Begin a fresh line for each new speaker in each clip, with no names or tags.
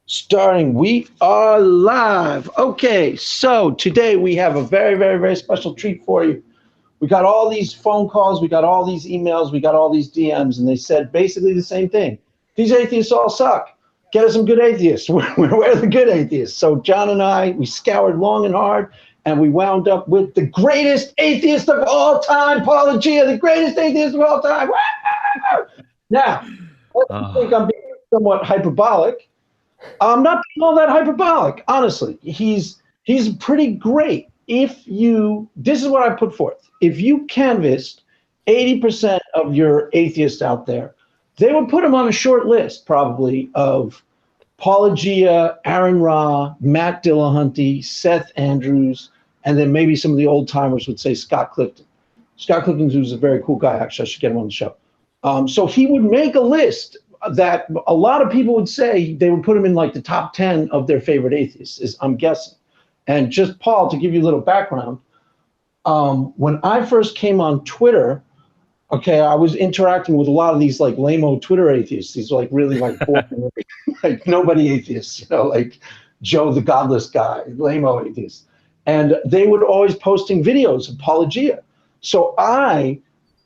Starting, we are live. Okay, so today we have a very, very, very special treat for you. We got all these phone calls, we got all these emails, we got all these DMs, and they said basically the same thing. These atheists all suck. Get us some good atheists. We're the good atheists. So John and I, we scoured long and hard, and we wound up with the greatest atheist of all time, Paulogia, the greatest atheist of all time. Now, I think I'm being somewhat hyperbolic. I'm not being all that hyperbolic, honestly. He's pretty great. This is what I put forth. If you canvassed 80% of your atheists out there, they would put him on a short list probably of Paulogia, Aaron Ra, Matt Dillahunty, Seth Andrews, and then maybe some of the old timers would say Scott Clifton. Scott Clifton, who's a very cool guy, actually. I should get him on the show. So he would make a list that a lot of people would say they would put him in like the top 10 of their favorite atheists, I'm guessing. And just, Paul, to give you a little background, when I first came on Twitter, okay, I was interacting with a lot of these like lame-o Twitter atheists. These are like really like boring, like nobody atheists, like Joe the Godless guy, lame-o atheists. And they would always posting videos of Paulogia. So I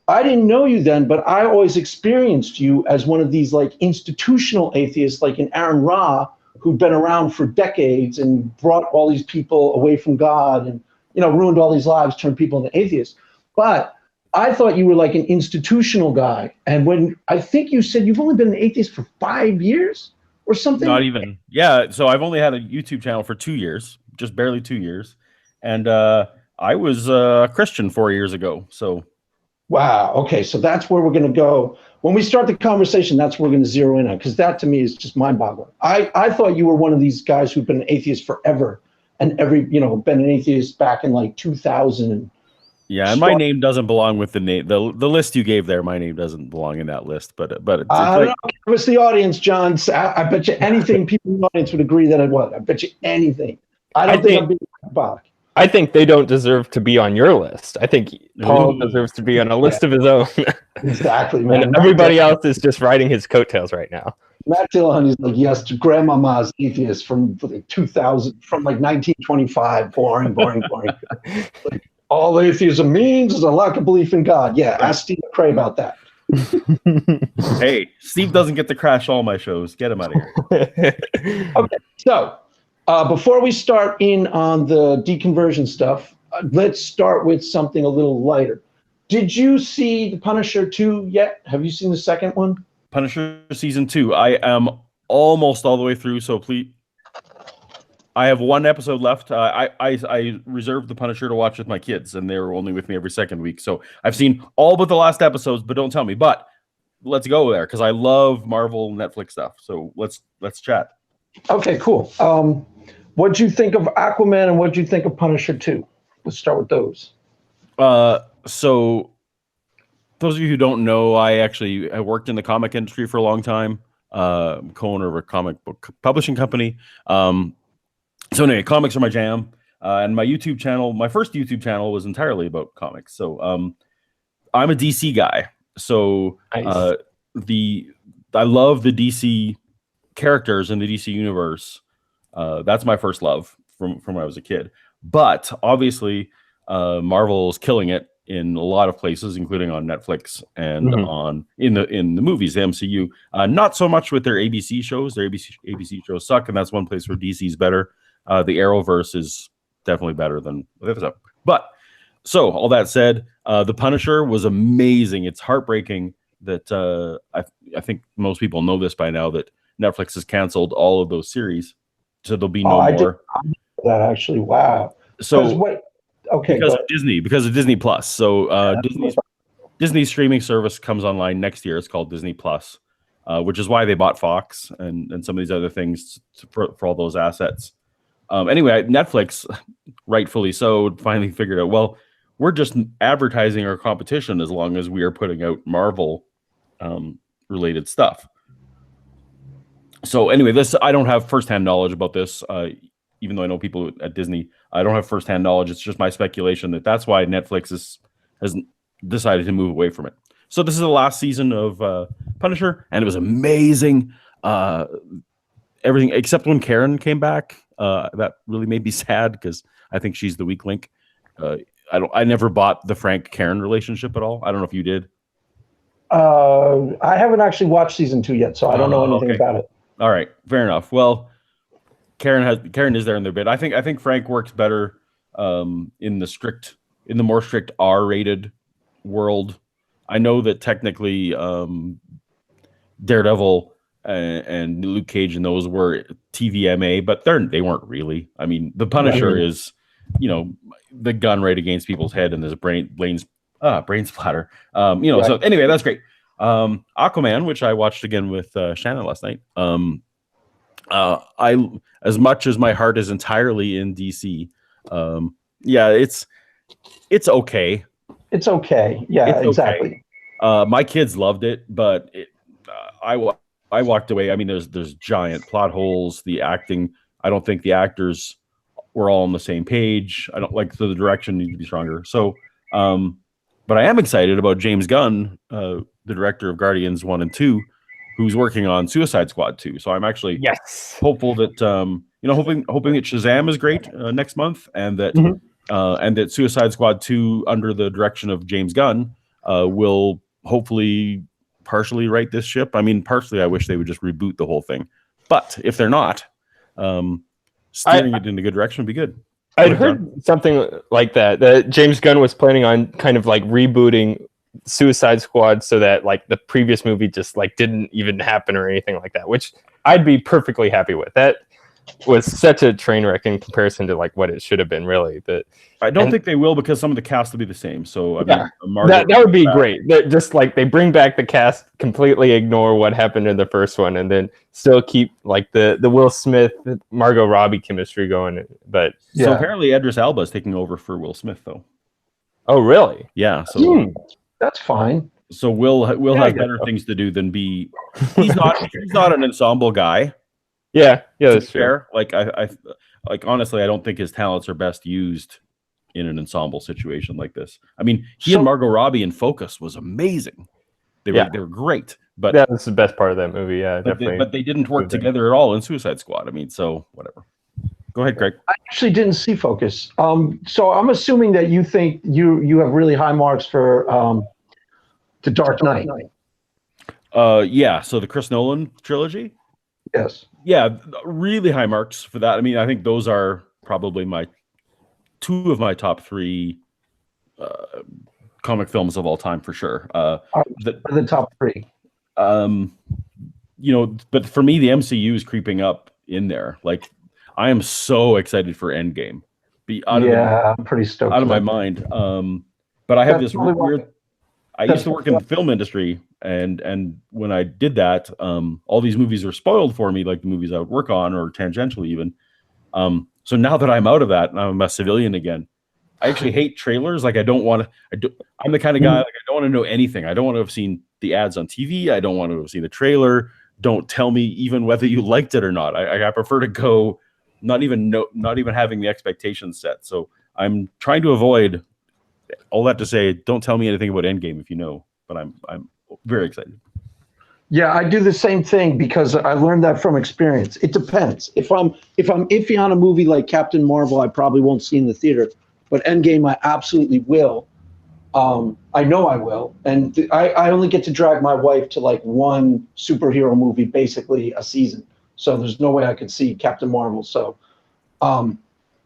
didn't know you then, but I always experienced you as one of these like institutional atheists, like an Aaron Ra, who'd been around for decades and brought all these people away from God and, ruined all these lives, turned people into atheists. But I thought you were like an institutional guy. And when I think you said you've only been an atheist for 5 years or something.
Not even. Yeah. So I've only had a YouTube channel for 2 years, just barely 2 years. And I was a Christian 4 years ago. So.
Wow. Okay. So that's where we're going to go. When we start the conversation, that's where we're going to zero in on, because that to me is just mind boggling. I thought you were one of these guys who've been an atheist forever and been an atheist back in like 2000.
Yeah. And my name doesn't belong with the name. The list you gave there, my name doesn't belong in that list, but it's
I don't know. It was the audience, John. I bet you anything people in the audience would agree that it was. I bet you anything. I don't think I'm being hyperbolic.
I think they don't deserve to be on your list. I think Paul deserves to be on a list of his own.
Exactly, man.
And everybody else is just riding his coattails right now.
Matt Dillahunty is like, yes, to grandmama's atheist from like 2000, from like 1925. Boring. Like, all atheism means is a lack of belief in God. Yeah, ask Steve McCrae about that.
Hey, Steve doesn't get to crash all my shows. Get him out of here.
Okay, so before we start in on the deconversion stuff, let's start with something a little lighter. Did you see The Punisher 2 yet? Have you seen the second one?
Punisher season 2. I am almost all the way through, so please. I have one episode left. I reserved The Punisher to watch with my kids, and they were only with me every second week. So I've seen all but the last episodes, but don't tell me. But let's go there, because I love Marvel Netflix stuff. So let's chat.
Okay, cool. What'd you think of Aquaman and what'd you think of Punisher 2? Let's start with those.
So those of you who don't know, I worked in the comic industry for a long time, co-owner of a comic book publishing company. So anyway, comics are my jam. And my YouTube channel, my first YouTube channel was entirely about comics. So I'm a DC guy. So nice. I love the DC characters in the DC universe. That's my first love from when I was a kid. But obviously, Marvel's killing it in a lot of places, including on Netflix and in the movies, the MCU. Not so much with their ABC shows. Their ABC shows suck, and that's one place where DC's better. The Arrowverse is definitely better than the other stuff. But so all that said, The Punisher was amazing. It's heartbreaking that I think most people know this by now, that Netflix has canceled all of those series, so there'll be no more.
That actually, wow.
So because of Disney Plus. So Disney's streaming service comes online next year. It's called Disney Plus, which is why they bought Fox and some of these other things for all those assets. Anyway, Netflix, rightfully so, finally figured out, well, we're just advertising our competition as long as we are putting out Marvel related stuff. So anyway, I don't have firsthand knowledge about this, even though I know people at Disney. I don't have firsthand knowledge. It's just my speculation that's why Netflix has decided to move away from it. So this is the last season of Punisher, and it was amazing. everything except when Karen came back. That really made me sad because I think she's the weak link. I never bought the Frank Karen relationship at all. I don't know if you did.
I haven't actually watched season 2 yet, so I don't know anything about it.
All right, fair enough. Well, Karen is there in their bid. I think Frank works better in the more strict R-rated world. I know that technically Daredevil and Luke Cage and those were TVMA, but they weren't really. I mean, the Punisher is, the gun right against people's head and there's brain splatter. So anyway, that's great. Aquaman, which I watched again with Shannon last night. I, as much as my heart is entirely in DC, it's okay.
It's okay. Yeah,
it's
exactly.
Okay. My kids loved it, but I walked away. I mean, there's giant plot holes. The acting, I don't think the actors were all on the same page. I don't like, so the direction needs to be stronger. So, but I am excited about James Gunn, the director of Guardians 1 and 2, who's working on Suicide Squad 2. So I'm actually hopeful that hoping that Shazam is great next month, and that Suicide Squad 2 under the direction of James Gunn will hopefully partially right this ship. I mean, partially I wish they would just reboot the whole thing, but if they're not, steering it in a good direction would be good.
I'd heard something like that James Gunn was planning on kind of like rebooting Suicide Squad so that like the previous movie just like didn't even happen or anything like that, which I'd be perfectly happy with. That was such a train wreck in comparison to like what it should have been, really. But
I don't think they will, because some of the cast will be the same. So
that would be great. Just like they bring back the cast, completely ignore what happened in the first one, and then still keep like the Will Smith, Margot Robbie chemistry going. But
so apparently Idris Elba is taking over for Will Smith, though.
Oh, really?
Yeah. So
that's fine.
So Will have better things to do than be. He's not an ensemble guy.
Yeah, that's fair.
Like I honestly, I don't think his talents are best used in an ensemble situation like this. I mean, he and Margot Robbie in Focus was amazing. They were great, but
that was the best part of that movie. Yeah, definitely.
But they didn't work together at all in Suicide Squad. I mean, so whatever. Go ahead, Greg.
I actually didn't see Focus. So I'm assuming that you think you have really high marks for The Dark Knight.
Yeah. So the Chris Nolan trilogy.
Yes.
Yeah, really high marks for that. I mean, I think those are probably two of my top 3 comic films of all time for sure.
The top 3.
But for me, the MCU is creeping up in there. Like, I am so excited for Endgame.
I'm pretty stoked.
Out of my mind. But I have this weird. I used to work in the film industry, and when I did that, all these movies were spoiled for me, like the movies I would work on, or tangentially even. So now that I'm out of that and I'm a civilian again, I actually hate trailers. Like, I'm the kind of guy, like, I don't want to know anything. I don't want to have seen the ads on TV. I don't want to have seen the trailer. Don't tell me even whether you liked it or not. I prefer to go not even having the expectations set. So I'm trying to avoid. All that to say, don't tell me anything about Endgame if you know, but I'm very excited.
Yeah, I do the same thing because I learned that from experience. It depends. If I'm iffy on a movie like Captain Marvel, I probably won't see in the theater, but Endgame I absolutely will. I know I will, and I only get to drag my wife to like one superhero movie basically a season, so there's no way I could see Captain Marvel.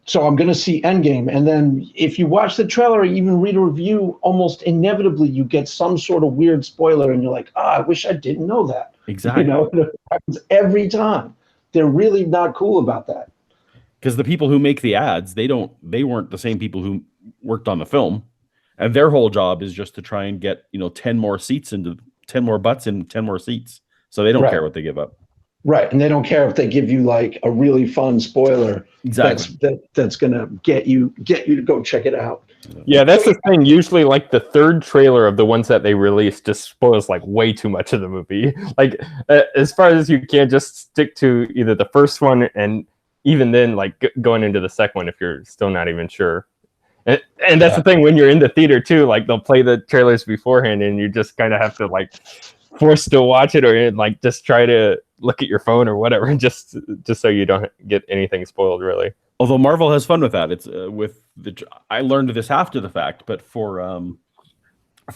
So I'm going to see Endgame. And then if you watch the trailer or even read a review, almost inevitably you get some sort of weird spoiler and you're like, I wish I didn't know that.
Exactly.
It happens every time. They're really not cool about that.
Because the people who make the ads, they weren't the same people who worked on the film. And their whole job is just to try and get, 10 more seats into 10 more butts in 10 more seats. So they don't care what they give up.
Right, and they don't care if they give you like a really fun spoiler.
Exactly.
That's gonna get you to go check it out.
Yeah, that's the thing. Usually, like the third trailer of the ones that they release just spoils like way too much of the movie. Like, as far as you can, just stick to either the first one, and even then, like going into the second one if you're still not even sure. And that's the thing when you're in the theater too. Like they'll play the trailers beforehand, and you just kind of have to like forced to watch it, or like just try to look at your phone or whatever, just so you don't get anything spoiled, really.
Although Marvel has fun with that. It's I learned this after the fact, but for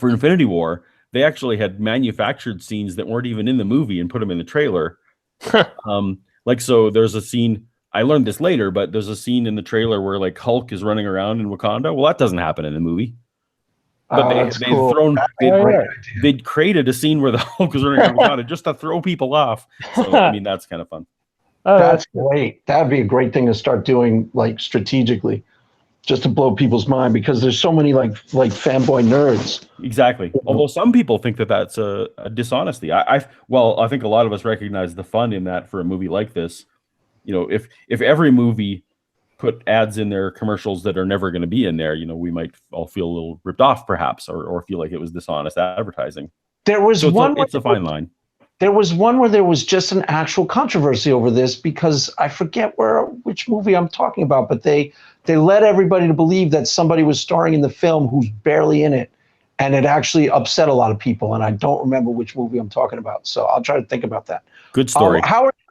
Infinity War, they actually had manufactured scenes that weren't even in the movie and put them in the trailer. So there's a scene, I learned this later, but there's a scene in the trailer where like Hulk is running around in Wakanda. Well, that doesn't happen in the movie. But they'd created a scene where the Hulk was running around Wakanda just to throw people off. So I mean, that's kind of fun.
That's great. That'd be a great thing to start doing, like strategically, just to blow people's mind, because there's so many like fanboy nerds.
Exactly. Although some people think that that's a dishonesty. I think a lot of us recognize the fun in that for a movie like this. You know, if every movie put ads in their commercials that are never going to be in there, you know, we might all feel a little ripped off, perhaps, or feel like it was dishonest advertising.
There was
it's a fine line.
There was one where there was just an actual controversy over this, because I forget which movie I'm talking about, but they led everybody to believe that somebody was starring in the film who's barely in it, and it actually upset a lot of people, and I don't remember which movie I'm talking about, so I'll try to think about that.
Good story.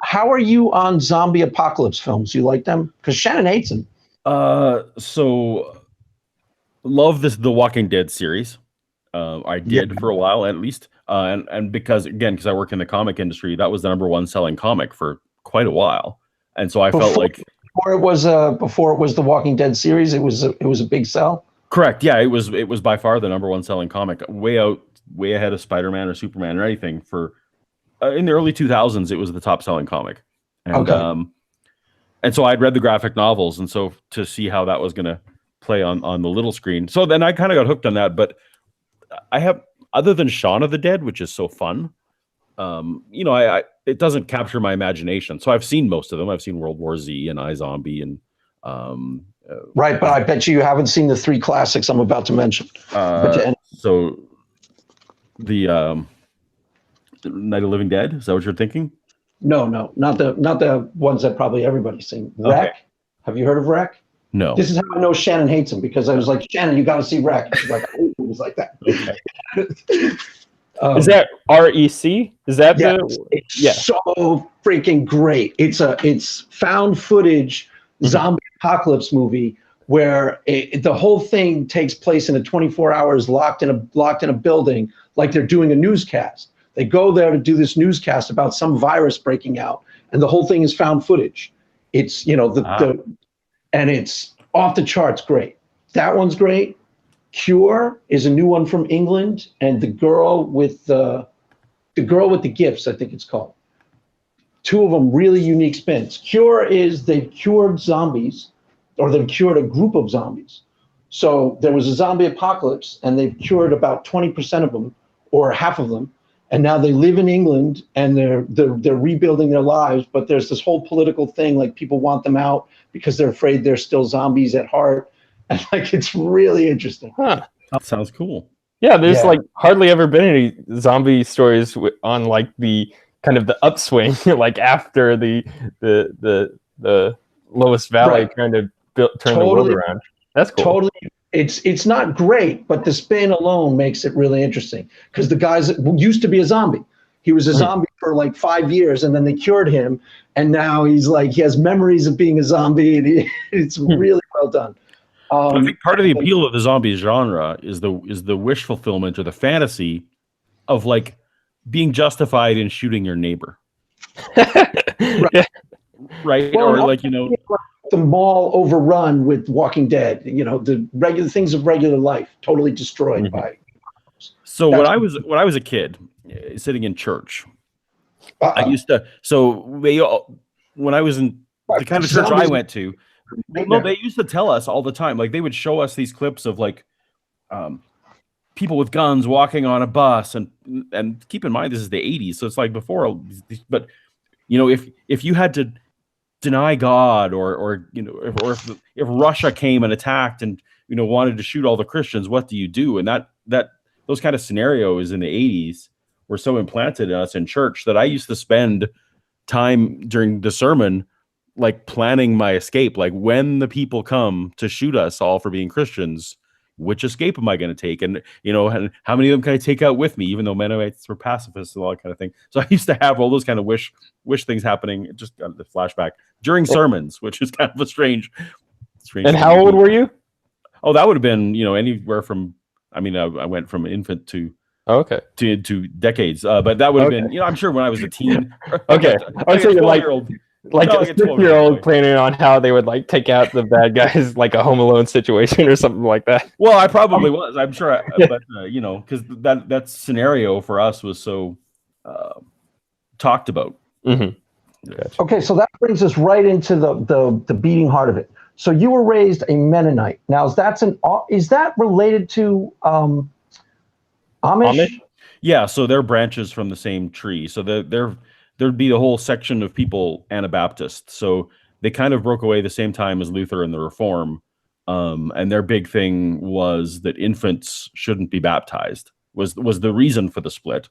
How are you on zombie apocalypse films? You like them? Because Shannon hates them.
So love the Walking Dead series. I did for a while at least. And because I work in the comic industry, that was the #1 selling comic for quite a while. And so I felt like
before it was the Walking Dead series, it was a big sell.
Correct. Yeah, it was by far the #1 selling comic, way ahead of Spider-Man or Superman or anything. For in the early 2000s, it was the top selling comic. And and so I'd read the graphic novels, and so to see how that was going to play on the little screen. So then I kind of got hooked on that, but I have, other than Shaun of the Dead, which is so fun, you know, it doesn't capture my imagination. So I've seen most of them. I've seen World War Z and iZombie and
right, but I bet you haven't seen the 3 classics I'm about to mention.
So the Night of the Living Dead, is that what you're thinking?
No, not the ones that probably everybody's seen. Wreck. Okay. Have you heard of Wreck?
No.
This is how I know Shannon hates him, because I was like, Shannon, you got to see Wreck. She's like, oh, it was like that.
Okay.
Is that REC? Is that
it's so freaking great. It's found footage zombie apocalypse movie where the whole thing takes place in a 24 hours locked in a building, like they're doing a newscast. They go there to do this newscast about some virus breaking out, and the whole thing is found footage. It's, you know, and it's off the charts great. That one's great. Cure is a new one from England, and the girl with the gifts, I think it's called. 2 of them really unique spins. Cure is they've cured zombies, or they've cured a group of zombies. So there was a zombie apocalypse, and they've cured about 20% of them, or half of them, and now they live in England, and they're rebuilding their lives. But there's this whole political thing, like people want them out because they're afraid they're still zombies at heart. And like, it's really interesting.
Huh.
That sounds cool.
Yeah, there's like hardly ever been any zombie stories on like the kind of the upswing, like after the lowest valley kind of turn the world around. That's cool.
Totally. It's not great, but the spin alone makes it really interesting, because the guy used to be a zombie. He was a zombie for like 5 years, and then they cured him, and now he's like, he has memories of being a zombie, and it's really well done.
I think part of the appeal of the zombie genre is the wish fulfillment, or the fantasy of like being justified in shooting your neighbor. Right?
Well,
or like, you know,
the mall overrun with Walking Dead, you know, the regular things of regular life totally destroyed by.
So when I was a kid, sitting in church, I used to. So when I was in the kind of church I went to, they used to tell us all the time. Like, they would show us these clips of like people with guns walking on a bus, and keep in mind this is the 80s, so it's like before. But you know, if you had to deny God, or you know, if Russia came and attacked and, you know, wanted to shoot all the Christians, what do you do? And that those kind of scenarios in the 80s were so implanted in us in church that I used to spend time during the sermon like planning my escape. Like, when the people come to shoot us all for being Christians, which escape am I going to take? And, and how many of them can I take out with me, even though Mennonites were pacifists and all that kind of thing. So I used to have all those kind of wish things happening. It just got the flashback during sermons, which is kind of a strange
And how old were you?
Oh, that would have been, anywhere from, I went from infant to to decades. But that would have been, I'm sure when I was a teen.
Okay. I was saying like a 6-year-old planning on how they would like take out the bad guys, like a Home Alone situation or something like that.
Well, I probably was. I'm sure, but because that scenario for us was so talked about.
Mm-hmm.
Gotcha. Okay, so that brings us right into the beating heart of it. So you were raised a Mennonite. Now, is that related to Amish?
Yeah, so they're branches from the same tree. So there'd be a whole section of people Anabaptist. So they kind of broke away the same time as Luther and the Reform. And their big thing was that infants shouldn't be baptized, was the reason for the split.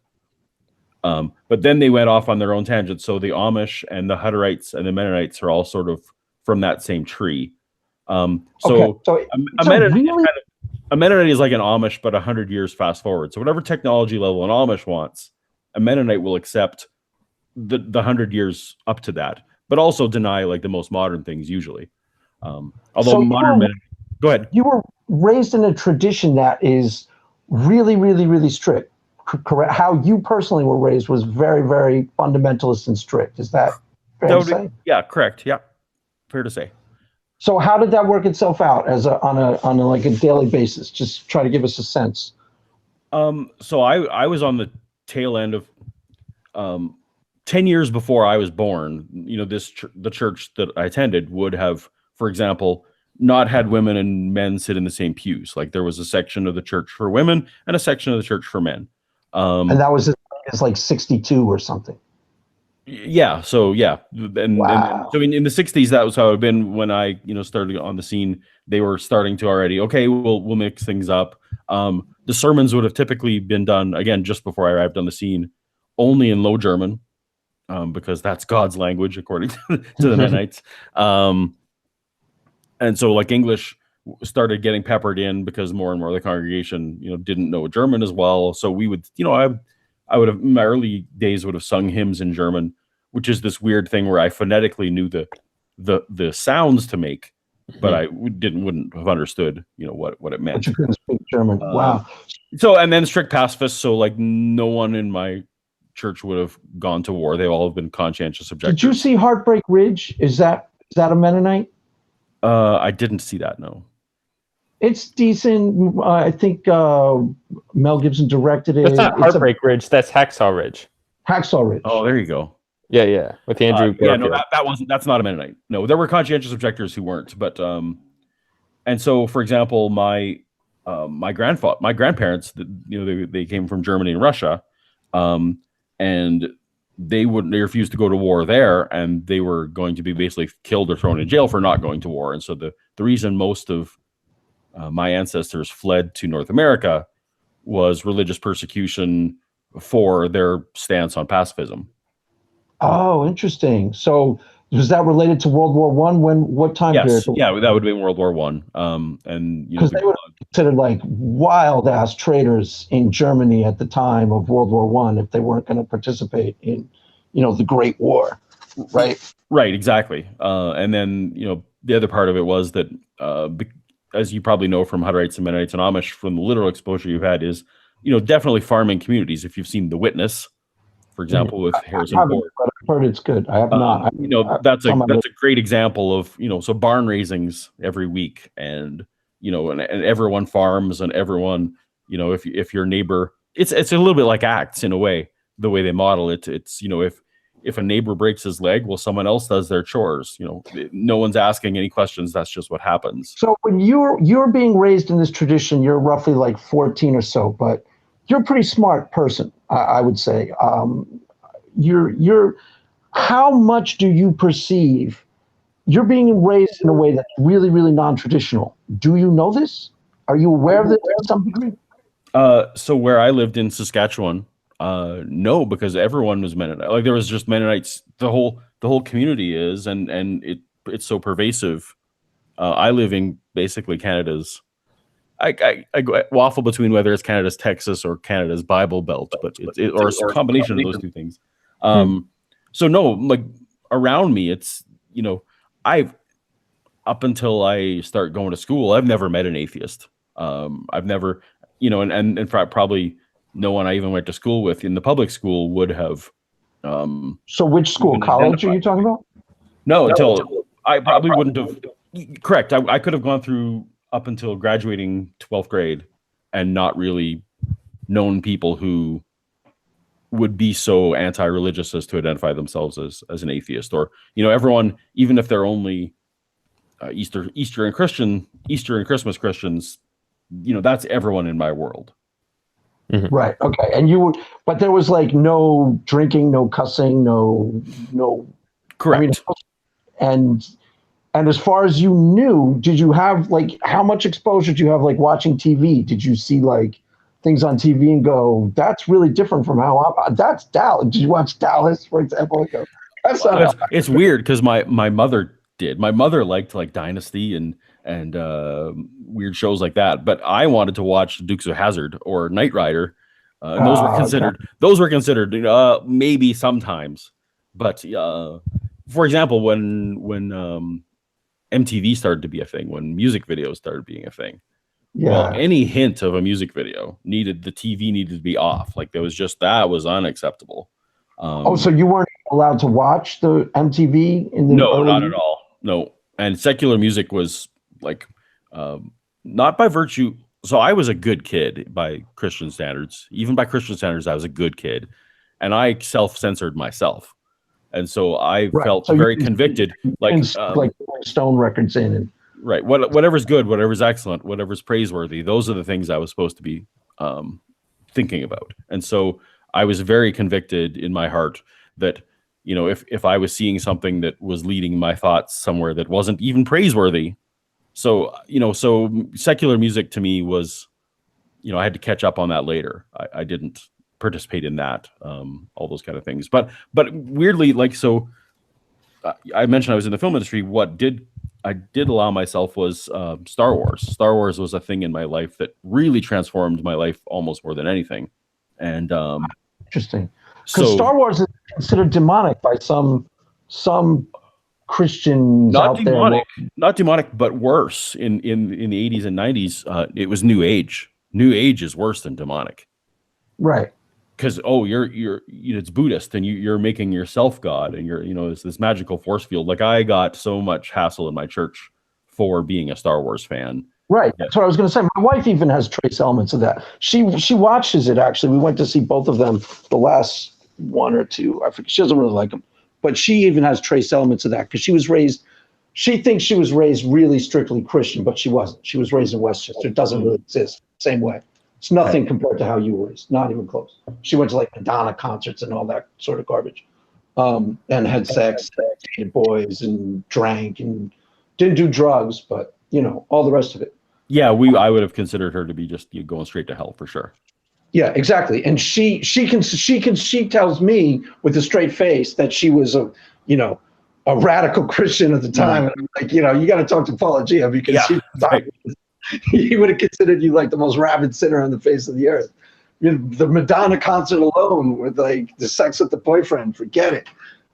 But then they went off on their own tangent. So the Amish and the Hutterites and the Mennonites are all sort of from that same tree. A Mennonite is like an Amish, but 100 years fast forward. So whatever technology level an Amish wants, a Mennonite will accept the 100 years up to that, but also deny like the most modern things usually. Although modern Mennonite, go ahead.
You were raised in a tradition that is really, really, really strict. Correct. How you personally were raised was very, very fundamentalist and strict. Is that fair to say?
Yeah, correct. Yeah, fair to say.
So how did that work itself out on a like a daily basis? Just try to give us a sense.
So I was on the tail end of 10 years before I was born. The church that I attended would have, for example, not had women and men sit in the same pews. Like there was a section of the church for women and a section of the church for men.
And that was it's like 62 or something.
Yeah. So yeah. And so in the 60s, that was how it had been when I, started on the scene. They were starting to already, okay, we'll mix things up. The sermons would have typically been done, again, just before I arrived on the scene, only in Low German, because that's God's language, according to the Mennonites. And so like English started getting peppered in because more and more of the congregation, didn't know German as well. So we would, I would have, in my early days, would have sung hymns in German, which is this weird thing where I phonetically knew the sounds to make, but I wouldn't have understood, what it meant.
But you couldn't speak German. Wow.
So, and then strict pacifists. So like no one in my church would have gone to war. They all have been conscientious objectors.
Did you see Heartbreak Ridge? Is that a Mennonite?
I didn't see that. No.
It's decent. I think Mel Gibson directed it.
That's not Heartbreak Ridge. That's Hacksaw Ridge.
Hacksaw Ridge.
Oh, there you go.
Yeah. With Andrew.
That's not a Mennonite. No, there were conscientious objectors who weren't. But and so, for example, my grandparents, they came from Germany and Russia, and they refused to go to war there, and they were going to be basically killed or thrown in jail for not going to war. And so the reason most of my ancestors fled to North America was religious persecution for their stance on pacifism.
Oh, interesting. So was that related to World War I? What time period?
Yeah, that would have been World War I. And
because they were considered like wild ass traitors in Germany at the time of World War I if they weren't going to participate in, the Great War, right?
Right, exactly. And then the other part of it was that as you probably know from Hutterites and Mennonites and Amish, from the literal exposure you've had, is definitely farming communities. If you've seen The Witness, for example, with Harrison Ford,
but I've heard it's good. I have not.
That's a great example of so barn raisings every week, and and everyone farms, and everyone if your neighbor, it's a little bit like Acts in a way, the way they model it. It's if a neighbor breaks his leg, well, someone else does their chores. No one's asking any questions. That's just what happens.
So when you're being raised in this tradition, you're roughly like 14 or so, but you're a pretty smart person, I would say. You're how much do you perceive you're being raised in a way that's really, really non-traditional? Do you know this? Are you aware of this to some degree?
So where I lived in Saskatchewan, no, because everyone was Mennonite. Like there was just Mennonites. The whole community is, and it's so pervasive. I live in basically Canada's. I waffle between whether it's Canada's Texas or Canada's Bible Belt, but or a combination of those two things. So no, like around me, it's, you know, up until I start going to school, I've never met an atheist. I've never, you know, and in fact, probably no one I even went to school with in the public school would have.
So which school, college are you talking about?
No, until I probably wouldn't have. Correct. I could have gone through up until graduating 12th grade and not really known people who would be so anti-religious as to identify themselves as an atheist, or, you know, everyone, even if they're only Easter and Christmas Christians, you know, that's everyone in my world.
Right. Okay. And but there was like no drinking, no cussing, no.
Correct.
I mean, and as far as you knew, did you have like, how much exposure do you have like watching TV? Did you see like things on TV and go, that's really different from that's Dallas. Did you watch Dallas, for example? Go,
it's weird because my mother did. My mother liked like Dynasty and weird shows like that, but I wanted to watch Dukes of Hazzard or Knight Rider. And those were considered maybe sometimes, but for example, when MTV started to be a thing, when music videos started being a thing, well, any hint of a music video the TV needed to be off. Like that was unacceptable.
So you weren't allowed to watch the MTV in the
No, not at all. No, and secular music was like not by virtue. So I was a good kid by Christian standards. Even by Christian standards, I was a good kid, and I self-censored myself. And so I felt very convicted, like
Stone records in and
right. Whatever's good, whatever's excellent, whatever's praiseworthy. Those are the things I was supposed to be thinking about. And so I was very convicted in my heart that, you know, if I was seeing something that was leading my thoughts somewhere that wasn't even praiseworthy. So, you know, so secular music to me was, you know, I had to catch up on that later. I didn't participate in that, all those kind of things. But weirdly, like, so I mentioned I was in the film industry. What I did allow myself was Star Wars. Star Wars was a thing in my life that really transformed my life almost more than anything. And
interesting, because Star Wars is considered demonic by some Christians
not
out
demonic,
there.
Not demonic, but worse. In the 80s and 90s, it was New Age. New Age is worse than demonic.
Right.
Because you're you know, it's Buddhist and you're making yourself God, and you're, you know, it's this magical force field. Like I got so much hassle in my church for being a Star Wars fan.
Right. That's what I was going to say. My wife even has trace elements of that. She watches it, actually. We went to see both of them, the last one or two. I forget. She doesn't really like them, but she even has trace elements of that because she thinks she was raised really strictly Christian, but she wasn't. She was raised in Westchester. It doesn't really exist same way. It's nothing compared to how you were raised, not even close. She went to like Madonna concerts and all that sort of garbage, and had sex, dated boys, and drank, and didn't do drugs, but you know, all the rest of it.
Yeah, I would have considered her to be just going straight to hell for sure.
Yeah, exactly. And she tells me with a straight face that she was a radical Christian at the time. And I'm like, you know, you got to talk to Paulogia because he would have considered you like the most rabid sinner on the face of the earth. You know, the Madonna concert alone with like the sex with the boyfriend, forget it,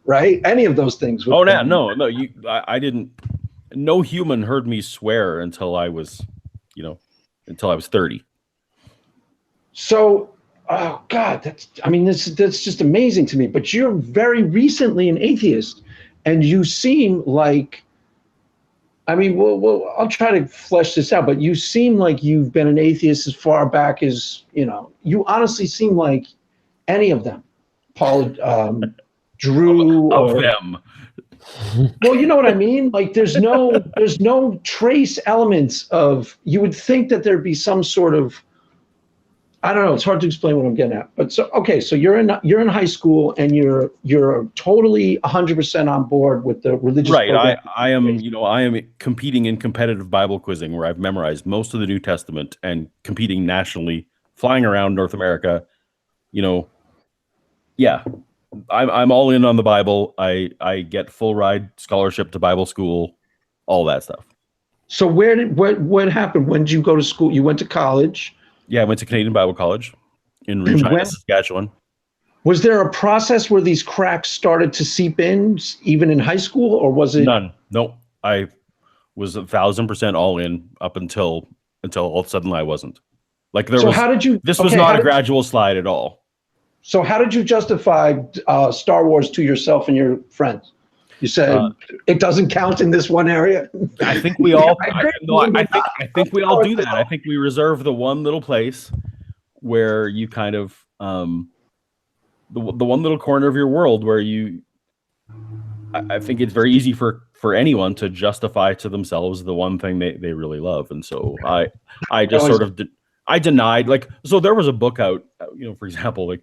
right? Any of those things.
No, I didn't. No human heard me swear until I was 30.
So, oh God, that's just amazing to me. But you're very recently an atheist, and you seem like, I'll try to flesh this out, but you seem like you've been an atheist as far back as, you know, you honestly seem like any of them. Paul, Drew,
of them.
Well, you know what I mean? Like there's no trace elements of, you would think that there'd be some sort of, I don't know, it's hard to explain what I'm getting at. But so you're in high school and you're totally 100% on board with the religious program.
I am competing in competitive Bible quizzing where I've memorized most of the New Testament and competing nationally, flying around North America. You know, yeah. I'm all in on the Bible. I get full ride scholarship to Bible school, all that stuff.
So what happened? When did you go to school? You went to college.
Yeah, I went to Canadian Bible College in
And
Regina, Saskatchewan.
Was there a process where these cracks started to seep in, even in high school, or was it
None? No, I was 1,000% all in up until all of a sudden I wasn't. Like there
so
was.
how did you?
This was
okay,
not a gradual slide at all.
So how did you justify Star Wars to yourself and your friends? You said it doesn't count in this one area.
I think we all.
I
think we all do that. I think we reserve the one little place where you kind of the one little corner of your world where you. I think it's very easy for anyone to justify to themselves the one thing they really love, and so I just sort of I denied, like, so there was a book out, for example, like,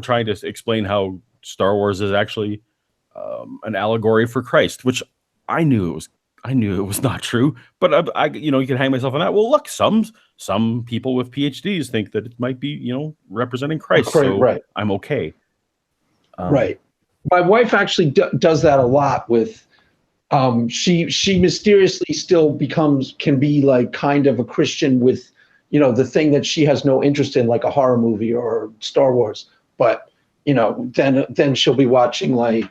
trying to explain how Star Wars is actually an allegory for Christ, which I knew it was not true, but I you can hang myself on that. Well, look, some people with PhDs think that it might be, representing Christ, so
right.
I'm okay.
Right. My wife actually does that a lot with, she mysteriously still can be like kind of a Christian with, the thing that she has no interest in, like a horror movie or Star Wars. But, then she'll be watching like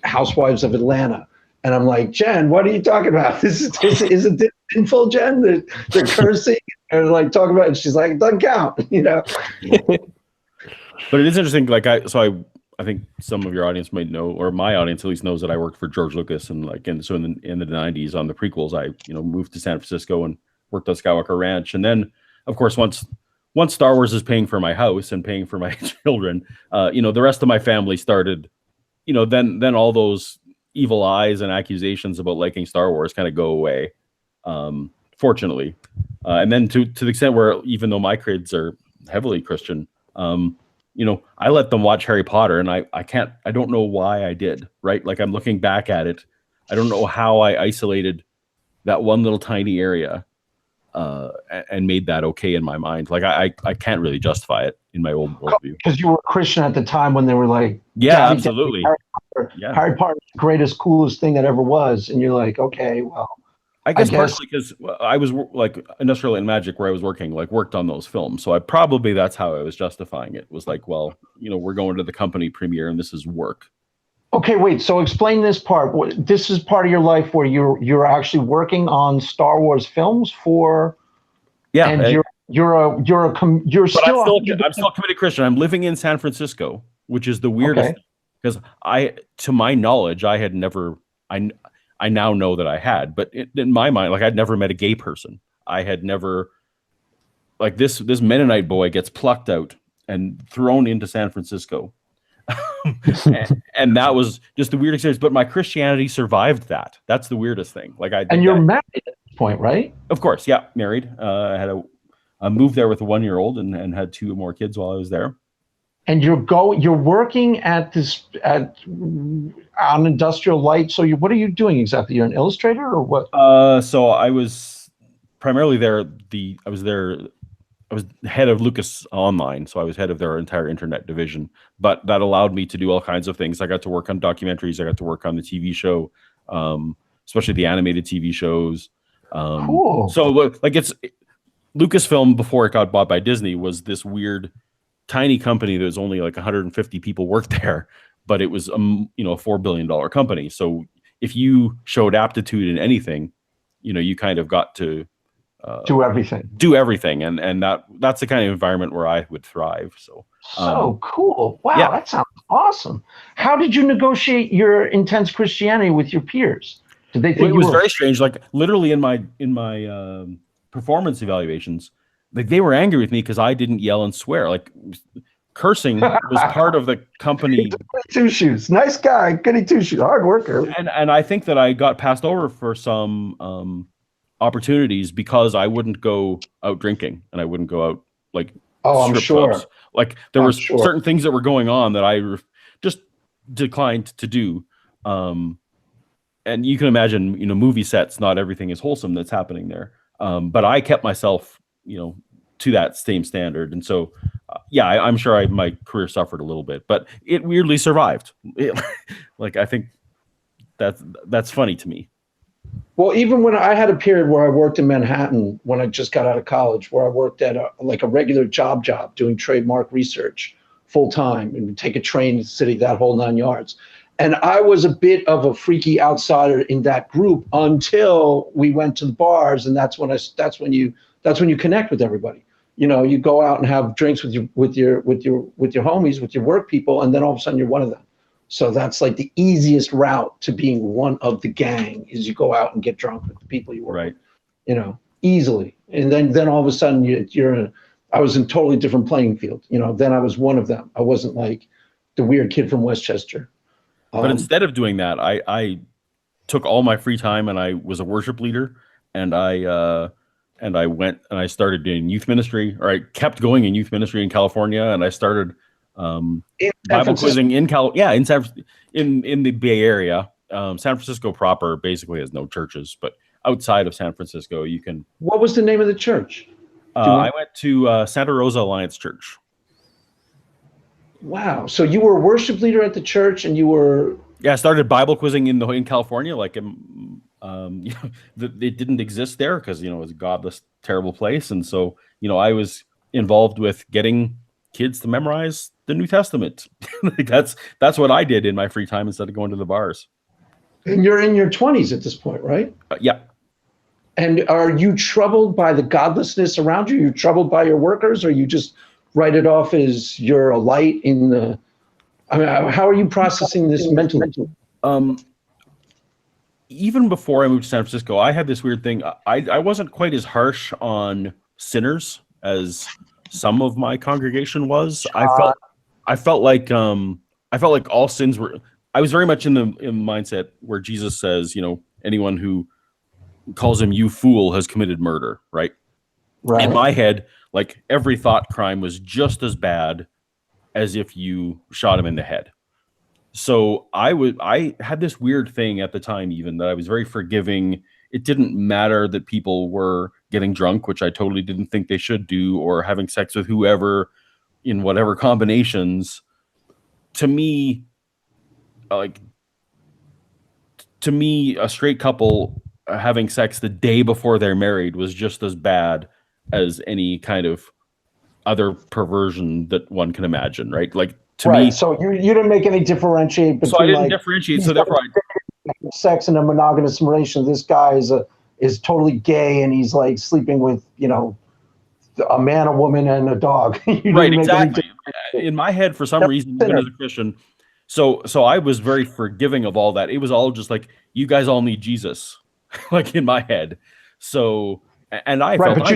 Housewives of Atlanta. And I'm like, Jen, what are you talking about? Is it sinful, Jen? They're cursing and like talking about it. And she's like, it doesn't count,
But it is interesting. Like I think some of your audience might know, or my audience at least knows, that I worked for George Lucas, and so in the 90s on the prequels, I moved to San Francisco and worked on Skywalker Ranch, and then of course once Star Wars is paying for my house and paying for my children, the rest of my family started, then all those evil eyes and accusations about liking Star Wars kind of go away, fortunately, and then to the extent where even though my kids are heavily Christian, I let them watch Harry Potter, and I don't know why I did, right? Like, I'm looking back at it. I don't know how I isolated that one little tiny area and made that okay in my mind. Like, I can't really justify it in my old worldview.
Because you were a Christian at the time when they were like,
yeah, absolutely.
Harry Potter is the greatest, coolest thing that ever was. And you're like, okay, well.
I guess partially because I was like Industrial Light and Magic, where I was worked on those films. So that's how I was justifying it. Was like, well, we're going to the company premiere and this is work.
Okay, wait. So explain this part. This is part of your life where you're actually working on Star Wars films for. Yeah, and I'm still
a committed Christian. I'm living in San Francisco, which is the weirdest, because to my knowledge, I had never. I now know that I had, but in my mind, like, I'd never met a gay person. I had never, like, this Mennonite boy gets plucked out and thrown into San Francisco. and that was just the weird experience, but my Christianity survived that. That's the weirdest thing. Like, and
you're married at this point, right?
Of course. Yeah. Married. I moved there with a 1-year-old and had 2 more kids while I was there.
And you're working on Industrial Light. So what are you doing exactly? You're an illustrator or what?
So I was primarily there. I was head of Lucas Online. So I was head of their entire internet division, but that allowed me to do all kinds of things. I got to work on documentaries. I got to work on the TV show, especially the animated TV shows.
Cool. So
like, it's Lucasfilm, before it got bought by Disney, was this weird tiny company that was only like 150 people worked there, but it was a $4 billion company. So if you showed aptitude in anything, you kind of got to
do everything.
And that's the kind of environment where I would thrive. So
cool. Wow. Yeah. That sounds awesome. How did you negotiate your intense Christianity with your peers? Did they think
it was very strange? Like, literally in my performance evaluations, like, they were angry with me because I didn't yell and swear. Like, cursing was part of the company.
Two shoes, nice guy, goody two shoes, hard worker.
And I think that I got passed over for some opportunities because I wouldn't go out drinking and I wouldn't go out like.
Oh, I'm sure.
Clubs. Like, there were certain things that were going on that I just declined to do. And you can imagine, movie sets, not everything is wholesome that's happening there. But I kept myself, to that same standard. And so, I'm sure my career suffered a little bit, but it weirdly survived. Like, I think that's funny to me.
Well, even when I had a period where I worked in Manhattan when I just got out of college, where I worked at a regular job doing trademark research full time and would take a train to the city, that whole 9 yards. And I was a bit of a freaky outsider in that group until we went to the bars, and that's when you connect with everybody. You know, you go out and have drinks with your homies, with your work people, and then all of a sudden you're one of them. So that's like the easiest route to being one of the gang is you go out and get drunk with the people you work with, you know, easily. And then all of a sudden I was in a totally different playing field. You know, then I was one of them. I wasn't like the weird kid from Westchester.
But instead of doing that, I took all my free time and I was a worship leader, and I went and I started doing youth ministry, or I kept going in youth ministry in California, and I started Bible quizzing in the Bay Area. San Francisco proper basically has no churches, but outside of San Francisco, you can.
What was the name of the church?
I went to Santa Rosa Alliance Church.
Wow. So you were a worship leader at the church, and you were.
Yeah, I started Bible quizzing in California. Like, you know, it didn't exist there because, you know, it was a godless, terrible place, and so, you know, I was involved with getting kids to memorize the New Testament. Like, that's what I did in my free time instead of going to the bars.
And you're in your 20s at this point, right?
Yeah.
And are you troubled by the godlessness around you? You're troubled by your workers, or you just write it off as you're a light in the. I mean, how are you processing this mentally?
Even before I moved to San Francisco, I had this weird thing. I wasn't quite as harsh on sinners as some of my congregation was. I felt like all sins were. I was very much in the mindset where Jesus says, you know, anyone who calls him "you fool" has committed murder. Right. In my head, like, every thought crime was just as bad as if you shot him in the head. So I had this weird thing at the time, even, that I was very forgiving. It didn't matter that people were getting drunk, which I totally didn't think they should do, or having sex with whoever in whatever combinations. To me, a straight couple having sex the day before they're married was just as bad as any kind of other perversion that one can imagine, right? Like, to me.
So you didn't make any differentiate between.
So I didn't differentiate. So therefore,
sex in a monogamous relation. This guy is totally gay, and he's like sleeping with, you know, a man, a woman, and a dog.
Right, exactly. In my head, for some reason, even as a Christian, so I was very forgiving of all that. It was all just like, you guys all need Jesus, like, in my head. So, and I felt
but you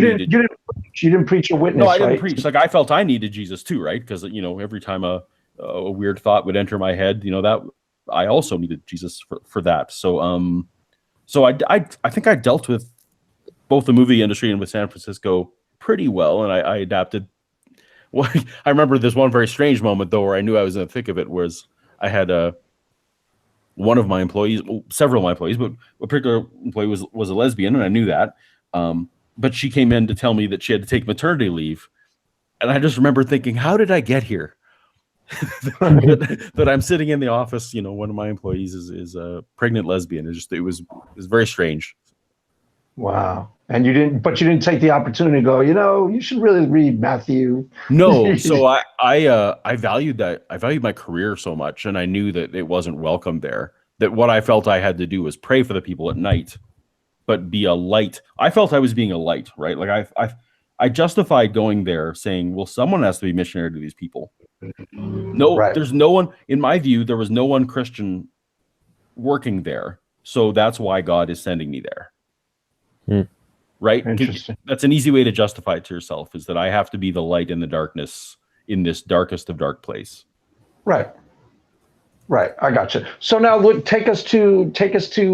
didn't preach a witness.
No, I didn't
right?
preach. Like, I felt I needed Jesus too, right? Because, you know, every time a weird thought would enter my head, you know, that I also needed Jesus for that. So I think I dealt with both the movie industry and with San Francisco pretty well, and I adapted. Well, I remember this one very strange moment, though, where I knew I was in the thick of it, was I had one of my employees, several of my employees, but a particular employee was a lesbian, and I knew that. But she came in to tell me that she had to take maternity leave, and I just remember thinking, how did I get here? that I'm sitting in the office, you know, one of my employees is a pregnant lesbian. It was very strange.
Wow. And you didn't take the opportunity to go, you know, you should really read Matthew.
No. So I valued that. I valued my career so much, and I knew that it wasn't welcome there. That what I felt I had to do was pray for the people at night, but be a light. I felt I was being a light, right? Like I justified going there saying, well, someone has to be missionary to these people. No, right. There's no one, in my view, there was no one Christian working there. So that's why God is sending me there. Right? That's an easy way to justify it to yourself, is that I have to be the light in the darkness, in this darkest of dark place.
Right. I got you. So now look, take us to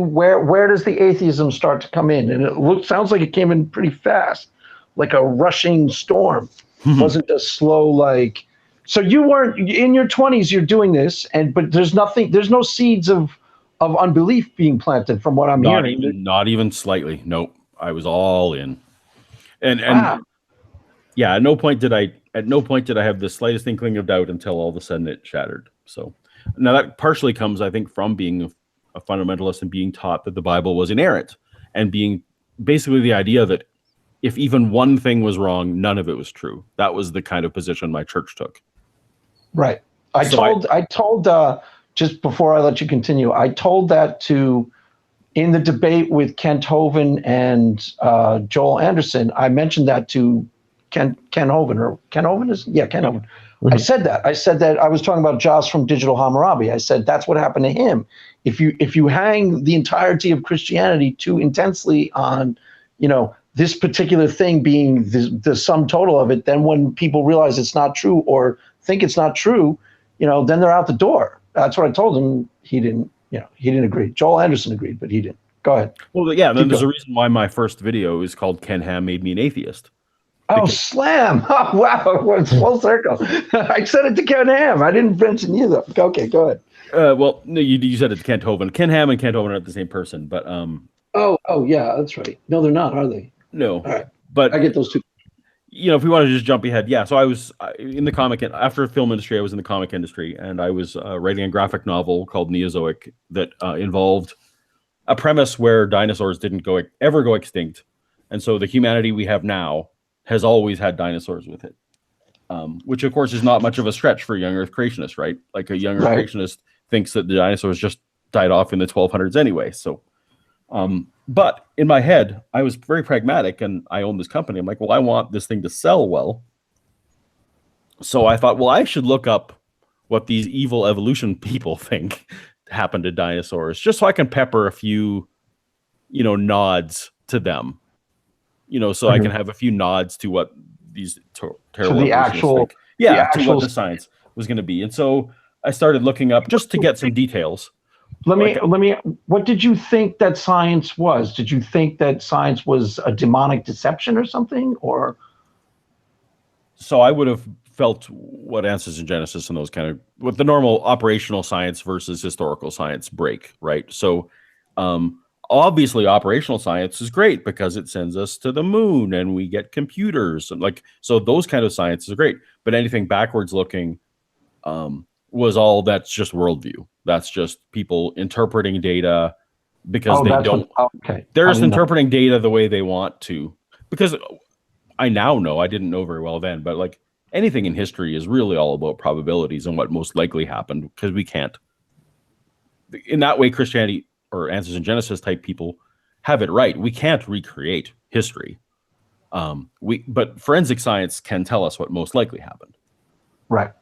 where does the atheism start to come in? And it sounds like it came in pretty fast, like a rushing storm. Wasn't a slow, like. So you weren't in your 20s. You're doing this, but there's no seeds of unbelief being planted, from what I'm hearing.
Not even slightly. Nope. I was all in, and yeah. At no point did I have the slightest inkling of doubt until all of a sudden it shattered. So now that partially comes, I think, from being a fundamentalist and being taught that the Bible was inerrant, and being basically the idea that if even one thing was wrong, none of it was true. That was the kind of position my church took.
Right. I told just before I let you continue, I told that to, in the debate with Kent Hovind and Joel Anderson, I mentioned that to Ken Hovind, or Ken Hovind is? Yeah, Ken Hovind. Mm-hmm. I said that I was talking about Joss from Digital Hammurabi. I said that's what happened to him. If you hang the entirety of Christianity too intensely on, this particular thing being the sum total of it, then when people realize it's not true or think it's not true, then they're out the door. That's what I told him. He didn't agree. Joel Anderson agreed, but he didn't. Go ahead.
Well, yeah, then there's a reason why my first video is called Ken Ham Made Me an Atheist.
Oh, slam. Oh, wow. It's full circle. I said it to Ken Ham. I didn't mention you, though. Okay, go ahead.
Well, no, you said it to Kent Hovind. Ken Ham and Kent Hovind are the same person, but
Oh, yeah, that's right. No, they're not, are they?
No.
All right.
But
I get those two.
If we want to just jump ahead, yeah. So I was in the comic after film industry. I was in the comic industry, and I was writing a graphic novel called Neozoic that involved a premise where dinosaurs didn't ever go extinct, and so the humanity we have now has always had dinosaurs with it, which of course is not much of a stretch for a young Earth creationist, right? Like a young Earth creationist thinks that the dinosaurs just died off in the 1200s anyway. So, but in my head, I was very pragmatic, and I own this company. I'm like, well, I want this thing to sell well. So I thought, well, I should look up what these evil evolution people think happened to dinosaurs, just so I can pepper a few, nods to them. So I can have a few nods to what these terrible
the actual,
think. Yeah, to what the science was going to be. And so I started looking up just to get some details.
Let me. What did you think that science was? Did you think that science was a demonic deception or something, or?
So I would have felt what Answers in Genesis and those kind of, with the normal operational science versus historical science break, right? So, obviously operational science is great because it sends us to the moon and we get computers, and so those kind of science is great. But anything backwards looking was all that's just worldview. That's just people interpreting data because they don't. They're just interpreting data the way they want to. Because I now know, I didn't know very well then, but anything in history is really all about probabilities and what most likely happened, because we can't. In that way, Christianity or Answers in Genesis type people have it right. We can't recreate history. But forensic science can tell us what most likely happened.
Right.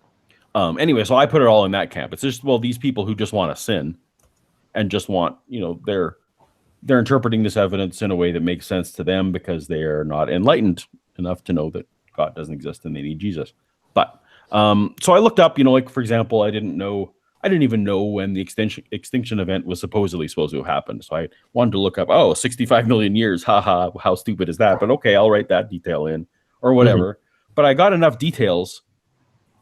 Anyway, so I put it all in that camp. It's just, well, these people who just want to sin and just want, they're interpreting this evidence in a way that makes sense to them because they are not enlightened enough to know that God doesn't exist and they need Jesus. But so I looked up, for example, I didn't even know when the extinction event was supposed to have happened. So I wanted to look up, 65 million years. Haha, how stupid is that? But okay, I'll write that detail in or whatever. Mm-hmm. But I got enough details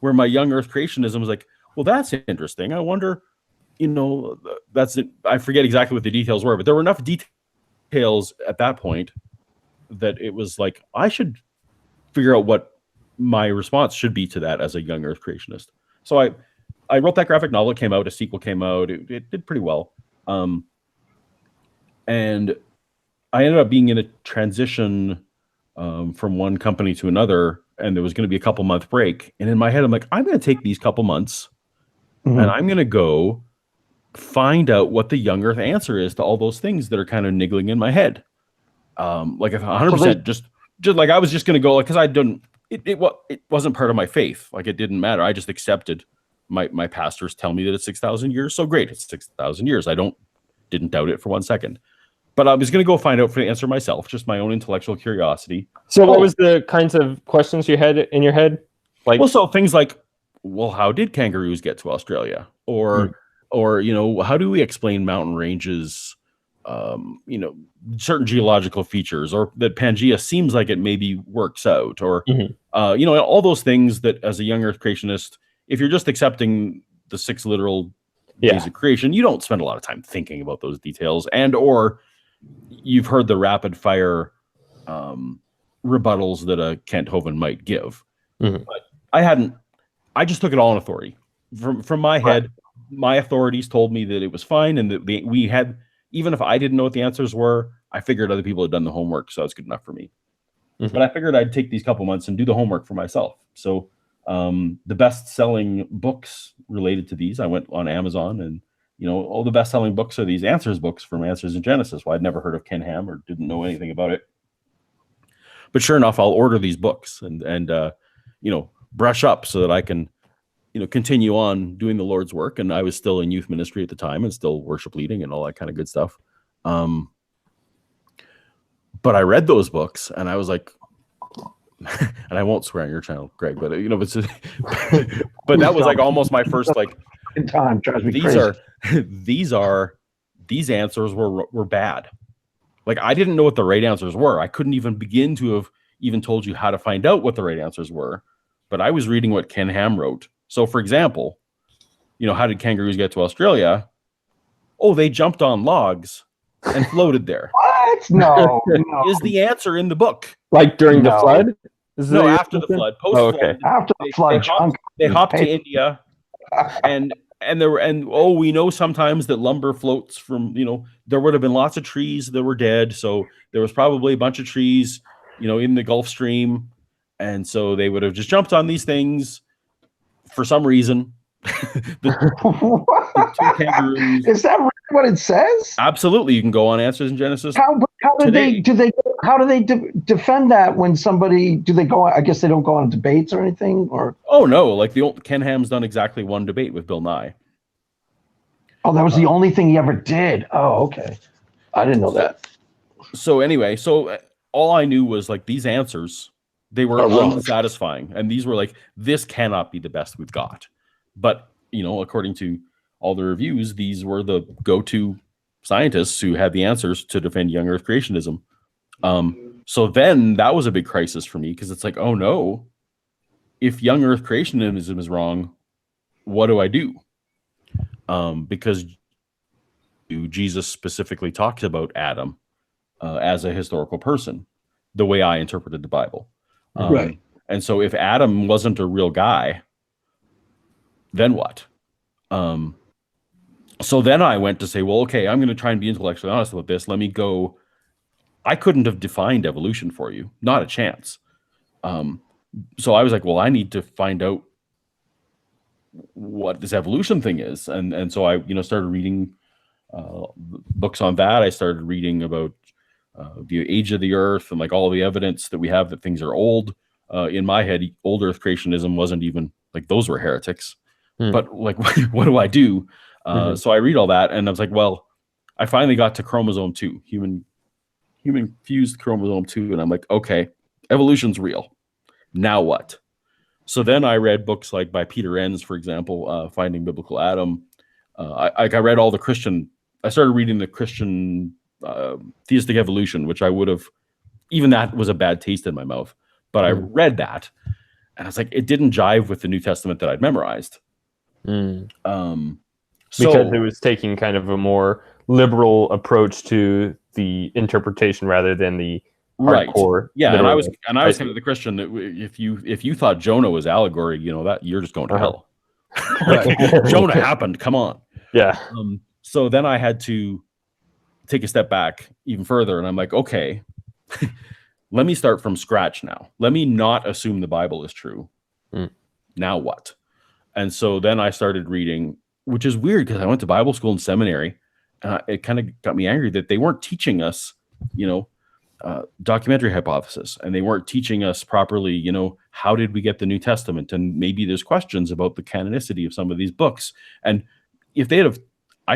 where my young Earth creationism was like, well, that's interesting. I wonder, that's it. I forget exactly what the details were, but there were enough details at that point that it was like, I should figure out what my response should be to that as a young Earth creationist. So I wrote that graphic novel. It came out. A sequel came out. It did pretty well. And I ended up being in a transition from one company to another, and there was going to be a couple month break. And in my head, I'm like, I'm going to take these couple months and I'm going to go find out what the young Earth answer is to all those things that are kind of niggling in my head. 100% just like I was just going to go, because I didn't, it wasn't part of my faith. It didn't matter. I just accepted my pastors tell me that it's 6,000 years. So great. It's 6,000 years. I didn't doubt it for 1 second, but I was going to go find out for the answer myself, just my own intellectual curiosity.
So what was the kinds of questions you had in your head?
So things like, how did kangaroos get to Australia? Or how do we explain mountain ranges, certain geological features, or that Pangea seems like it maybe works out, or, all those things that as a young Earth creationist, if you're just accepting the 6 literal days of creation, you don't spend a lot of time thinking about those details, or you've heard the rapid fire rebuttals that a Kent Hovind might give. But I just took it all in authority from my head. my authorities told me that it was fine, and that we had, even if I didn't know what the answers were, I figured other people had done the homework, so that's good enough for me.
Mhm.
But I figured I'd take these couple months and do the homework for myself. So the best-selling books related to these, I went on Amazon, and all the best-selling books are these answers books from Answers in Genesis. Well, I'd never heard of Ken Ham or didn't know anything about it. But sure enough, I'll order these books and brush up so that I can continue on doing the Lord's work. And I was still in youth ministry at the time and still worship leading and all that kind of good stuff. But I read those books and I was like, and I won't swear on your channel, Greg, but but that was like almost my first like
in time. Drives me crazy.
These answers were bad. Like, I didn't know what the right answers were. I couldn't even begin to have even told you how to find out what the right answers were. But I was reading what Ken Ham wrote. So, for example, how did kangaroos get to Australia? Oh, they jumped on logs and floated there.
What? No.
Is the answer in the book.
Like during the flood?
No, after the flood. Post-flood.
Okay.
After the flood,
they hopped to India, and we know sometimes that lumber floats from, there would have been lots of trees that were dead, so there was probably a bunch of trees, in the Gulf Stream, and so they would have just jumped on these things for some reason. the two kangaroos.
Is that really what it says?
Absolutely, you can go on Answers in Genesis.
How do they defend that when somebody, do they go on, I guess they don't go on debates or anything, or?
Oh no, like the old Ken Ham's done exactly one debate with Bill Nye.
Oh, that was the only thing he ever did. Oh, okay. I didn't know that.
So anyway, all I knew was like these answers, they were unsatisfying. And these were like, this cannot be the best we've got. But, according to all the reviews, these were the go-to scientists who had the answers to defend young Earth creationism. So then that was a big crisis for me, because it's like, oh no, if young Earth creationism is wrong, what do I do? Because Jesus specifically talks about Adam as a historical person, the way I interpreted the Bible.
Right.
And so if Adam wasn't a real guy, then what? So then I went to say, well, okay, I'm going to try and be intellectually honest about this. Let me go. I couldn't have defined evolution for you. Not a chance. So I was like, well, I need to find out what this evolution thing is. And so I, started reading books on that. I started reading about the age of the Earth and like all the evidence that we have that things are old. In my head, old Earth creationism wasn't even like, those were heretics. But like, what do I do? So I read all that, and I was like, well, I finally got to chromosome 2, human fused chromosome 2, and I'm like, okay, evolution's real. Now what? So then I read books like by Peter Enns, for example, Finding Biblical Adam. I read all the Christian. I started reading the Christian theistic evolution, which I would have, even that was a bad taste in my mouth. But I read that, and I was like, it didn't jive with the New Testament that I'd memorized.
Because it was taking kind of a more liberal approach to the interpretation rather than the hardcore.
Yeah, and I was kind of the Christian that if you thought Jonah was allegory, that you're just going to hell. Jonah happened. Come on.
Yeah.
So then I had to take a step back even further, and I'm like, okay, let me start from scratch now. Let me not assume the Bible is true. Now what? And so then I started reading, which is weird because I went to Bible school and seminary, and it kind of got me angry that they weren't teaching us, documentary hypothesis, and they weren't teaching us properly, how did we get the New Testament? And maybe there's questions about the canonicity of some of these books. And I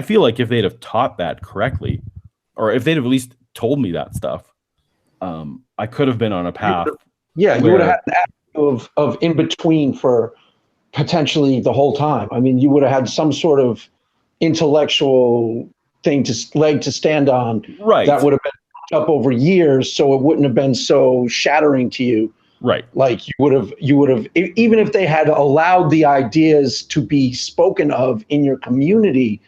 feel like if they'd have taught that correctly, or if they'd have at least told me that stuff, I could have been on a path.
Yeah, you would have had an avenue of in between for potentially the whole time. I mean, you would have had some sort of intellectual leg to stand on.
Right.
That would have been up over years, so it wouldn't have been so shattering to you.
Right.
Like you would have, even if they had allowed the ideas to be spoken of in your community,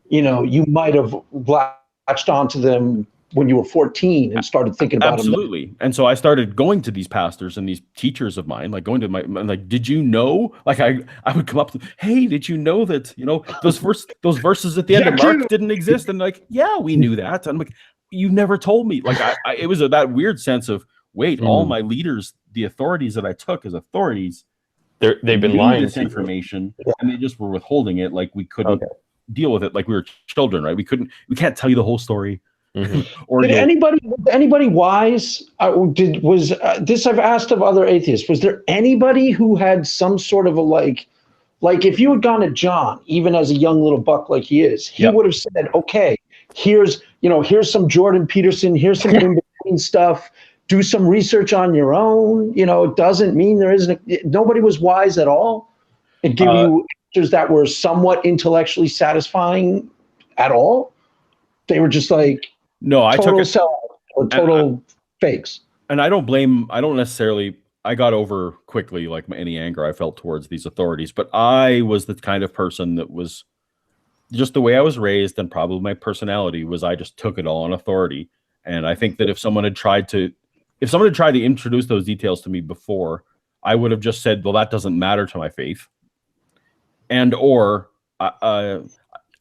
you might have latched onto them, when you were 14 and started thinking about them.
Absolutely. And so I started going to these pastors and these teachers of mine, like going to like, did you know? Like I would come up to, hey, did you know that, those verses at the end of Mark didn't exist? And like, yeah, we knew that. And I'm like, you never told me. Like it was that weird sense of, wait, all my leaders, the authorities that I took as authorities,
they've been lying
this information, and they just were withholding it. Like we couldn't deal with it, like we were children, right? We can't tell you the whole story.
Or did anybody wise? This I've asked of other atheists? Was there anybody who had some sort of a like if you had gone to John, even as a young little buck like he is, he would have said, okay, here's some Jordan Peterson, here's some in between stuff. Do some research on your own. It doesn't mean there isn't. Nobody was wise at all and give you answers that were somewhat intellectually satisfying at all. They were just like,
no, I took it
sellout or total fakes.
And I don't necessarily. I got over quickly like any anger I felt towards these authorities, but I was the kind of person that was just the way I was raised, and probably my personality was I just took it all on authority. And I think that if someone had tried to introduce those details to me before, I would have just said, well, that doesn't matter to my faith.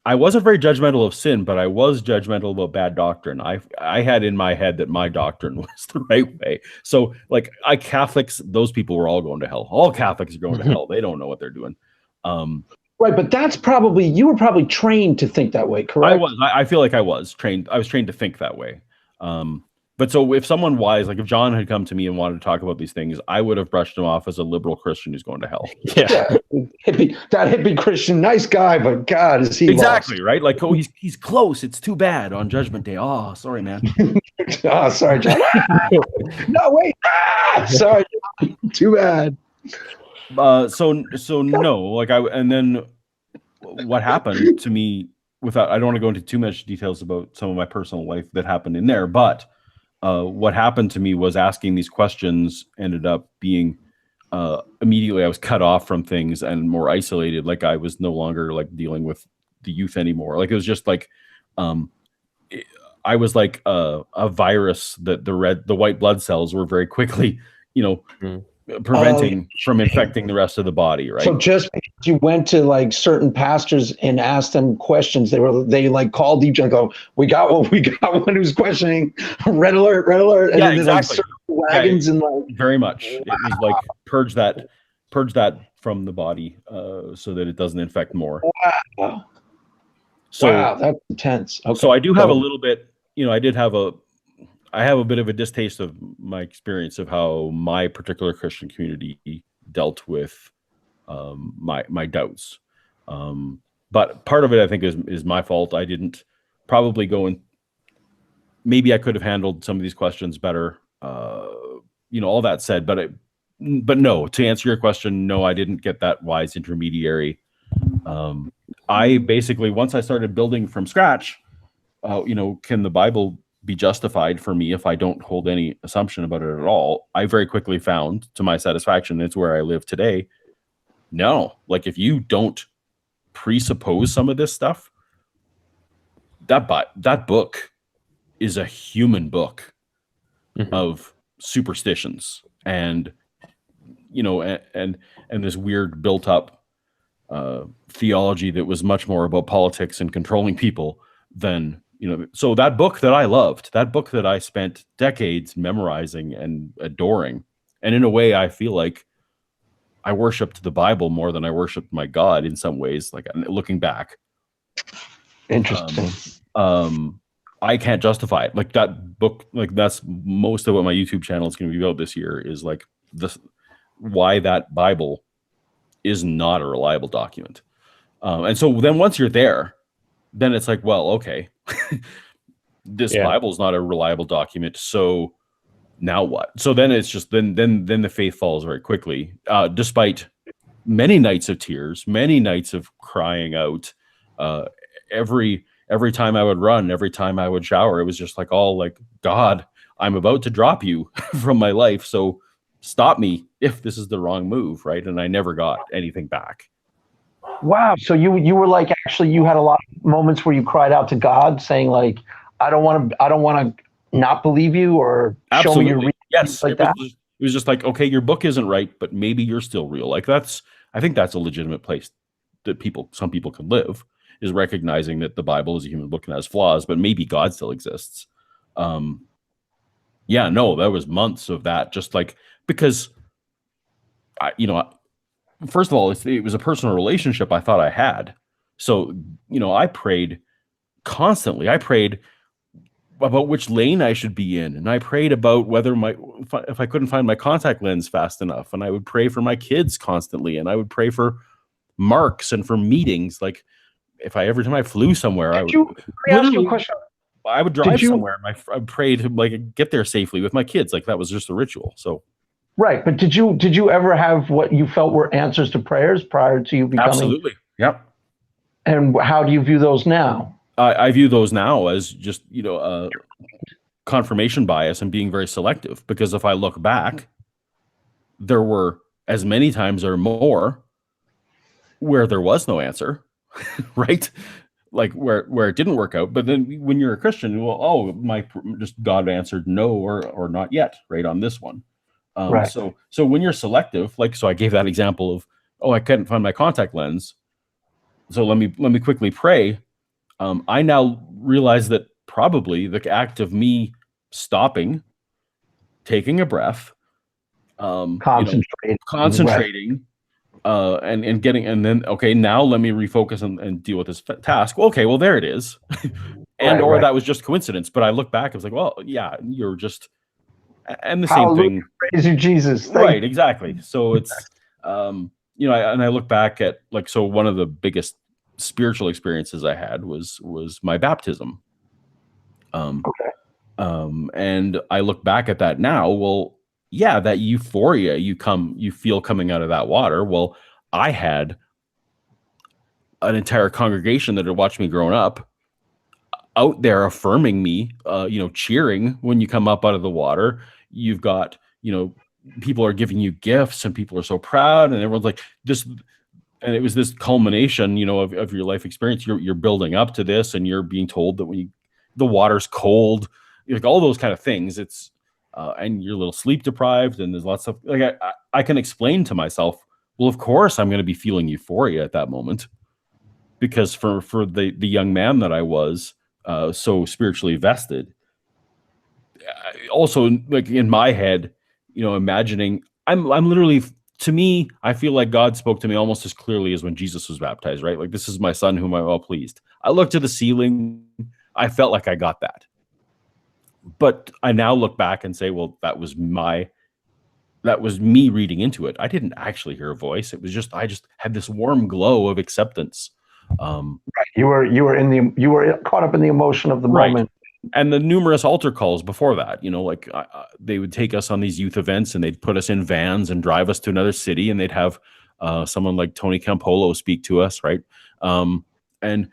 I wasn't very judgmental of sin, but I was judgmental about bad doctrine. I had in my head that my doctrine was the right way. So like Catholics, those people were all going to hell. All Catholics are going to hell. They don't know what they're doing.
Right, but you were probably trained to think that way, correct?
I was. I feel like I was trained. I was trained to think that way. But so if someone wise, like if John had come to me and wanted to talk about these things, I would have brushed him off as a liberal Christian who's going to hell.
Yeah. That hippie Christian, nice guy, but God, is he
exactly
lost.
Right? Like, oh, he's close. It's too bad on Judgment Day. Oh, sorry, man.
Oh, sorry, John. No, wait. Sorry, John. Too bad.
So no, like and then what happened to me I don't want to go into too much details about some of my personal life that happened in there, but what happened to me was asking these questions ended up being immediately I was cut off from things and more isolated. Like I was no longer like dealing with the youth anymore. Like it was just like I was like a virus that the white blood cells were very quickly, preventing from infecting the rest of the body, right?
So just because you went to like certain pastors and asked them questions, they like called each and go, we got one who's questioning, red alert, and
yeah,
then
exactly.
Like wagons and like
very much. It was like purge that from the body so that it doesn't infect more.
Wow.
So
wow, that's intense. Okay.
So I do have a little bit, I have a bit of a distaste of my experience of how my particular Christian community dealt with my doubts. But part of it, I think, is my fault. I didn't probably go in. Maybe I could have handled some of these questions better. All that said, but no, to answer your question, no, I didn't get that wise intermediary. I basically, once I started building from scratch, can the Bible be justified for me if I don't hold any assumption about it at all? I very quickly found, to my satisfaction, it's where I live today. No, like if you don't presuppose some of this stuff, that book is a human book of superstitions and this weird built up theology that was much more about politics and controlling people than so that book that I loved, that book that I spent decades memorizing and adoring, and in a way I feel like I worshiped the Bible more than I worshiped my God in some ways, like looking back.
Interesting.
I can't justify it. Like that book, like that's most of what my YouTube channel is going to be about this year is like this, why that Bible is not a reliable document. And so then once you're there, then it's like, well, okay, this Bible is not a reliable document. So now what? So then it's just, then the faith falls very quickly, despite many nights of tears, many nights of crying out, every time I would run, every time I would shower, it was just like, all like, God, I'm about to drop you from my life. So stop me if this is the wrong move. Right. And I never got anything back.
Wow. So you were like, actually, you had a lot of moments where you cried out to God saying like, I don't want to not believe you or show me your
Absolutely. Yes.
like that.
It was just like, okay, your book isn't right, but maybe you're still real. Like I think that's a legitimate place that some people can live, is recognizing that the Bible is a human book and has flaws, but maybe God still exists. Yeah, no, there was months of that, just like, because first of all, it was a personal relationship I thought I had. So, I prayed constantly. I prayed about which lane I should be in, and I prayed about whether if I couldn't find my contact lens fast enough, and I would pray for my kids constantly, and I would pray for marks and for meetings. Like, every time I flew somewhere, I would
ask you a question.
I would drive somewhere, and I would pray to like get there safely with my kids. Like, that was just a ritual. So,
right. But did you ever have what you felt were answers to prayers prior to you becoming?
Absolutely. Yep.
And how do you view those now?
I view those now as just, confirmation bias and being very selective, because if I look back, there were as many times or more where there was no answer, right? Like where it didn't work out. But then when you're a Christian, just God answered no or not yet, right, on this one.
Right.
So when you're selective, so I gave that example of, I couldn't find my contact lens, so let me quickly pray. I now realize that probably the act of me stopping, taking a breath, concentrating, and getting, and then, okay, now let me refocus and deal with this task. Okay, well, there it is. Or that was just coincidence. But I look back, I was like, well, yeah, you're just, and the same thing.
Praise you, Jesus.
Right, exactly. So it's, and I look back at, so one of the biggest spiritual experiences I had was my baptism. And I look back at that now. Well, yeah, that euphoria you feel coming out of that water. Well, I had an entire congregation that had watched me growing up out there affirming me, cheering when you come up out of the water. You've got, people are giving you gifts, and people are so proud, and everyone's like this. And it was this culmination, of your life experience. You're building up to this, and you're being told that the water's cold, like all those kind of things. It's and you're a little sleep deprived, and there's lots of I can explain to myself, well, of course I'm going to be feeling euphoria at that moment, because for the young man that I was, so spiritually vested. Also, in my head, imagining I'm literally. To me, I feel like God spoke to me almost as clearly as when Jesus was baptized, right? Like, this is my son whom I'm well pleased. I looked to the ceiling. I felt like I got that. But I now look back and say, well, that was me reading into it. I didn't actually hear a voice. It was just, I just had this warm glow of acceptance.
Right. You were caught up in the emotion of the moment.
And the numerous altar calls before that, they would take us on these youth events, and they'd put us in vans and drive us to another city, and they'd have someone like Tony Campolo speak to us, right? And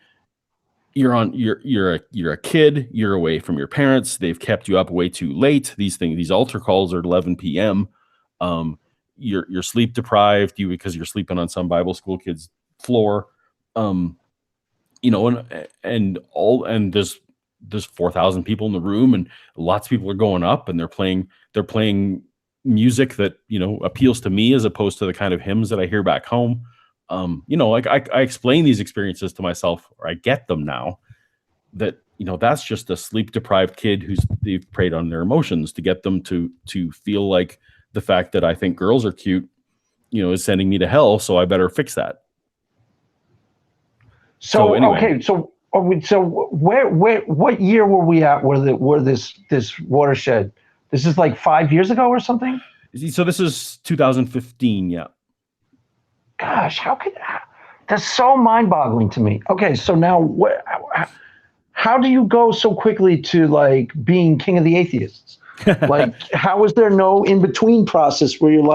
you're a kid, you're away from your parents, they've kept you up way too late. These altar calls are at 11 p.m. You're sleep deprived, because you're sleeping on some Bible school kid's floor, and there's 4,000 people in the room, and lots of people are going up, and they're playing music that, appeals to me as opposed to the kind of hymns that I hear back home. I explain these experiences to myself, or I get them now, that, that's just a sleep deprived kid they've preyed on their emotions to get them to feel like the fact that I think girls are cute, is sending me to hell. So I better fix that.
So anyway. Okay. So what year were we at where this watershed? This is like 5 years ago or something?
So this is 2015, yeah.
Gosh, that's so mind-boggling to me. Okay, so now how do you go so quickly to being king of the atheists? How is there no in-between process where you're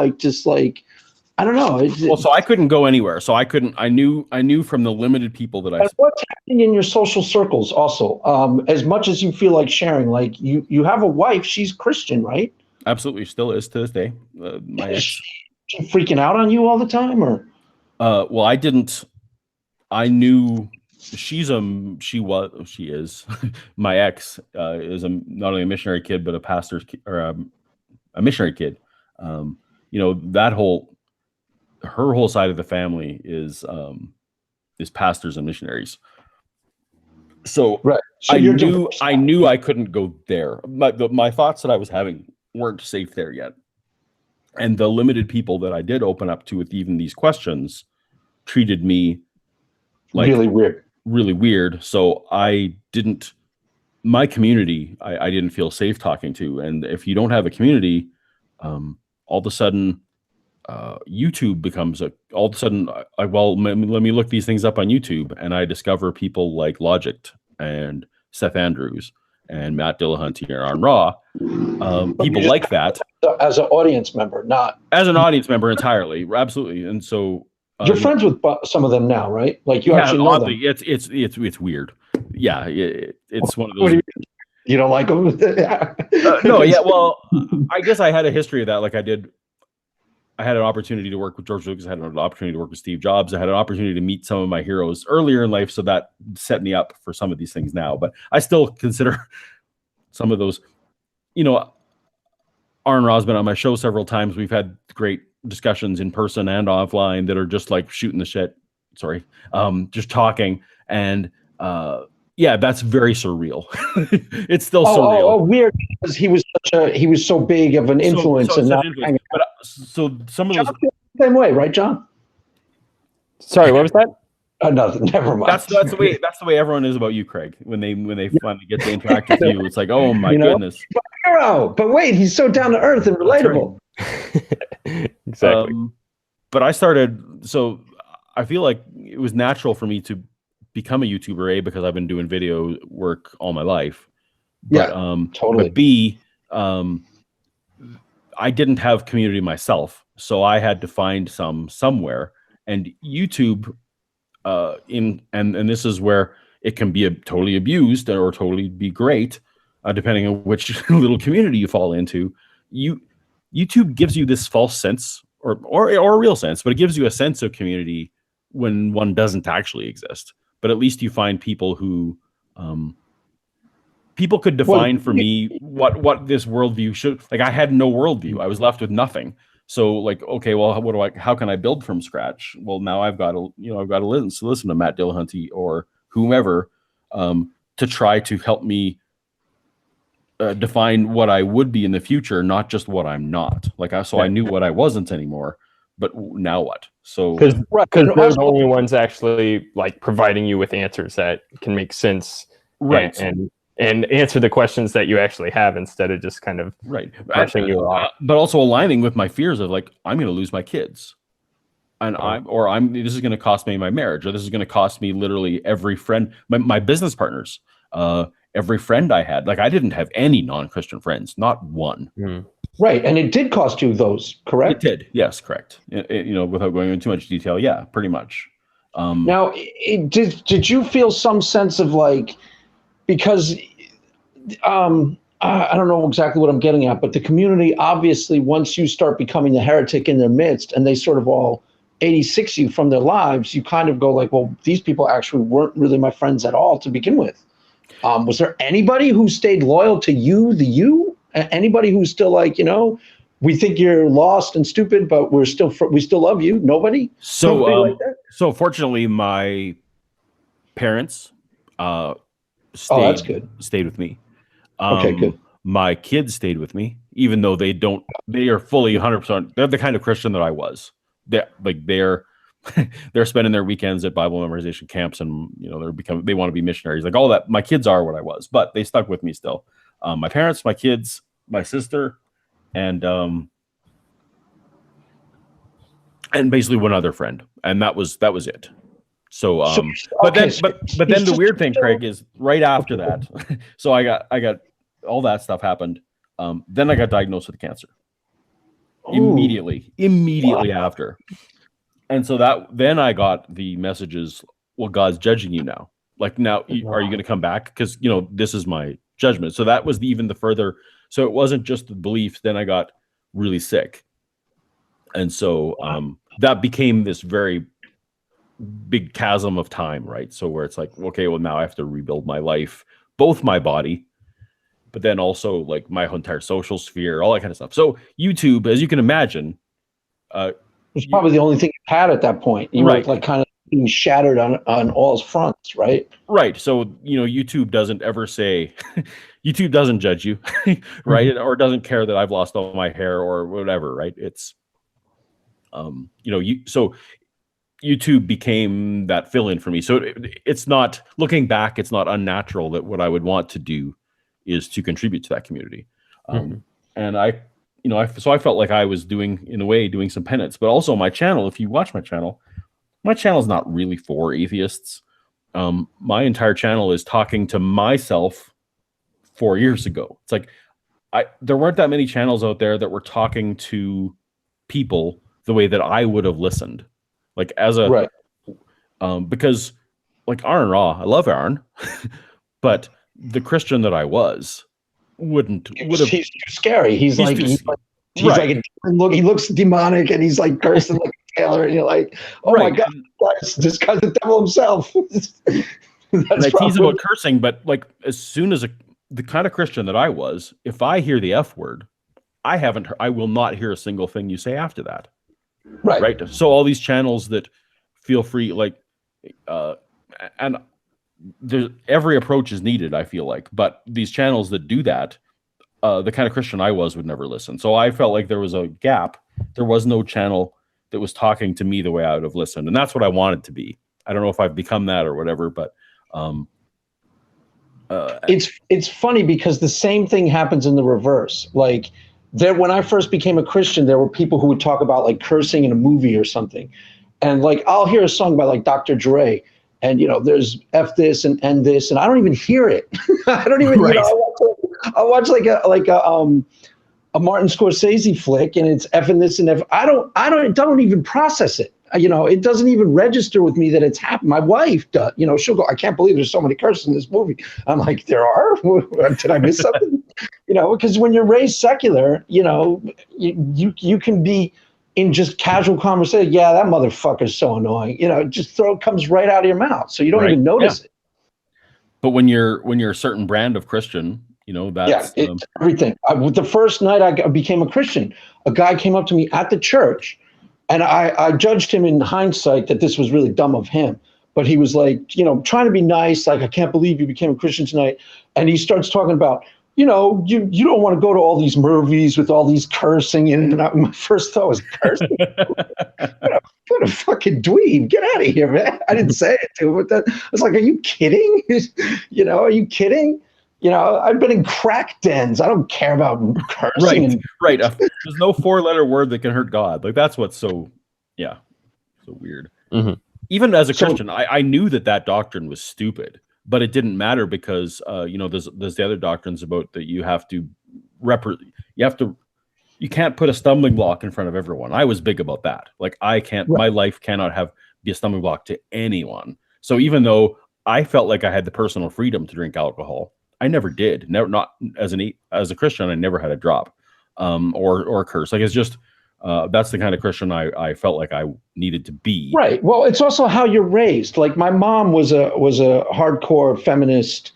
I don't know.
So I couldn't go anywhere. So I knew from the limited people that I.
What's happening in your social circles also? As much as you feel like sharing, you have a wife, she's Christian, right?
Absolutely, still is to this day.
Is she freaking out on you all the time, or?
Well, I didn't. I knew she is my ex is not only a missionary kid but a pastor's or a missionary kid. You know, her whole side of the family is pastors and missionaries. So
right. So
I knew I couldn't go there. My thoughts that I was having weren't safe there yet. And the limited people that I did open up to with even these questions treated me like really weird. So my community, I didn't feel safe talking to. And if you don't have a community, all of a sudden, YouTube becomes all of a sudden, let me look these things up on YouTube. And I discover people like Logic and Seth Andrews and Matt Dillahunty and Aaron Raw. People like that.
As an audience member, not
as an audience member entirely. Absolutely. And so
you're friends with some of them now, right? Like you actually know them.
It's weird. Yeah. It's one of those.
You don't like them?
No. Yeah. Well, I guess I had a history of that. Like I had an opportunity to work with George Lucas. I had an opportunity to work with Steve Jobs. I had an opportunity to meet some of my heroes earlier in life. So that set me up for some of these things now, but I still consider some of those, you know, Aaron Ra's been on my show several times. We've had great discussions in person and offline that are just like shooting the shit. Sorry. Just talking. And, yeah, that's very surreal. It's still surreal.
Oh, weird, because he was so big of an influence,
so some of those
same way, right, John?
Sorry, what was that?
Nothing. Never mind.
That's the way everyone is about you, Craig. When they finally get to interact with you, it's like, oh my goodness,
hero. But wait, he's so down to earth and relatable.
Right. Exactly.
But I started, so I feel like it was natural for me to become a YouTuber, because I've been doing video work all my life. But,
totally.
But B, I didn't have community myself, so I had to find somewhere. And YouTube, and this is where it can be totally abused or totally be great, depending on which little community you fall into. YouTube gives you this false sense, or a real sense, but it gives you a sense of community when one doesn't actually exist. But at least you find people who people could define for me what this worldview should, like. I had no worldview. I was left with nothing. So like, okay, well, how can I build from scratch? Well, now I've got to listen to Matt Dillahunty or whomever to try to help me define what I would be in the future, not just what I'm not. I knew what I wasn't anymore. But now what? So
because they're the only ones actually like providing you with answers that can make sense,
right?
And answer the questions that you actually have instead of just kind of brushing you off.
But also aligning with my fears of like, I'm going to lose my kids, and this is going to cost me my marriage, or this is going to cost me literally every friend, my business partners, every friend I had. Like I didn't have any non-Christian friends, not one.
Right, and it did cost you those, correct?
It did, yes, correct. Without going into too much detail, yeah, pretty much.
Now, did you feel some sense of like, because I don't know exactly what I'm getting at, but the community, obviously, once you start becoming the heretic in their midst, and they sort of all 86 you from their lives, you kind of go like, well, these people actually weren't really my friends at all to begin with. Was there anybody who stayed loyal to you? Anybody who's still like, we think you're lost and stupid, but we still love you? Nobody?
So, so fortunately, my parents stayed with me.
Okay, good.
My kids stayed with me, even though they are fully 100%. They're the kind of Christian that I was. They're spending their weekends at Bible memorization camps, and they want to be missionaries, like all that. My kids are what I was, but they stuck with me still. My parents, my kids, my sister, and basically one other friend, and that was it. So, but then the weird thing, Craig, is right after that. So I got all that stuff happened. Then I got diagnosed with cancer. Immediately after. And so then I got the messages, well, God's judging you now. Like, now, are you going to come back? Because, this is my judgment. So that was even the further. So it wasn't just the belief. Then I got really sick. And so that became this very big chasm of time, right? So where it's like, okay, well now I have to rebuild my life, both my body, but then also like my entire social sphere, all that kind of stuff. So YouTube, as you can imagine,
It's probably the only thing you had at that point. You were like kind of being shattered on all fronts, right?
Right. So, YouTube doesn't ever say, YouTube doesn't judge you, right? Mm-hmm. Or doesn't care that I've lost all my hair or whatever, right? It's, so YouTube became that fill-in for me. So it's not, looking back, it's not unnatural that what I would want to do is to contribute to that community. And I felt like I was doing some penance, but also my channel, if you watch my channel is not really for atheists. My entire channel is talking to myself 4 years ago. It's like, there weren't that many channels out there that were talking to people the way that I would have listened. Like as a, right. Because like Aaron Raw, I love Aaron, but the Christian that I was would have. He's
too scary. He's like he looks demonic, and he's like cursing like a tailor, and you're like, oh my God, this guy's the devil himself.
And I tease about cursing, but like as soon as the kind of Christian that I was, if I hear the F word, I will not hear a single thing you say after that. Right. So all these channels that feel free, like, and every approach is needed, I feel like, but these channels that do that, the kind of Christian I was would never listen. So I felt like there was a gap. There was no channel that was talking to me the way I would have listened. And that's what I wanted to be. I don't know if I've become that or whatever, but
it's funny because the same thing happens in the reverse. Like when I first became a Christian, there were people who would talk about like cursing in a movie or something. And like, I'll hear a song by like Dr. Dre, and there's F this and N this, and I don't even hear it. I don't even, I'll watch like a Martin Scorsese flick, and it's F and this and F. I don't even process it. It doesn't even register with me that it's happened. My wife does, she'll go, I can't believe there's so many curses in this movie. I'm like, there are? Did I miss something? Because when you're raised secular, you can be in just casual conversation. Yeah, that motherfucker's so annoying. It comes right out of your mouth. So you don't even notice it.
But when you're a certain brand of Christian, that's
it's everything. The first night I became a Christian, a guy came up to me at the church, and I judged him in hindsight that this was really dumb of him. But he was like, trying to be nice, like, I can't believe you became a Christian tonight. And he starts talking about, you don't want to go to all these movies with all these cursing. And my first thought was, cursing? What a fucking dweeb. Get out of here, man. I didn't say it to him. But I was like, are you kidding? Are you kidding? I've been in crack dens. I don't care about cursing.
Right. There's no 4-letter word that can hurt God. Like, that's what's so weird.
Mm-hmm.
Even as a Christian, I knew that doctrine was stupid, but it didn't matter because, there's the other doctrines about that you have to you can't put a stumbling block in front of everyone. I was big about that. Like, my life cannot be a stumbling block to anyone. So even though I felt like I had the personal freedom to drink alcohol, I never did. Never, not as a Christian, I never had a drop, or a curse. Like, it's just, that's the kind of Christian I felt like I needed to be.
Right. Well, it's also how you're raised. Like, my mom was a hardcore feminist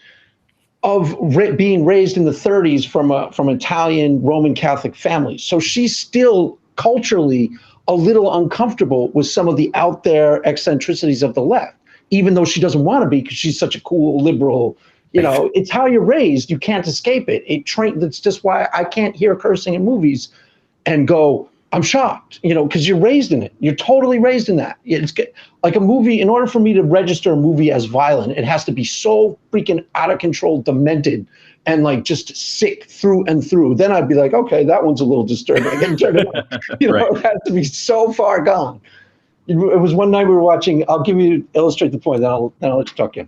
being raised in the 30s from Italian Roman Catholic family. So she's still culturally a little uncomfortable with some of the out there eccentricities of the left, even though she doesn't want to be because she's such a cool liberal. It's how you're raised. You can't escape it. That's just why I can't hear cursing in movies and go, I'm shocked, because you're raised in it. You're totally raised in that. It's like a movie. In order for me to register a movie as violent, it has to be so freaking out of control, demented, and like just sick through and through. Then I'd be like, okay, that one's a little disturbing. I can turn it on. Right. It has to be so far gone. It was one night we were watching. I'll illustrate the point. Then I'll let you talk again.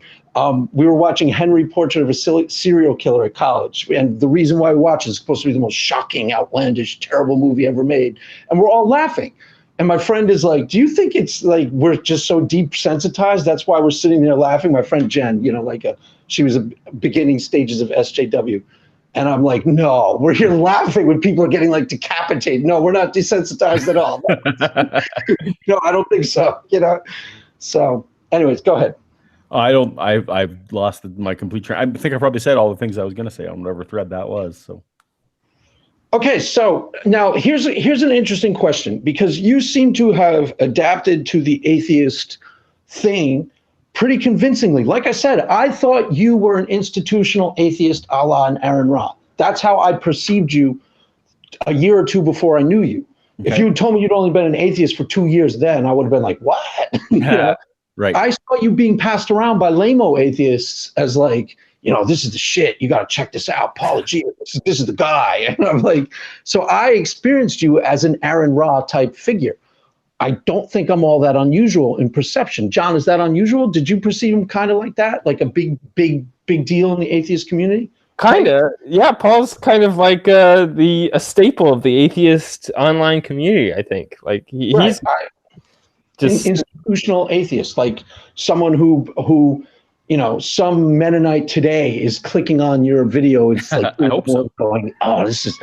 We were watching Henry, Portrait of a Serial Killer at college, and the reason why we watch it is supposed to be the most shocking, outlandish, terrible movie ever made, and we're all laughing. And my friend is like, "Do you think it's like we're just so deep sensitized? That's why we're sitting there laughing." My friend Jen, she was at beginning stages of SJW. And I'm like, no, we're here laughing when people are getting like decapitated. No, we're not desensitized at all. No, I don't think so. So, anyways, go ahead.
I've lost my complete train. I think I probably said all the things I was going to say on whatever thread that was. So.
Okay, so now here's an interesting question, because you seem to have adapted to the atheist thing pretty convincingly. Like I said, I thought you were an institutional atheist a la an Aaron Ra. That's how I perceived you a year or two before I knew you.
Okay.
If you had told me you'd only been an atheist for 2 years then, I would have been like, what? You know?
Right.
I saw you being passed around by lame-o atheists as like, this is the shit. You got to check this out. Paulogia, this is the guy. And I'm like, so I experienced you as an Aaron Ra type figure. I don't think I'm all that unusual in perception. John, is that unusual? Did you perceive him kind of like that? Like a big deal in the atheist community?
Kind of. Yeah, Paul's kind of like a staple of the atheist online community, I think. Like he's just
institutional atheist, like someone who some Mennonite today is clicking on your video. It's like
I hope so.
Going, oh, this is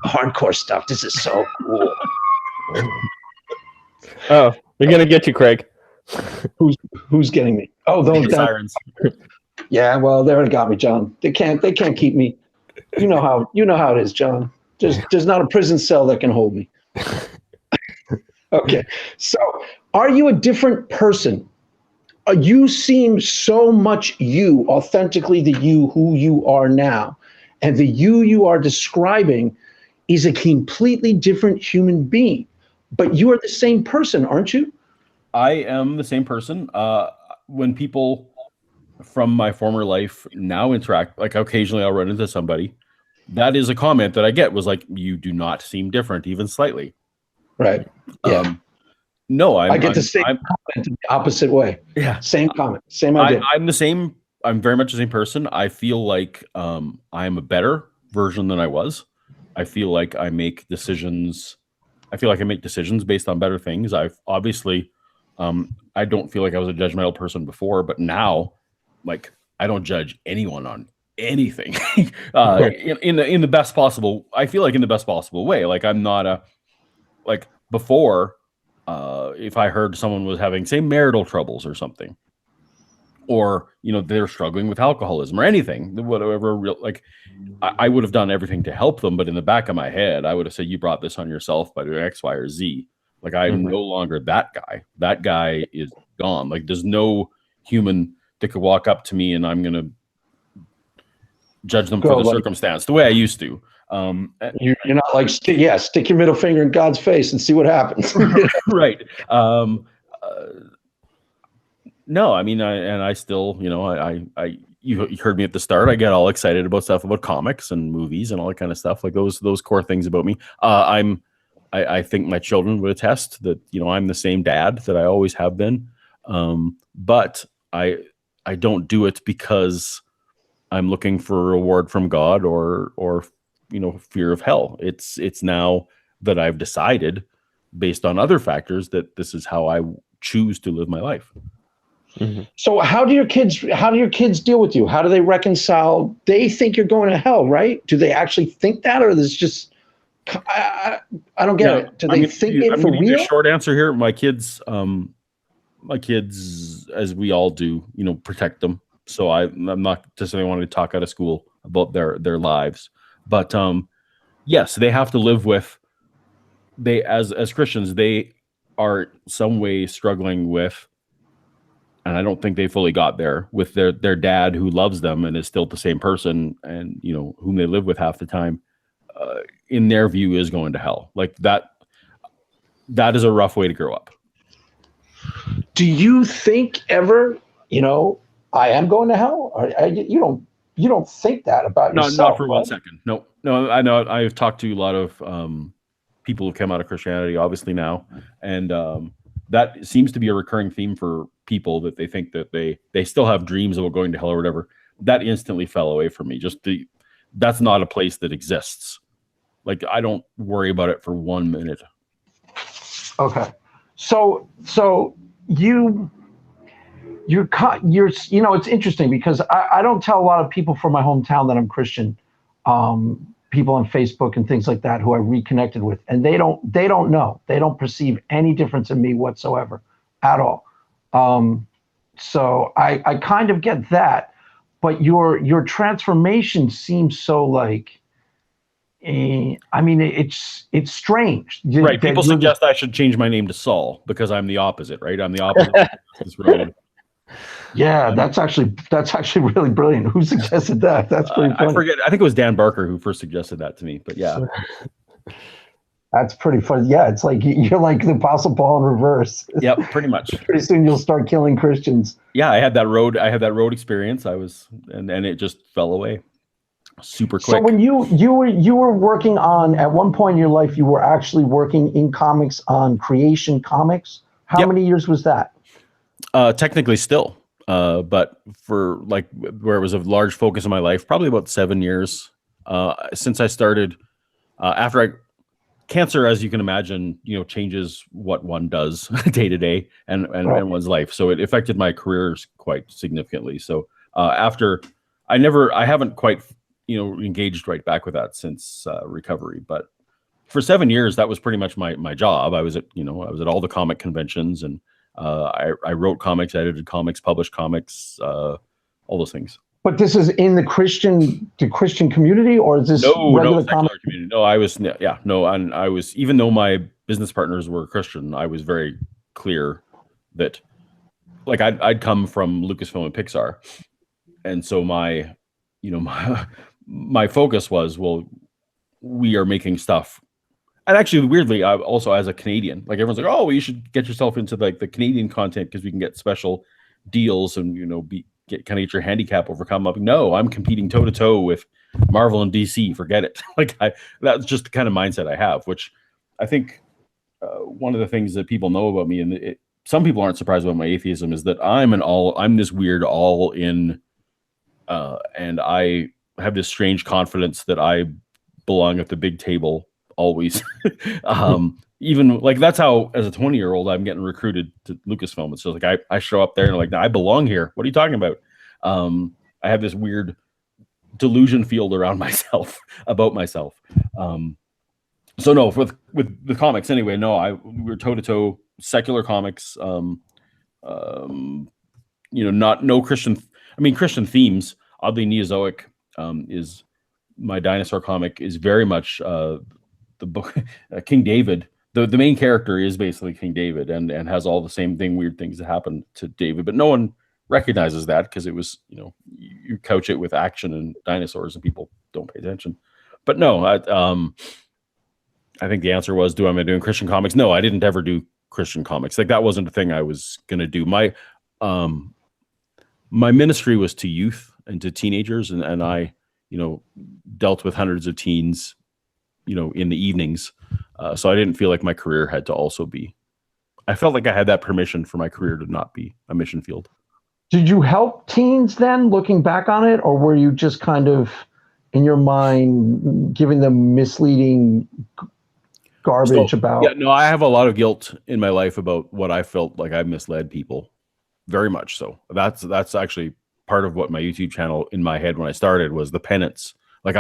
hardcore stuff. This is so cool.
Oh, they're gonna get you, Craig.
Who's getting me? Oh, those
sirens.
Yeah, well, they already got me, John. They can't keep me. You know how it is, John. There's not a prison cell that can hold me. Okay, so are you a different person? You seem so much you, authentically the you who you are now. And the you are describing is a completely different human being. But you are the same person, aren't you?
I am the same person. When people from my former life now interact, like occasionally I'll run into somebody, that is a comment that I get, was like, you do not seem different, even slightly.
Right. Yeah.
No,
I get the same comment in the opposite way.
Yeah.
Same comment, same idea.
I'm the same. I'm very much the same person. I feel like I'm a better version than I was. I feel like I make decisions. I feel like I make decisions based on better things. I've obviously, I don't feel like I was a judgmental person before, but now, like, I don't judge anyone on anything in the best possible. I feel like in the best possible way. Like, I'm not like before. If I heard someone was having, say, marital troubles or something, or they're struggling with alcoholism or anything, whatever, like I would have done everything to help them, but in the back of my head, I would have said, "You brought this on yourself by doing X, Y, or Z." Like, I'm no longer that guy. That guy is gone. Like, there's no human that could walk up to me and I'm gonna judge them for the circumstance the way I used to.
You're not like, stick your middle finger in God's face and see what happens.
Right. No, I mean, I still, you heard me at the start. I get all excited about stuff about comics and movies and all that kind of stuff, like those core things about me. I think my children would attest that, I'm the same dad that I always have been. But I don't do it because I'm looking for a reward from God or fear of hell. It's now that I've decided, based on other factors, that this is how I choose to live my life.
Mm-hmm.
So how do your kids deal with you? How do they reconcile? They think you're going to hell, right? Do they actually think that, or is just I don't get it. Do they think it for real?
The short answer here, my kids, as we all do, protect them. So I'm not necessarily wanting to talk out of school about their lives. But yes, they have to live with, as Christians, they are some way struggling with, and I don't think they fully got there, with their dad who loves them and is still the same person, and whom they live with half the time, in their view, is going to hell. Like that is a rough way to grow up.
Do you think ever, I am going to hell? Or you don't think that about yourself?
Not for 1 second. No. I know. I've talked to a lot of people who've come out of Christianity, obviously now, and that seems to be a recurring theme for people, that they think that they still have dreams about going to hell or whatever. That instantly fell away from me. That's not a place that exists. Like, I don't worry about it for 1 minute.
Okay, so it's interesting because I don't tell a lot of people from my hometown that I'm Christian, people on Facebook and things like that who I reconnected with, and they don't know. They don't perceive any difference in me whatsoever at all. So I kind of get that, but your transformation seems so like, I mean, it's strange.
Right.
That
People
you're
suggest I should change my name to Saul because I'm the opposite, right? I'm the opposite of this road.
yeah, that's actually really brilliant. Who suggested that? That's pretty funny.
I forget. I think it was Dan Barker who first suggested that to me, but yeah.
That's pretty funny. Yeah, it's like you're like the Apostle Paul in reverse.
Yep, pretty much.
Pretty soon you'll start killing Christians.
Yeah, I had that road experience. And it just fell away super quick.
So when you were working on, at one point in your life, you were actually working in comics on Creation Comics. How many years was that?
Technically still, but for like where it was a large focus of my life, probably about 7 years since I started. After cancer, as you can imagine, changes what one does day to day and one's life. So it affected my careers quite significantly. So after I haven't quite, engaged right back with that since recovery. But for 7 years, that was pretty much my job. I was at all the comic conventions, and I wrote comics, edited comics, published comics, all those things.
But this is in the Christian community, or is this regular comic
community? No, I was and I was, even though my business partners were Christian, I was very clear that, like, I'd come from Lucasfilm and Pixar, and so my focus was, well, we are making stuff. And actually, weirdly, I also, as a Canadian, like, everyone's like, oh, well, you should get yourself into like the Canadian content because we can get special deals and get your handicap overcome. Up. No, I'm competing toe to toe with Marvel and DC. Forget it. That's just the kind of mindset I have, which I think one of the things that people know about me, and some people aren't surprised about my atheism, is that I'm this weird all in, and I have this strange confidence that I belong at the big table always. Even like, that's how, as a 20-year-old, I'm getting recruited to Lucasfilm. It's just like I show up there and like, I belong here. What are you talking about? I have this weird delusion field around myself about myself. So no, with the comics anyway. No, we're toe to toe secular comics. No Christian. I mean, Christian themes. Oddly, Neozoic is my dinosaur comic. Is very much the book King David. The main character is basically King David, and has all the same weird things that happen to David, but no one recognizes that because it was, you couch it with action and dinosaurs and people don't pay attention. But no, I think the answer was, am I doing Christian comics? No, I didn't ever do Christian comics. Like, that wasn't a thing I was going to do. My ministry was to youth and to teenagers, and I, dealt with hundreds of teens, in the evenings. So I didn't feel like my career had to also be, I felt like I had that permission for my career to not be a mission field.
Did you help teens then, looking back on it, or were you just kind of, in your mind, giving them misleading garbage about?
Yeah, no, I have a lot of guilt in my life about what I felt like I misled people, very much so. That's actually part of what my YouTube channel, in my head when I started, was the penance. Like,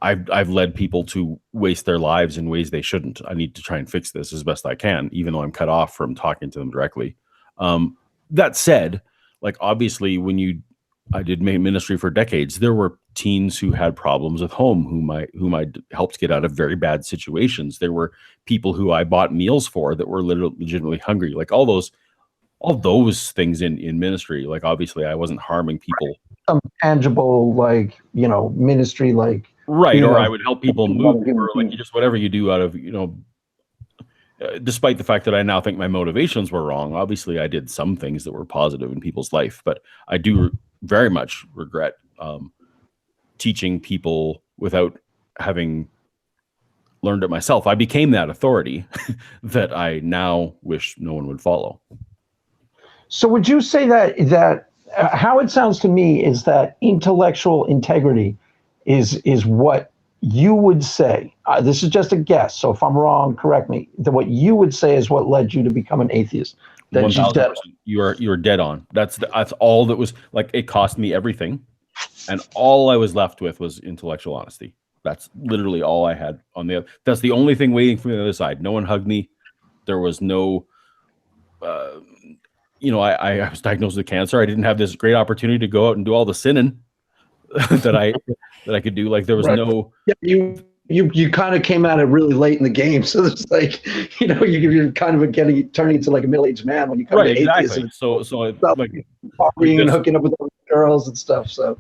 I've led people to waste their lives in ways they shouldn't. I need to try and fix this as best I can, even though I'm cut off from talking to them directly. That said, like, obviously, I did ministry for decades, there were teens who had problems at home, whom I helped get out of very bad situations. There were people who I bought meals for that were legitimately hungry. Like, all those things in ministry. Like, obviously, I wasn't harming people.
Some tangible, like, ministry, like,
right, or I would help people move, or like, just whatever you do out of, despite the fact that I now think my motivations were wrong. Obviously, I did some things that were positive in people's life, but I do very much regret teaching people without having learned it myself. I became that authority that I now wish no one would follow.
So would you say that how it sounds to me is that intellectual integrity is what you would say, this is just a guess, so if I'm wrong, correct me, that what you would say is what led you to become an atheist. That
1,000%. You're dead on. That's all that was, like, it cost me everything, and all I was left with was intellectual honesty. That's literally all I had on the other. That's the only thing waiting for me on the other side. No one hugged me. There was no I was diagnosed with cancer. I didn't have this great opportunity to go out and do all the sinning that I could do. Like there was no.
Yeah, you kind of came at it really late in the game, so it's like you're kind of turning into like a middle-aged man when you come to atheism.
So like
partying and hooking up with girls and stuff. So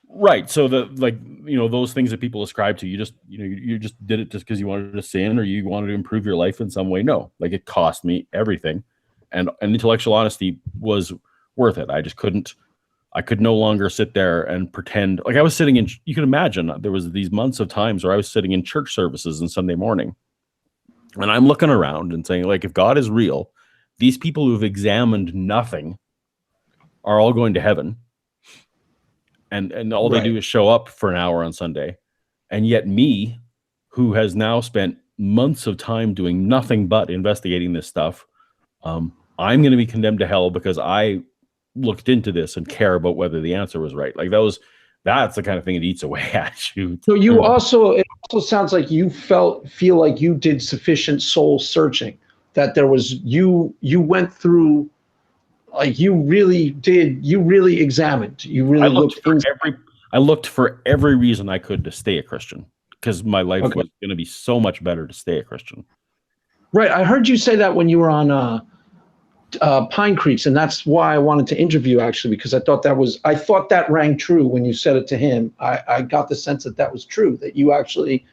right. So those things that people ascribe to, you just did it just because you wanted to sin or you wanted to improve your life in some way. No, like it cost me everything, and intellectual honesty was worth it. I could no longer sit there and pretend like I was sitting in, you can imagine there was these months of times where I was sitting in church services on Sunday morning and I'm looking around and saying, like, if God is real, these people who've examined nothing are all going to heaven. And all they do is show up for an hour on Sunday. And yet me, who has now spent months of time doing nothing but investigating this stuff, I'm going to be condemned to hell because I looked into this and care about whether the answer was right. Like that's the kind of thing that eats away at you.
So it also sounds like you feel like you did sufficient soul searching, that there was, you went through, like you really examined, you really
I looked for every reason I could to stay a Christian because my life was going to be so much better to stay a Christian.
Right. I heard you say that when you were on, Pine Creeks, and that's why I wanted to interview actually, because I thought that rang true when you said it to him. I got the sense that was true, that you actually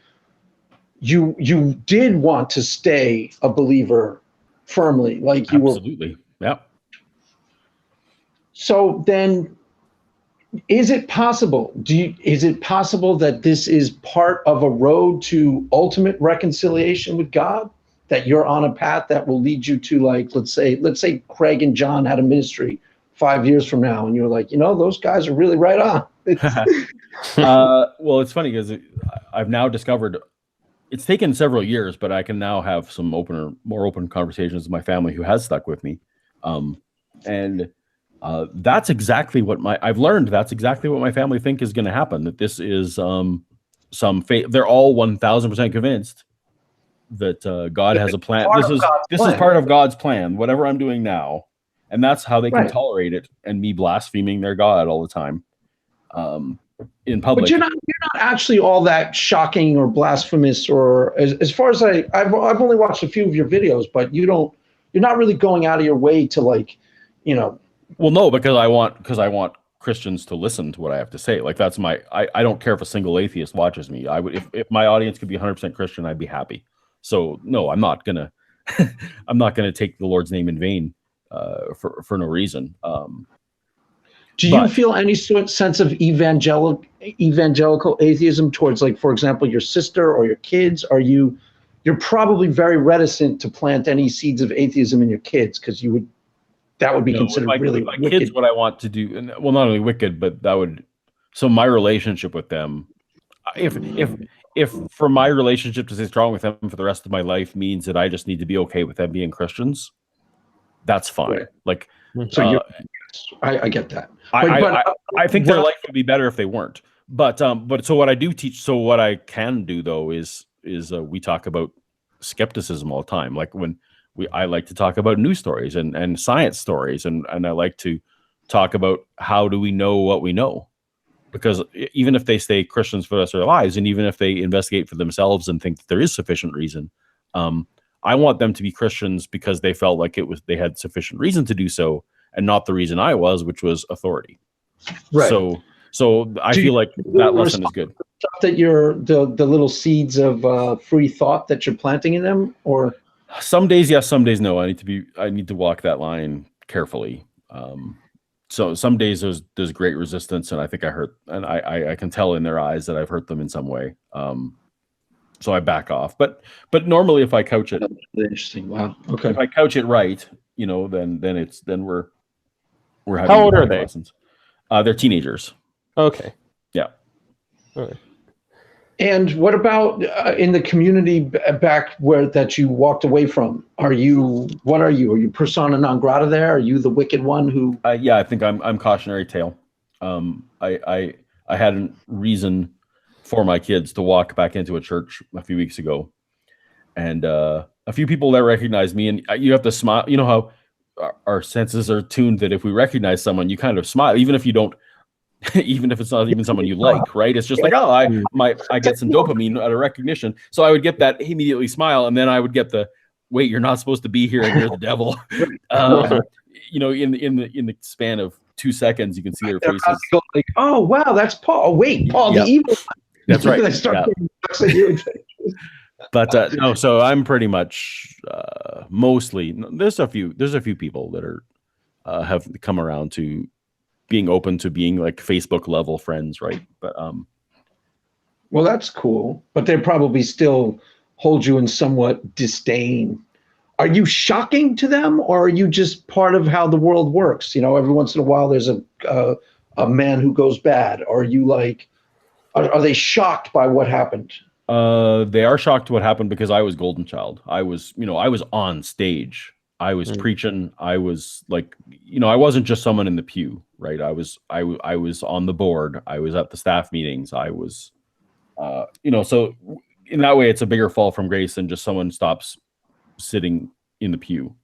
you did want to stay a believer firmly, like you
Absolutely. Yeah.
So then, is it possible that this is part of a road to ultimate reconciliation with God? That you're on a path that will lead you to, like, let's say Craig and John had a ministry 5 years from now, and you're like, those guys are really right on.
Well, it's funny because I've now discovered it's taken several years, but I can now have some more open conversations with my family who has stuck with me. And that's exactly what I've learned. That's exactly what my family think is going to happen. That this is some fate. They're all 1,000% convinced that God has a plan. This is part of God's plan, whatever I'm doing now. And that's how they can tolerate it and me blaspheming their God all the time in public.
But you're not actually all that shocking or blasphemous, or as far as I've only watched a few of your videos, but you're not really going out of your way to, like,
Well, no, because I want Christians to listen to what I have to say. Like that's I don't care if a single atheist watches me. I would, if my audience could be 100% Christian, I'd be happy. So no, I'm not gonna take the Lord's name in vain for no reason.
Do you feel any sense of evangelical atheism towards, like, for example, your sister or your kids? You're probably very reticent to plant any seeds of atheism in your kids because that would be considered really
my
wicked.
Kids, what I want to do, and well, not only wicked, but so my relationship with them, if for my relationship to stay strong with them for the rest of my life means that I just need to be okay with them being Christians, that's fine. Right. Like,
so I get that.
I think their life would be better if they weren't. But so what I do teach, so what I can do though is we talk about skepticism all the time. Like I like to talk about news stories and science stories, and I like to talk about how do we know what we know. Because even if they stay Christians for the rest of their lives, and even if they investigate for themselves and think that there is sufficient reason, I want them to be Christians because they felt like they had sufficient reason to do so, and not the reason I was, which was authority.
Right.
So I feel like that lesson is good.
That you're the little seeds of free thought that you're planting in them, or
some days yes, some days no. I need to walk that line carefully. So some days there's great resistance, and I think I can tell in their eyes that I've hurt them in some way. So I back off. But normally, if I couch it,
interesting. Wow. Okay.
If I couch it right, then we're having.
How old are they?
Lessons. They're teenagers.
Okay.
Yeah.
Okay.
And what about in the community back that you walked away from? What are you? Are you persona non grata there? Are you the wicked one who?
Yeah, I think I'm cautionary tale. I had a reason for my kids to walk back into a church a few weeks ago, and a few people that recognized me, and you have to smile. You know how our senses are tuned that if we recognize someone, you kind of smile, even if you don't, even if it's not even someone you like, right? It's just like, oh, I get some dopamine out of recognition. So I would get that immediately smile, and then I would get the, wait, you're not supposed to be here, and you're the devil. In the span of 2 seconds, you can see their faces.
Like, oh wow, that's Paul. Oh wait, Paul, the evil one.
That's right.
They start getting bucks at you.
But no, so I'm pretty much mostly. There's a few people that are have come around to being open to being like Facebook level friends, right? But
well, that's cool. But they probably still hold you in somewhat disdain. Are you shocking to them, or are you just part of how the world works? Every once in a while there's a man who goes bad. Or are you like, are they shocked by what happened?
They are shocked what happened because I was golden child. I was on stage. I was preaching. I was like, I wasn't just someone in the pew, right? I was on the board. I was at the staff meetings. I was, so in that way, it's a bigger fall from grace than just someone stops sitting in the pew.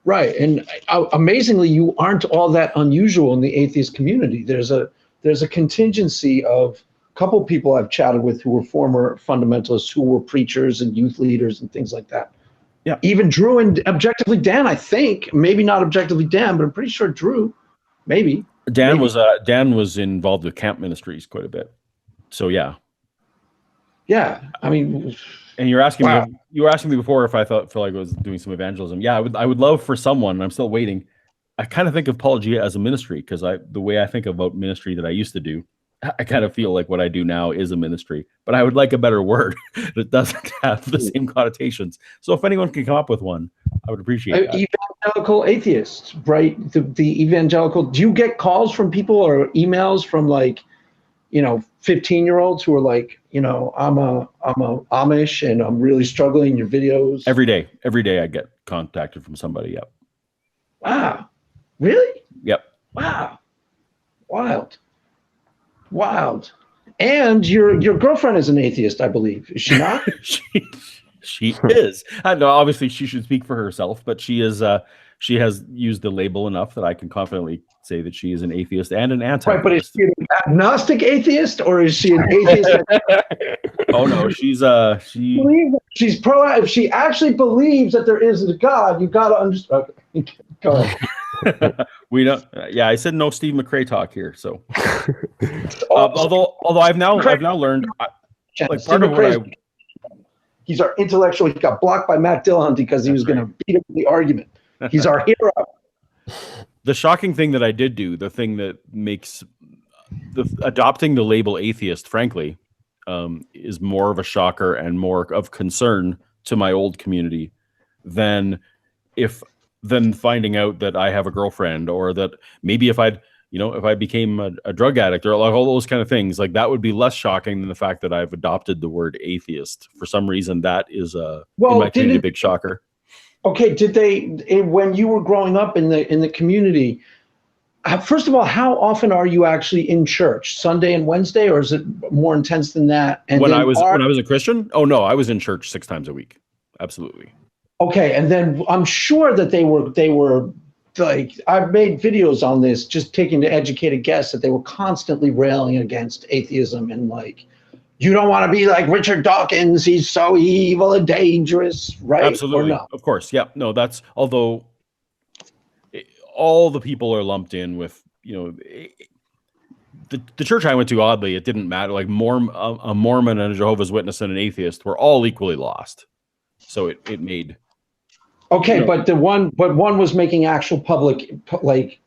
Right. And amazingly, you aren't all that unusual in the atheist community. There's a contingency of a couple people I've chatted with who were former fundamentalists, who were preachers and youth leaders and things like that.
Yeah.
Even Drew and objectively Dan, I think, maybe not objectively Dan, but I'm pretty sure Drew, maybe.
Dan was involved with camp ministries quite a bit. So yeah.
Yeah. I mean,
and you were asking me before if I feel like I was doing some evangelism. Yeah, I would love for someone, and I'm still waiting. I kind of think of Paulogia as a ministry because the way I think about ministry that I used to do, I kind of feel like what I do now is a ministry, but I would like a better word that doesn't have the same connotations. So if anyone can come up with one, I would appreciate that.
Evangelical atheists, right? The evangelical, do you get calls from people or emails from 15-year-olds who are like, I'm a Amish and I'm really struggling, your videos?
Every day I get contacted from somebody. Yep.
Wow. Really?
Yep.
Wow. Wild. And your girlfriend is an atheist, I believe. Is she not?
she is. No, obviously she should speak for herself, but she is. She has used the label enough that I can confidently say that she is an atheist and an anti-atheist.
Right, but is she an agnostic atheist or is she an atheist?
Oh no, she's
pro. If she actually believes that there is a God, you got to understand. Okay. Go ahead.
We don't. Yeah, I said no Steve McRae talk here. So, although I've now learned, like part of what
he's our intellectual. He got blocked by Matt Dillhunt because he was going to beat him in the argument. He's our hero.
The shocking thing that I did do, the thing that makes adopting the label atheist, frankly, is more of a shocker and more of concern to my old community than finding out that I have a girlfriend, or that maybe if I became a drug addict, or like all those kind of things, like that would be less shocking than the fact that I've adopted the word atheist. For some reason, that is in my community a big shocker.
Okay, did they, when you were growing up in the community, first of all, how often are you actually in church? Sunday and Wednesday, or is it more intense than that? And
when I was a Christian, oh no, I was in church 6 times a week. Absolutely.
Okay, and then I'm sure that they were like, I've made videos on this, just taking the educated guess that they were constantly railing against atheism and like, you don't want to be like Richard Dawkins. He's so evil and dangerous, right?
Absolutely.
No?
Of course. Yeah. No, that's, although all the people are lumped in with, the church I went to, oddly, it didn't matter. Like a Mormon and a Jehovah's Witness and an atheist were all equally lost. So it made.
Okay. But one was making actual public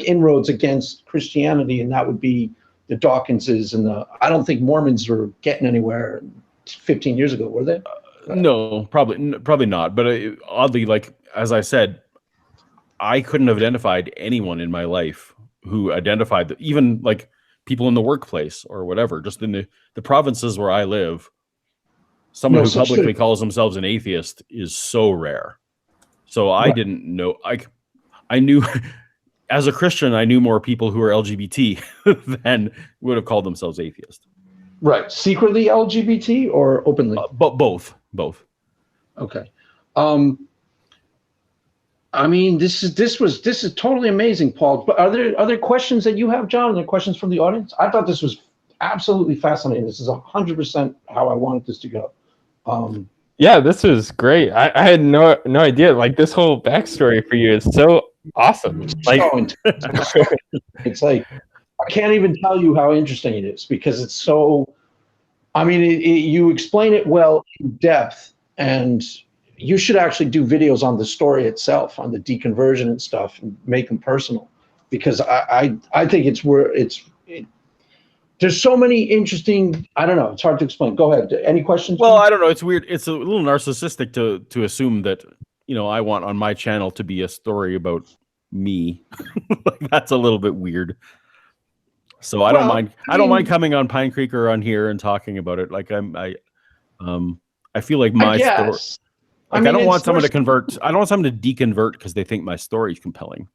inroads against Christianity, and that would be the Dawkinses and I don't think Mormons were getting anywhere 15 years ago, were they?
No, probably not. But oddly, like, as I said, I couldn't have identified anyone in my life who identified that, even like people in the workplace or whatever, just in the provinces where I live, someone who publicly calls themselves an atheist is so rare. So I didn't know. I knew as a Christian, I knew more people who are LGBT than would have called themselves atheist.
Right. Secretly LGBT or openly?
Both.
Okay. I mean, this is totally amazing, Paul. But are there questions that you have, John? Are there questions from the audience? I thought this was absolutely fascinating. This is 100% how I wanted this to go.
Yeah, this was great. I had no idea. Like, this whole backstory for you is so awesome. Like,
so intense. It's like, I can't even tell you how interesting it is, because it's so. I mean, you explain it well in depth, and you should actually do videos on the story itself, on the deconversion and stuff, and make them personal, because I think there's so many interesting. I don't know. It's hard to explain. Go ahead. Any questions?
Well, I don't know. It's weird. It's a little narcissistic to assume that, I want on my channel to be a story about me. Like, that's a little bit weird. So I don't mind. I don't mind coming on Pine Creek or on here and talking about it. Like, I feel like my story. Like, I don't want someone to convert. I don't want someone to deconvert because they think my story is compelling.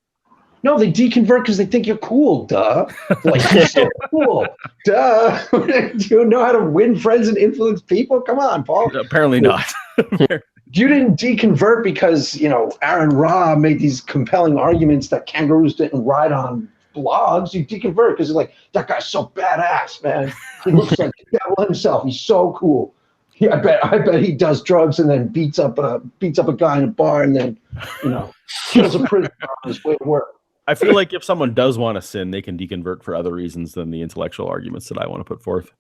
No, they deconvert because they think you're cool. Duh. Like, you're so cool. Duh. Do you know how to win friends and influence people? Come on, Paul.
Apparently not.
You didn't deconvert because, Aaron Ra made these compelling arguments that kangaroos didn't ride on blogs. You deconvert because you're like, that guy's so badass, man. He looks like the devil himself. He's so cool. I bet he does drugs and then beats up a guy in a bar and then, kills a prisoner on his way to work.
I feel like if someone does want to sin, they can deconvert for other reasons than the intellectual arguments that I want to put forth.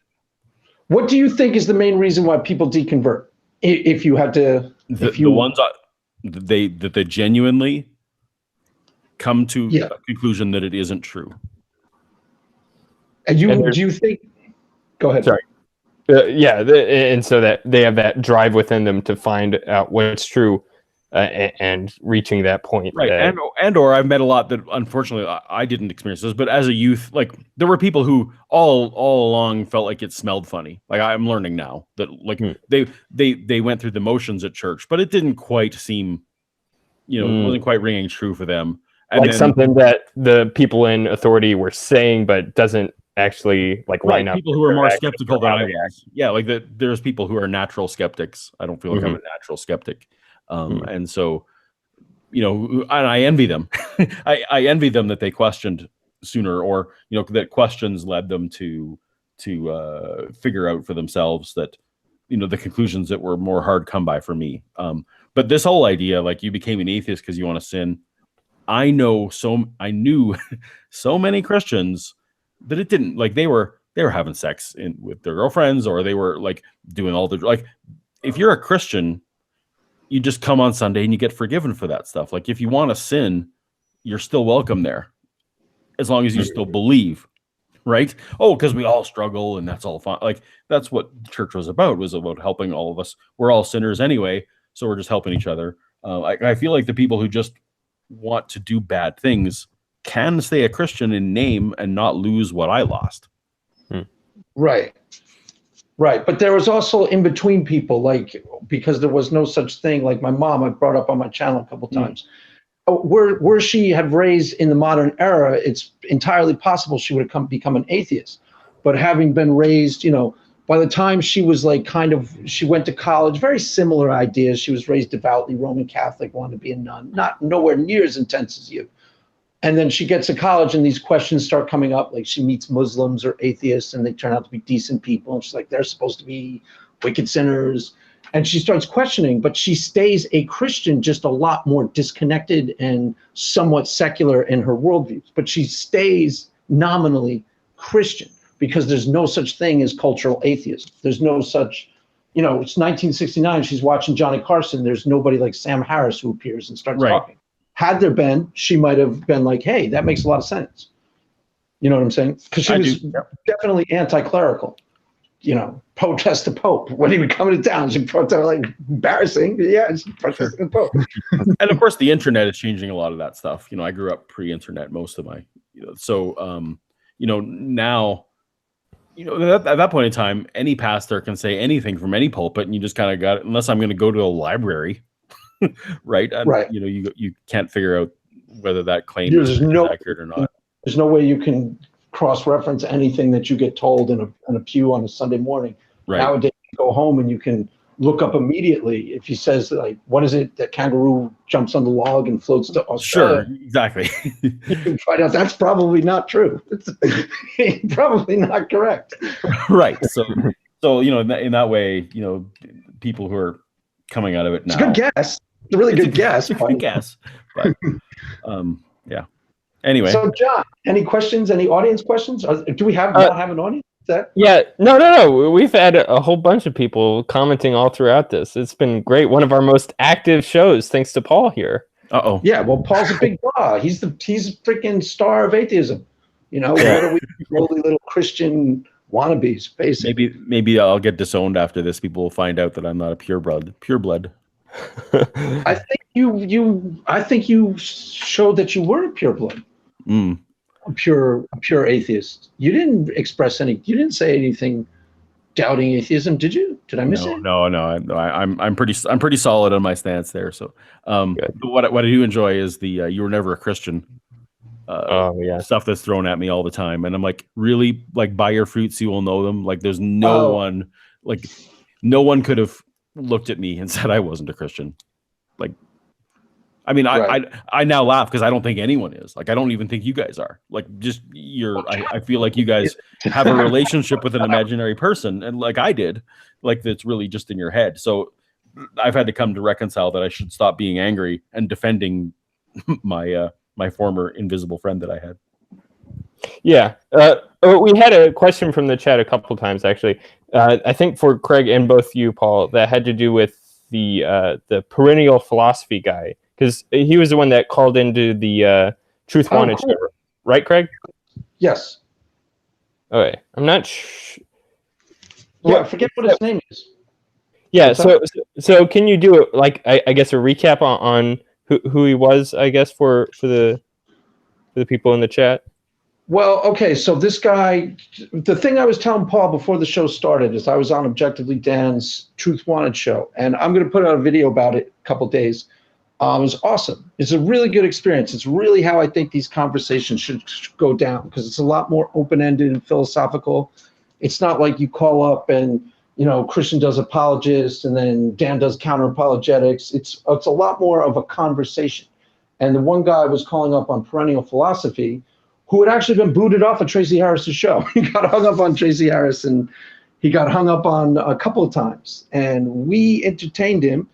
What do you think is the main reason why people deconvert? If you had to,
the ones that they genuinely come to a conclusion that it isn't true.
And do you think? Go ahead.
Sorry. And so that they have that drive within them to find out what's true, and reaching that point.
Right. Or I've met a lot that, unfortunately, I didn't experience this, but as a youth, like, there were people who all along felt like it smelled funny. Like, I'm learning now that, like, they went through the motions at church, but it didn't quite seem, it wasn't quite ringing true for them. And
like, something that the people in authority were saying, but doesn't actually line up.
People who are more skeptical than I was. Yeah, like there's people who are natural skeptics. I don't feel like I'm a natural skeptic. And so, and I envy them. I envy them that they questioned sooner, or, that questions led them to figure out for themselves that, the conclusions that were more hard come by for me. But this whole idea, like, you became an atheist because you want to sin. I knew so many Christians that it didn't, like, they were having sex with their girlfriends, or they were, like, doing all the, like, if you're a Christian, you just come on Sunday and you get forgiven for that stuff. Like, if you want to sin, you're still welcome there, as long as you still believe, right? Oh, because we all struggle and that's all fine. Like, that's what the church was about helping all of us. We're all sinners anyway, so we're just helping each other. I feel like the people who just want to do bad things can stay a Christian in name and not lose what I lost.
Right. But there was also in between people, like, because there was no such thing. Like, my mom, I brought up on my channel a couple times, where she had raised in the modern era, it's entirely possible she would have become an atheist. But having been raised, by the time she was she went to college, very similar ideas. She was raised devoutly Roman Catholic, wanted to be a nun, nowhere near as intense as you. And then she gets to college and these questions start coming up. Like, she meets Muslims or atheists and they turn out to be decent people. And she's like, they're supposed to be wicked sinners. And she starts questioning, but she stays a Christian, just a lot more disconnected and somewhat secular in her worldviews. But she stays nominally Christian because there's no such thing as cultural atheism. There's no such, it's 1969. She's watching Johnny Carson. There's nobody like Sam Harris who appears and starts talking. Had there been, she might have been like, hey, that makes a lot of sense. You know what I'm saying? Because she was definitely anti-clerical. Protest the Pope. When he would come into town, she'd protest, like, embarrassing. Yeah, she'd protest the Pope.
And of course, the internet is changing a lot of that stuff. I grew up pre-internet most of my, so, now, at that point in time, any pastor can say anything from any pulpit, and you just kind of got it, unless I'm going to go to a library. Right. And, you can't figure out whether that claim is accurate or not.
There's no way you can cross-reference anything that you get told in a pew on a Sunday morning. Right. Nowadays, you go home and you can look up immediately if he says like, what is it that kangaroo jumps on the log and floats to Australia?
Sure, exactly.
You can find out that's probably not true. It's probably not correct.
Right. So in that way, people who are coming out of it now.
It's a good guess. It's a really good guess.
It's a good guess. But yeah. Anyway.
So John, any questions? Any audience questions? Do we not have an audience?
Yeah, no. We've had a whole bunch of people commenting all throughout this. It's been great. One of our most active shows, thanks to Paul here.
Uh-oh.
Yeah, well, Paul's a big draw. He's a freaking star of atheism. What are we, lowly little Christian wannabes, basically?
Maybe I'll get disowned after this. People will find out that I'm not a pureblood.
I think you showed that you were a pureblood. A pure atheist. You didn't you didn't say anything doubting atheism, did you? Did I miss it?
No. I'm pretty solid on my stance there. So, what I do enjoy is the you were never a Christian. Stuff that's thrown at me all the time, and I'm like, really, like, by your fruits you will know them. Like, there's no one, like, no one could have looked at me and said I wasn't a Christian. Like, I mean, right. I now laugh because I don't think anyone is. Like, I don't even think you guys are. Like, just I feel like you guys have a relationship with an imaginary person, and like I did, like, that's really just in your head. So I've had to come to reconcile that I should stop being angry and defending my my former invisible friend that I had.
Yeah, we had a question from the chat a couple times actually. I think for Craig and both you, Paul, that had to do with the perennial philosophy guy. Because he was the one that called into the Truth Wanted show, right, Craig?
Yes.
Okay, I'm not
I forget what his name is.
Yeah, so can you do it, like, I guess a recap on who he was, I guess, for the people in the chat?
Well, okay, so this guy, the thing I was telling Paul before the show started is I was on Objectively Dan's Truth Wanted show, and I'm going to put out a video about it a couple days. It was awesome. It's a really good experience. It's really how I think these conversations should go down, because it's a lot more open-ended and philosophical. It's not like you call up and, Christian does apologist and then Dan does counter-apologetics. It's a lot more of a conversation. And the one guy was calling up on perennial philosophy who had actually been booted off of Tracy Harris's show. He got hung up on Tracy Harris, and he got hung up on a couple of times. And we entertained him.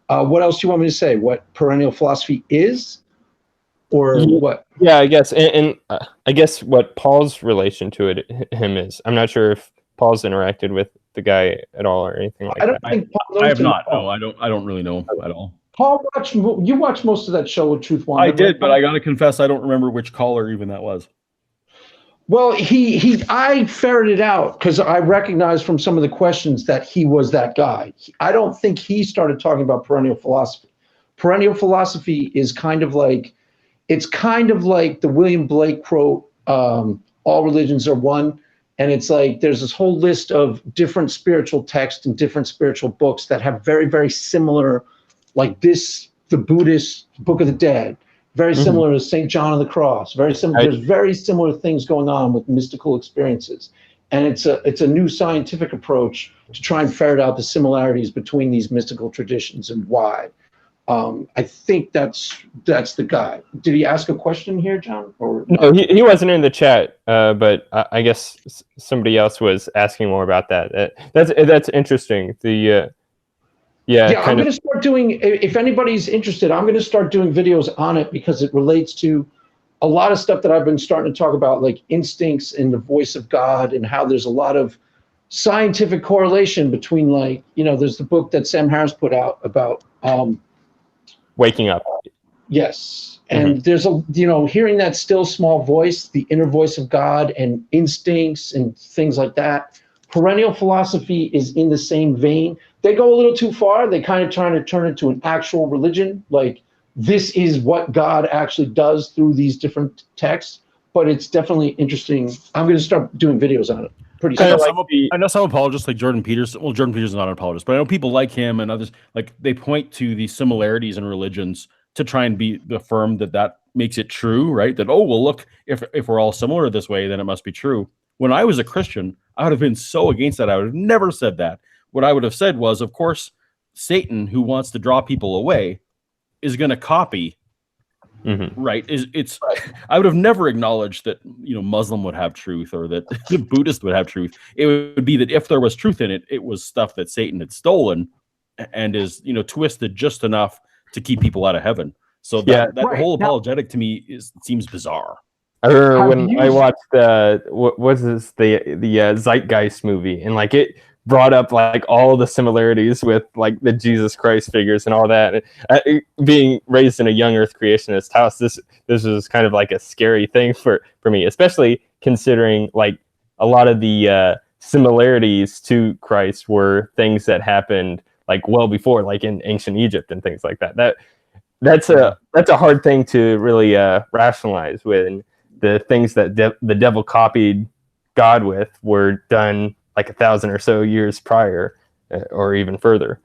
What else do you want me to say? What perennial philosophy is, or what?
Yeah, I guess, and I guess what Paul's relation to him is. I'm not sure if Paul's interacted with the guy at all or anything like that.
I don't think Paul.
I have not. No, I don't really know at all.
Paul, you watched most of that show with Truth Wanted.
I did, but I gotta confess, I don't remember which caller even that was.
Well, I ferreted out because I recognized from some of the questions that he was that guy. I don't think he started talking about perennial philosophy. Perennial philosophy is kind of like the William Blake quote, all religions are one. And it's like there's this whole list of different spiritual texts and different spiritual books that have very, very similar, like the Buddhist Book of the Dead. Very similar to St. John of the Cross. Very similar. There's very similar things going on with mystical experiences, and it's a new scientific approach to try and ferret out the similarities between these mystical traditions and why. I think that's the guy. Did he ask a question here, John? Or
no, he wasn't in the chat, but I guess somebody else was asking more about that. That's interesting. I'm going to start doing,
if anybody's interested, I'm going to start doing videos on it because it relates to a lot of stuff that I've been starting to talk about, like instincts and the voice of God, and how there's a lot of scientific correlation between, like, there's the book that Sam Harris put out about
waking up.
Yes. And there's hearing that still small voice, the inner voice of God, and instincts and things like that. Perennial philosophy is in the same vein. They go a little too far. They kind of trying to turn it to an actual religion. Like, this is what God actually does through these different texts. But it's definitely interesting. I'm going to start doing videos on it pretty soon.
I know some apologists like Jordan Peterson. Well, Jordan Peterson's not an apologist, but I know people like him and others. Like, they point to the similarities in religions to try and be affirm that makes it true, right? That, oh, well, look, if we're all similar this way, then it must be true. When I was a Christian, I would have been so against that. I would have never said that. What I would have said was, of course, Satan, who wants to draw people away, is going to copy. Right? It's I would have never acknowledged that Muslim would have truth or that the Buddhist would have truth. It would be that if there was truth in it, it was stuff that Satan had stolen and is twisted just enough to keep people out of heaven. So that whole apologetic to me seems bizarre.
I remember when I watched what was this the Zeitgeist movie, and like it brought up like all the similarities with like the Jesus Christ figures and all that. Being raised in a young Earth creationist house, this was kind of like a scary thing for me, especially considering like a lot of the similarities to Christ were things that happened like well before, like in ancient Egypt and things like that. That's a hard thing to really rationalize when the things that the devil copied God with were done like 1,000 or so years prior, or even further.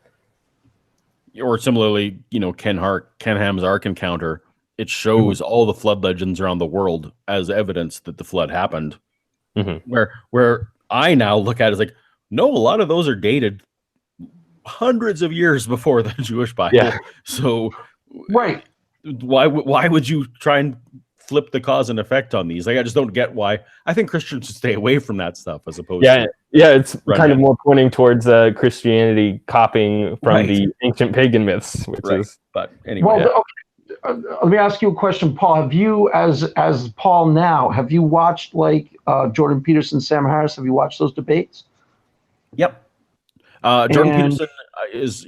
Or similarly, Ken Ham's Ark encounter, it shows all the flood legends around the world as evidence that the flood happened. Where I now look at it as like, no, a lot of those are dated hundreds of years before the Jewish Bible.
Yeah.
So
right.
Why would you try and flip the cause and effect on these? Like, I just don't get why. I think Christians should stay away from that stuff as opposed to
it's kind of more pointing towards Christianity copying from the ancient pagan myths, which is.
But anyway,
let me ask you a question, Paul. Have you, as Paul now, have you watched like Jordan Peterson, Sam Harris? Have you watched those debates?
Yep. Jordan Peterson is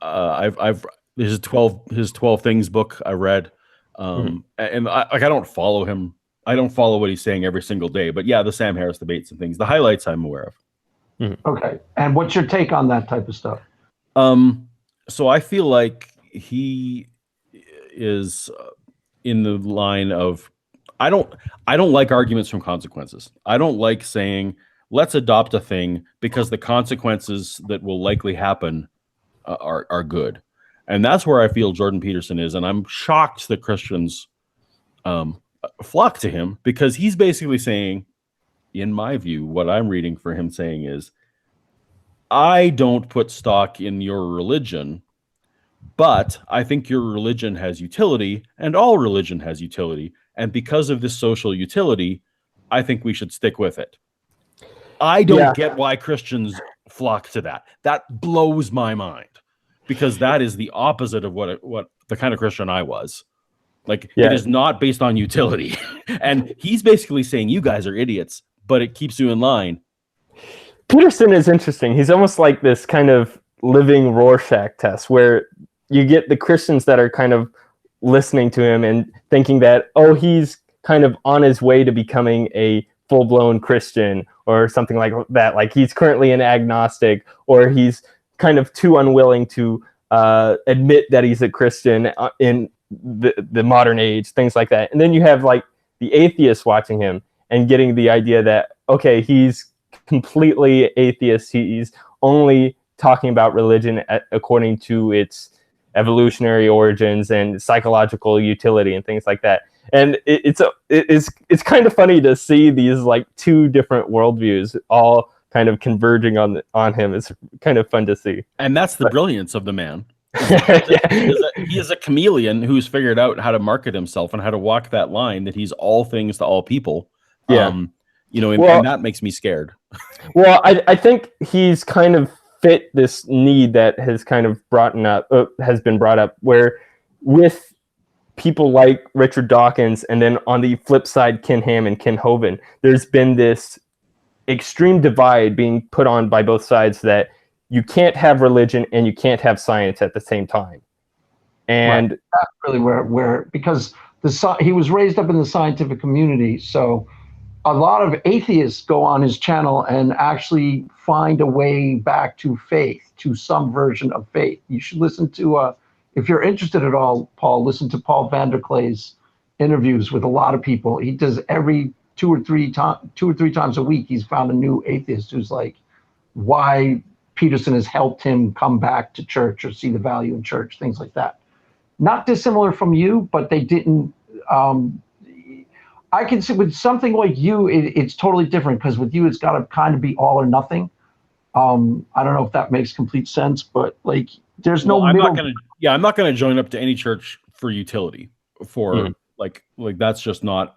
I've his 12 Things book I read. And I don't follow him. I don't follow what he's saying every single day. But yeah, the Sam Harris debates and things, the highlights I'm aware of.
Okay. And what's your take on that type of stuff?
So I feel like he is in the line of I don't like arguments from consequences. I don't like saying let's adopt a thing because the consequences that will likely happen are good. And that's where I feel Jordan Peterson is. And I'm shocked that Christians flock to him, because he's basically saying, in my view, what I'm reading for him saying is, I don't put stock in your religion, but I think your religion has utility and all religion has utility. And because of this social utility, I think we should stick with it. I don't get why Christians flock to that. That blows my mind. Because that is the opposite of what the kind of Christian I was. Like, it is not based on utility. And he's basically saying you guys are idiots, but it keeps you in line.
Peterson is interesting. He's almost like this kind of living Rorschach test where you get the Christians that are kind of listening to him and thinking that, oh, he's kind of on his way to becoming a full-blown Christian or something like that. Like he's currently an agnostic, or he's kind of too unwilling to admit that he's a Christian in the modern age, things like that. And then you have like the atheists watching him and getting the idea that, okay, he's completely atheist. He's only talking about religion according to its evolutionary origins and psychological utility and things like that. And it's kind of funny to see these like two different worldviews all kind of converging on him. It's kind of fun to see.
And that's the brilliance of the man. He is a chameleon who's figured out how to market himself and how to walk that line that he's all things to all people. And that makes me scared.
Well, I think he's kind of fit this need that has kind of has been brought up, where with people like Richard Dawkins, and then on the flip side, Ken Ham and Ken Hovind, there's been this extreme divide being put on by both sides that you can't have religion and you can't have science at the same time. And
that's really where because he was raised up in the scientific community, so a lot of atheists go on his channel and actually find a way back to faith, to some version of faith. You should listen to, if you're interested at all, Paul, listen to Paul Vanderklay's interviews with a lot of people. He does every two or three times a week. He's found a new atheist who's like, why Peterson has helped him come back to church or see the value in church, things like that. Not dissimilar from you, but they didn't. I can see with something like you, it's totally different, because with you, it's got to kind of be all or nothing. I don't know if that makes complete sense, but like, there's no
I'm
middle.
I'm not gonna join up to any church for utility. For like that's just not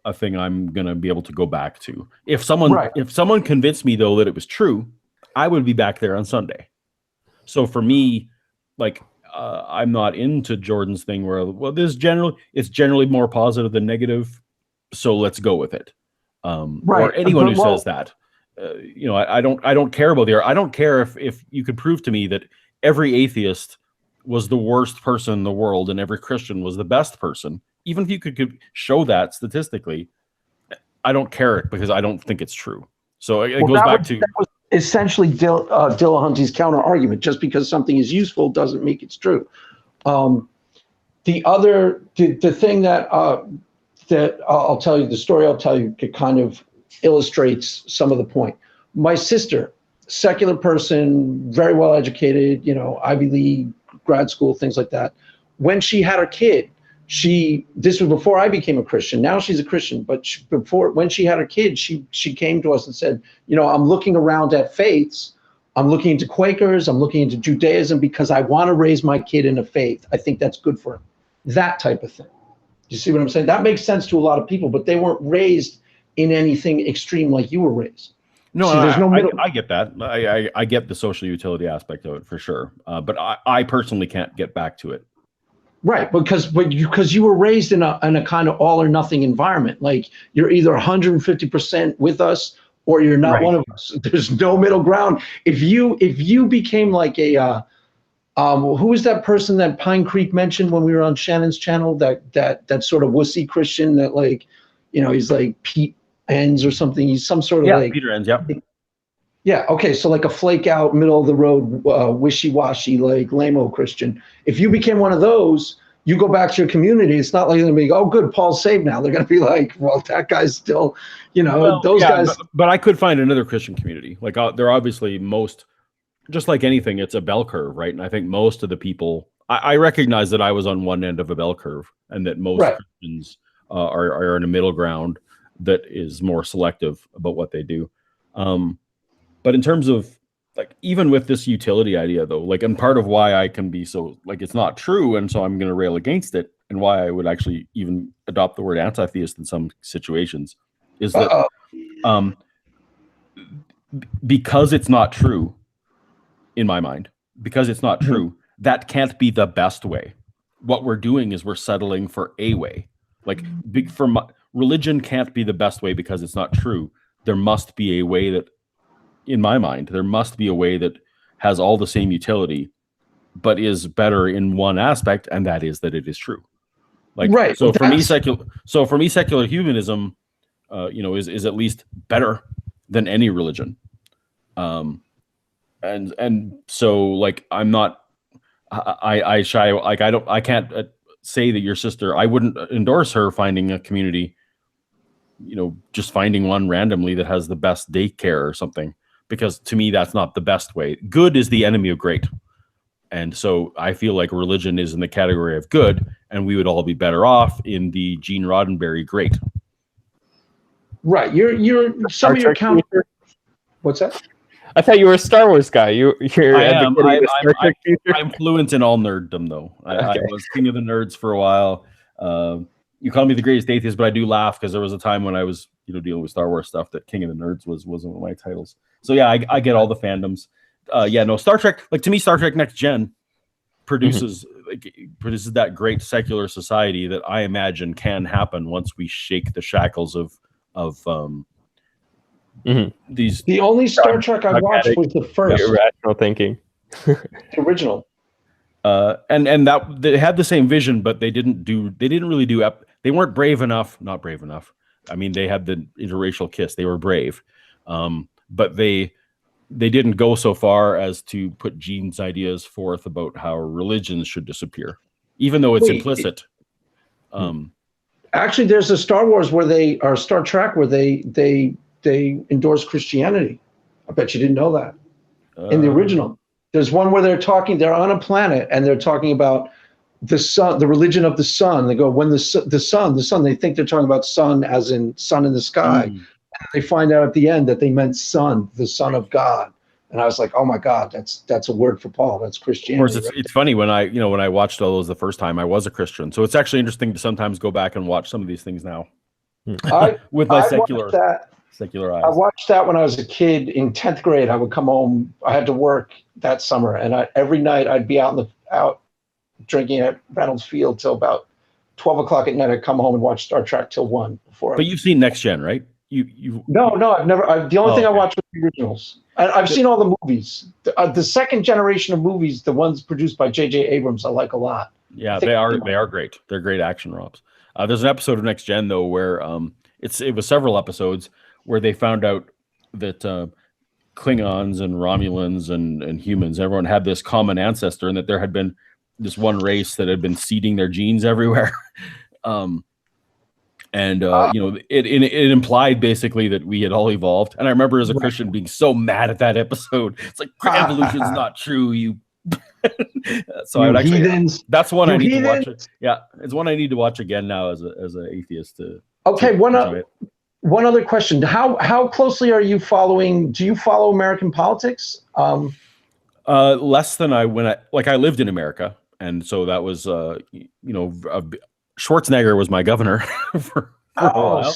a thing I'm gonna be able to go back to. If someone convinced me though that it was true, I would be back there on Sunday. So for me, like I'm not into Jordan's thing where it's generally more positive than negative, so let's go with it. Or anyone who says that, I don't care about I don't care if you could prove to me that every atheist was the worst person in the world and every Christian was the best person. Even if you could show that statistically, I don't care because I don't think it's true. So it goes back to... That was
essentially Dillahunty's counter argument. Just because something is useful doesn't make it's true. The thing that I'll tell you, the story I'll tell you, it kind of illustrates some of the point. My sister, secular person, very well educated, Ivy League, grad school, things like that. When she had her kid, this was before I became a Christian. Now she's a Christian, but when she had her kid, she came to us and said, I'm looking around at faiths. I'm looking into Quakers. I'm looking into Judaism because I want to raise my kid in a faith. I think that's good for him. That type of thing. You see what I'm saying? That makes sense to a lot of people, but they weren't raised in anything extreme like you were raised.
No, I get that. I get the social utility aspect of it for sure. But I personally can't get back to it.
Right, because you were raised in a kind of all or nothing environment. Like you're either 150% with us or you're not one of us. There's no middle ground. If you became like a who was that person that Pine Creek mentioned when we were on Shannon's channel? That sort of wussy Christian that he's like Pete Enns or something. He's some sort of
Peter Enns. Yep.
Yeah. Okay. So like a flake out, middle of the road, wishy-washy, like lame-o Christian. If you became one of those, you go back to your community. It's not like they're going to be, oh, good, Paul's saved now. They're going to be like, well, that guy's still, those guys.
But I could find another Christian community. Like they're obviously just like anything, it's a bell curve, right? And I think most of the people, I recognize that I was on one end of a bell curve, and that most Christians are in a middle ground that is more selective about what they do. But in terms of like, even with this utility idea though, like, and part of why I can be so like, it's not true. And so I'm going to rail against it. And why I would actually even adopt the word anti-theist in some situations is that because it's not true in my mind, because it's not true, that can't be the best way. What we're doing is we're settling for a way. Like religion can't be the best way because it's not true. There must be a way that, in my mind, there must be a way that has all the same utility, but is better in one aspect, and that is that it is true. Like, so for me, secular humanism, is at least better than any religion. And so like, I'm not, I can't say that your sister, I wouldn't endorse her finding a community, just finding one randomly that has the best daycare or something. Because to me, that's not the best way. Good is the enemy of great. And so I feel like religion is in the category of good, and we would all be better off in the Gene Roddenberry great.
Right. You're some of your counter. What's that?
I thought you were a Star Wars guy.
I'm fluent in all nerddom, though. I was king of the nerds for a while. You call me the greatest atheist, but I do laugh because there was a time when I was, dealing with Star Wars stuff that King of the Nerds was one of my titles. So yeah, I get all the fandoms. Star Trek. Like, to me, Star Trek Next Gen produces that great secular society that I imagine can happen once we shake the shackles of these.
The only Star Trek I watched was the first.
Irrational thinking.
The original.
And that they had the same vision, but they weren't brave enough. Not brave enough. I mean, they had the interracial kiss. They were brave, but they didn't go so far as to put Gene's ideas forth about how religions should disappear, even though it's implicit.
Actually, there's a Star Trek where they endorse Christianity. I bet you didn't know that. In the original, there's one where they're on a planet and they're talking about the sun, the religion of the sun. They go, when the sun, they think they're talking about sun as in sun in the sky. And they find out at the end that they meant son, the son of God. And I was like, oh my God, that's a word for Paul. That's
Of
Christianity.
course, it's funny when I watched all those the first time, I was a Christian. So it's actually interesting to sometimes go back and watch some of these things now with my secular
I
eyes.
watched that when I was a kid in 10th grade. I would come home. I had to work that summer, and every night I'd be out drinking at Reynolds Field till about 12 o'clock at night. I'd come home and watch Star Trek till 1 before.
But you've seen Next Gen, right?
No, I've never. The only thing I
okay.
watched was the originals. I've seen all the movies. The second generation of movies, the ones produced by J.J. Abrams, I like a lot.
Yeah, they are great. They're great action romps. There's an episode of Next Gen though where it was several episodes where they found out that Klingons and Romulans and humans, everyone had this common ancestor, and that there had been this one race that had been seeding their genes everywhere. It implied basically that we had all evolved. And I remember as a Christian being so mad at that episode. It's like, evolution's not true, you. So I would actually. That's one I need to watch. Yeah, it's one I need to watch again now as an atheist.
Okay, one other question: How closely are you following? Do you follow American politics?
Less than I lived in America, and so that was Schwarzenegger was my governor for a while.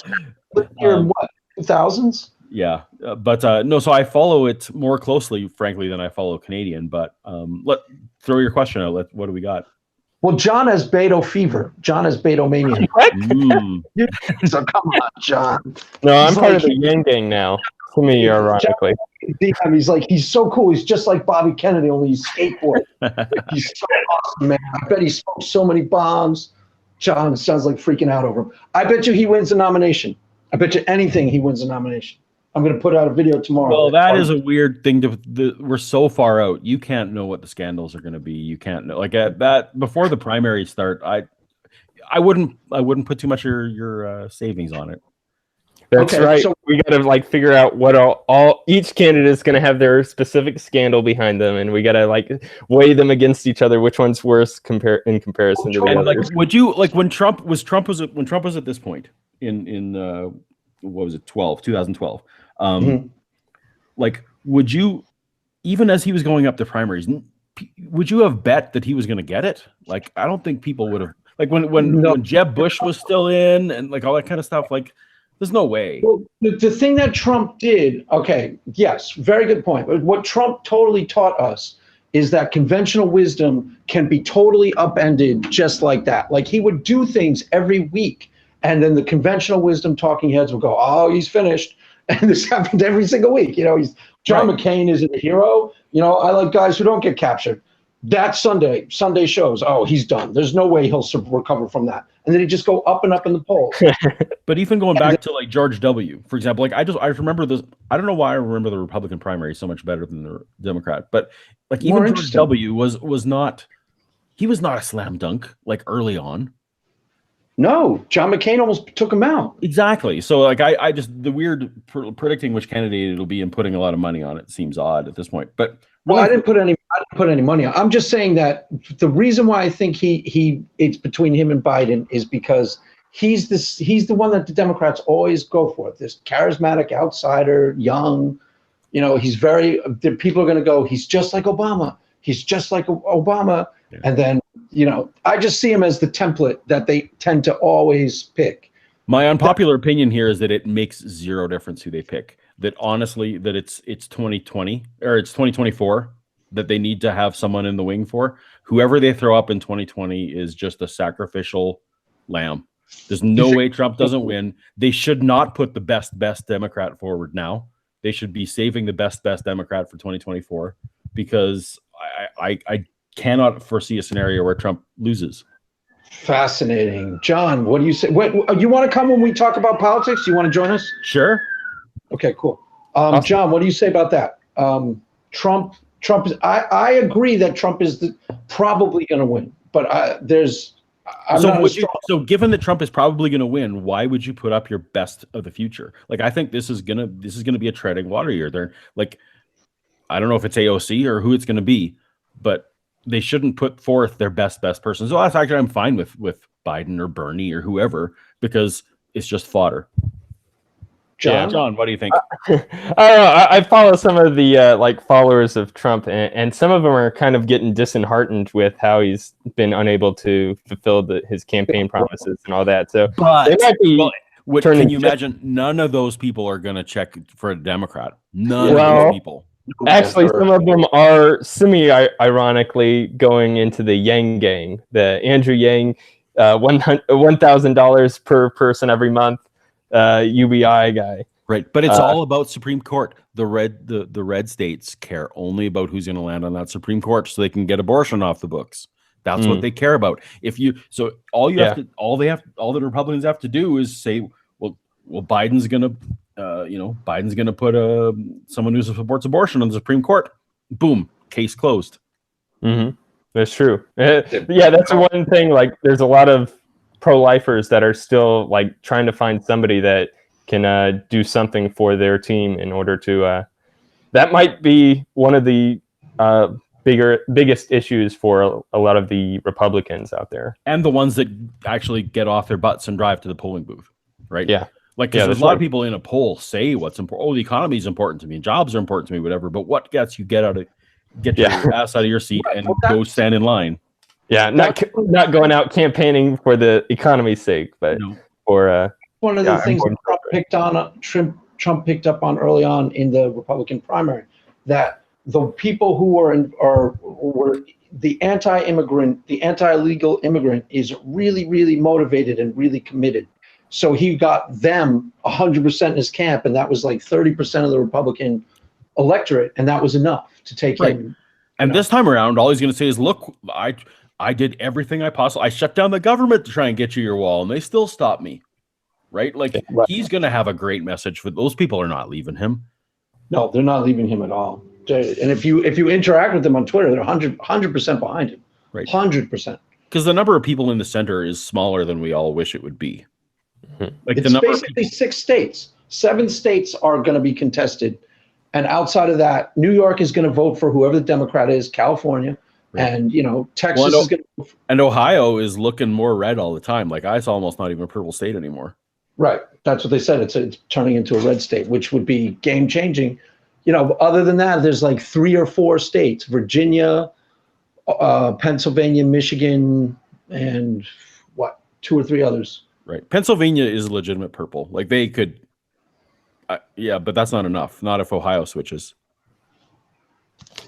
You're what, 2000s?
Yeah, but no. So I follow it more closely, frankly, than I follow Canadian. But throw your question out. What do we got?
Well, John has Beto fever. John has Beto mania. So come on, John.
No, I'm part of the Yang Gang now. To me, ironically.
He's so cool. He's just like Bobby Kennedy, only he's skateboard. He's so awesome, man. I bet he smoked so many bombs. John sounds like freaking out over him. I bet you he wins the nomination. I bet you anything he wins the nomination. I'm going to put out a video tomorrow.
Well, that is a weird thing we're so far out. You can't know what the scandals are going to be. You can't know, like at that before the primaries start. I wouldn't put too much of your savings on it.
That's right. So we got to figure out what each candidate is going to have their specific scandal behind them, and we got to weigh them against each other. Which one's worse in comparison to the others?
Would you when Trump was at this point in what was it 2012? Would you, even as he was going up the primaries, would you have bet that he was going to get it? I don't think people would have. When Jeb Bush was still in and all that kind of stuff. There's no way.
Well, the thing that Trump did, okay, yes, very good point. But what Trump totally taught us is that conventional wisdom can be totally upended just like that. He would do things every week, and then the conventional wisdom talking heads would go, oh, he's finished. And this happened every single week. John McCain isn't a hero. I like guys who don't get captured. That Sunday shows, oh, he's done. There's no way he'll recover from that. And then he just go up and up in the polls.
But even going back to George W., for example, I remember this. I don't know why I remember the Republican primary so much better than the Democrat. But even George W. was not a slam dunk early on.
No, John McCain almost took him out.
Exactly. So I just the weird predicting which candidate it'll be and putting a lot of money on it seems odd at this point. But
well, I didn't put any money on. I'm just saying that the reason why I think it's between him and Biden is because he's the one that the Democrats always go for. This charismatic outsider, young, he's people are going to go, he's just like Obama. He's just like Obama. Yeah. And then, I just see him as the template that they tend to always pick.
My unpopular opinion here is that it makes zero difference who they pick. That honestly, that it's 2020 or it's 2024 that they need to have someone in the wing for. Whoever they throw up in 2020 is just a sacrificial lamb. There's no way Trump doesn't win. They should not put the best Democrat forward now. They should be saving the best Democrat for 2024 because I cannot foresee a scenario where Trump loses.
Fascinating. John, what do you say? You want to come when we talk about politics? You want to join us?
Sure.
Okay, cool. Awesome. John, what do you say about that? Trump is. I agree that Trump is probably going to win, but
so given that Trump is probably going to win, why would you put up your best of the future? I think this is gonna be a treading water year. They're I don't know if it's AOC or who it's going to be, but they shouldn't put forth their best person. So that's actually I'm fine with Biden or Bernie or whoever because it's just fodder.
John?
John, what do you think?
I follow some of the like followers of Trump, and some of them are kind of getting disheartened with how he's been unable to fulfill his campaign promises and all that. So
But
they might be.
can you imagine? None of those people are going to check for a Democrat. None of those people.
Actually, some of them are semi-ironically going into the Yang gang, the Andrew Yang, $1,000 per person every month, UBI guy.
Right, but it's all about Supreme Court. The red states care only about who's going to land on that Supreme Court, so they can get abortion off the books. That's what they care about. All the Republicans have to do is say, well, Biden's going to. Biden's going to put someone who supports abortion on the Supreme Court. Boom, case closed.
Mm-hmm. That's true. Yeah, that's one thing. Like, there's a lot of pro-lifers that are still like trying to find somebody that can do something for their team in order to. That might be one of the biggest issues for a lot of the Republicans out there,
and the ones that actually get off their butts and drive to the polling booth. Right.
Yeah.
Like, there's a lot of people in a poll say what's important. Oh, the economy is important to me, and jobs are important to me, whatever. But what gets you get your ass out of your seat and go stand in line?
Yeah, not going out campaigning for the economy's sake, but for
one of the things that Trump picked up on early on in the Republican primary, that the people who were the anti-immigrant, the anti-illegal immigrant is really, really motivated and really committed. So he got them 100% in his camp, and that was like 30% of the Republican electorate, and that was enough to take him.
And this time around, all he's going to say is, "Look, I did everything I possibly. I shut down the government to try and get you your wall, and they still stopped me." Right? Like, he's going to have a great message for those people. Are not leaving him.
No, they're not leaving him at all. And if you interact with them on Twitter, they're 100% behind him.
Right,
100%.
Because the number of people in the center is smaller than we all wish it would be.
Like, it's basically 6 states. 7 states are going to be contested, and outside of that, New York is going to vote for whoever the Democrat is. California, and Texas is going to.
And Ohio is looking more red all the time. Like, it's almost not even a purple state anymore.
Right, that's what they said. It's turning into a red state, which would be game changing. Other than that, there's like 3 or 4 states: Virginia, Pennsylvania, Michigan, and 2 or 3 others.
Right. Pennsylvania is legitimate purple. Like, they could, but that's not enough. Not if Ohio switches.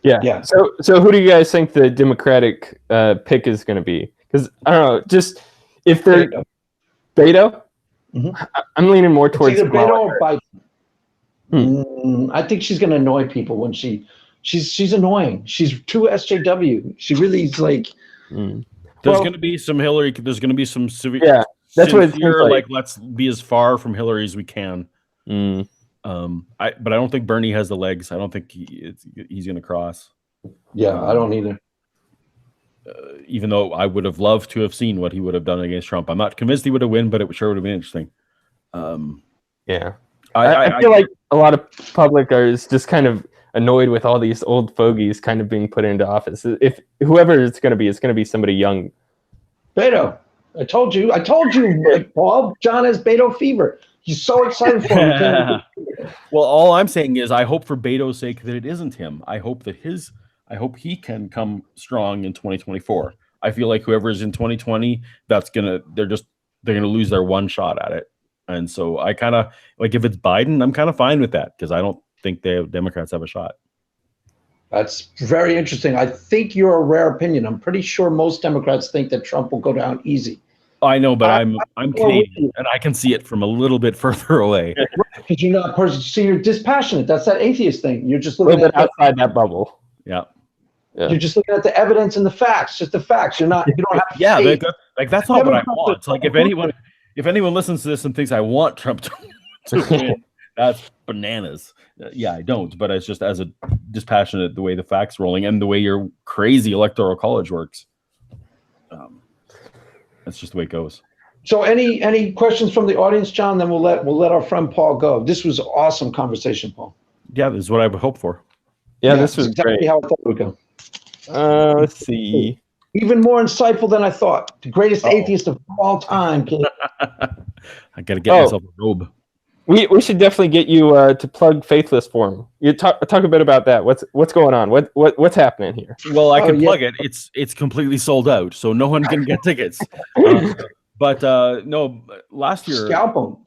Yeah. So who do you guys think the Democratic pick is going to be? Because I don't know. Just if they're Beto, I'm leaning more towards
either Beto or Biden. I think she's going to annoy people when she's annoying. She's too SJW. She really is like.
There's going to be some Hillary. There's going to be some civic.
Yeah. That's what it's
like. Let's be as far from Hillary as we can. But I don't think Bernie has the legs. I don't think he's going to cross.
Yeah, I don't either.
Even though I would have loved to have seen what he would have done against Trump, I'm not convinced he would have won, but it sure would have been interesting.
Yeah, I feel like a lot of public is just kind of annoyed with all these old fogies kind of being put into office. If whoever it's going to be somebody young.
Beto. I told you, Paul. John has Beto fever. He's so excited for him.
Well, all I'm saying is I hope for Beto's sake that it isn't him. I hope he can come strong in 2024. I feel like whoever's in 2020, they're gonna lose their one shot at it. And so I kind of like, if it's Biden, I'm kind of fine with that because I don't think Democrats have a shot.
That's very interesting. I think you're a rare opinion. I'm pretty sure most Democrats think that Trump will go down easy.
I know, but I'm Canadian, and I can see it from a little bit further away.
Because you're not person. So you're dispassionate. That's that atheist thing. You're just looking
a little bit outside that bubble.
Yeah.
You're just looking at the evidence and the facts, just the facts. You don't have to
that's not what I want. It's like if anyone listens to this and thinks I want Trump to win, that's bananas. Yeah, I don't, but it's just as a dispassionate the way the facts rolling and the way your crazy electoral college works. That's just the way it goes.
So any questions from the audience, John? Then we'll let our friend Paul go. This was an awesome conversation, Paul.
Yeah, this is what I would hope for.
Yeah, this was
exactly
great.
How I thought it would go.
Let's see.
Even more insightful than I thought. The greatest atheist of all time.
I gotta get myself a robe.
We should definitely get you to plug Faithless Forum. You talk a bit about that. What's going on? What's happening here?
Well, I can plug it. It's completely sold out, so no one can get tickets. But no, last year
scalp them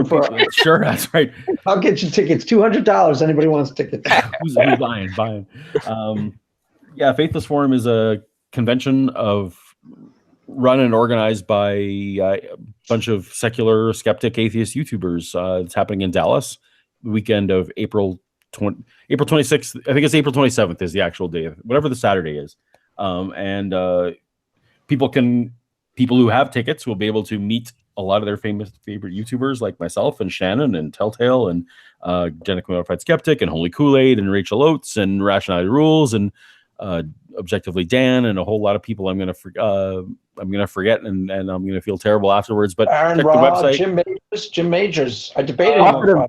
for
sure. That's right.
I'll get you tickets. $200. Anybody wants tickets?
who's buying? Yeah, Faithless Forum is a convention run and organized by a bunch of secular, skeptic, atheist YouTubers. It's happening in Dallas, the weekend of April 26th. I think it's April 27th is the actual day, whatever the Saturday is. And people who have tickets will be able to meet a lot of their favorite YouTubers like myself and Shannon and Telltale and Genetically Modified Skeptic and Holy Kool-Aid and Rachel Oates and Rationality Rules and Objectively Dan and a whole lot of people I'm gonna forget and I'm gonna feel terrible afterwards. But
Aaron
check
Robb,
the website.
Jim Majors. I debated him.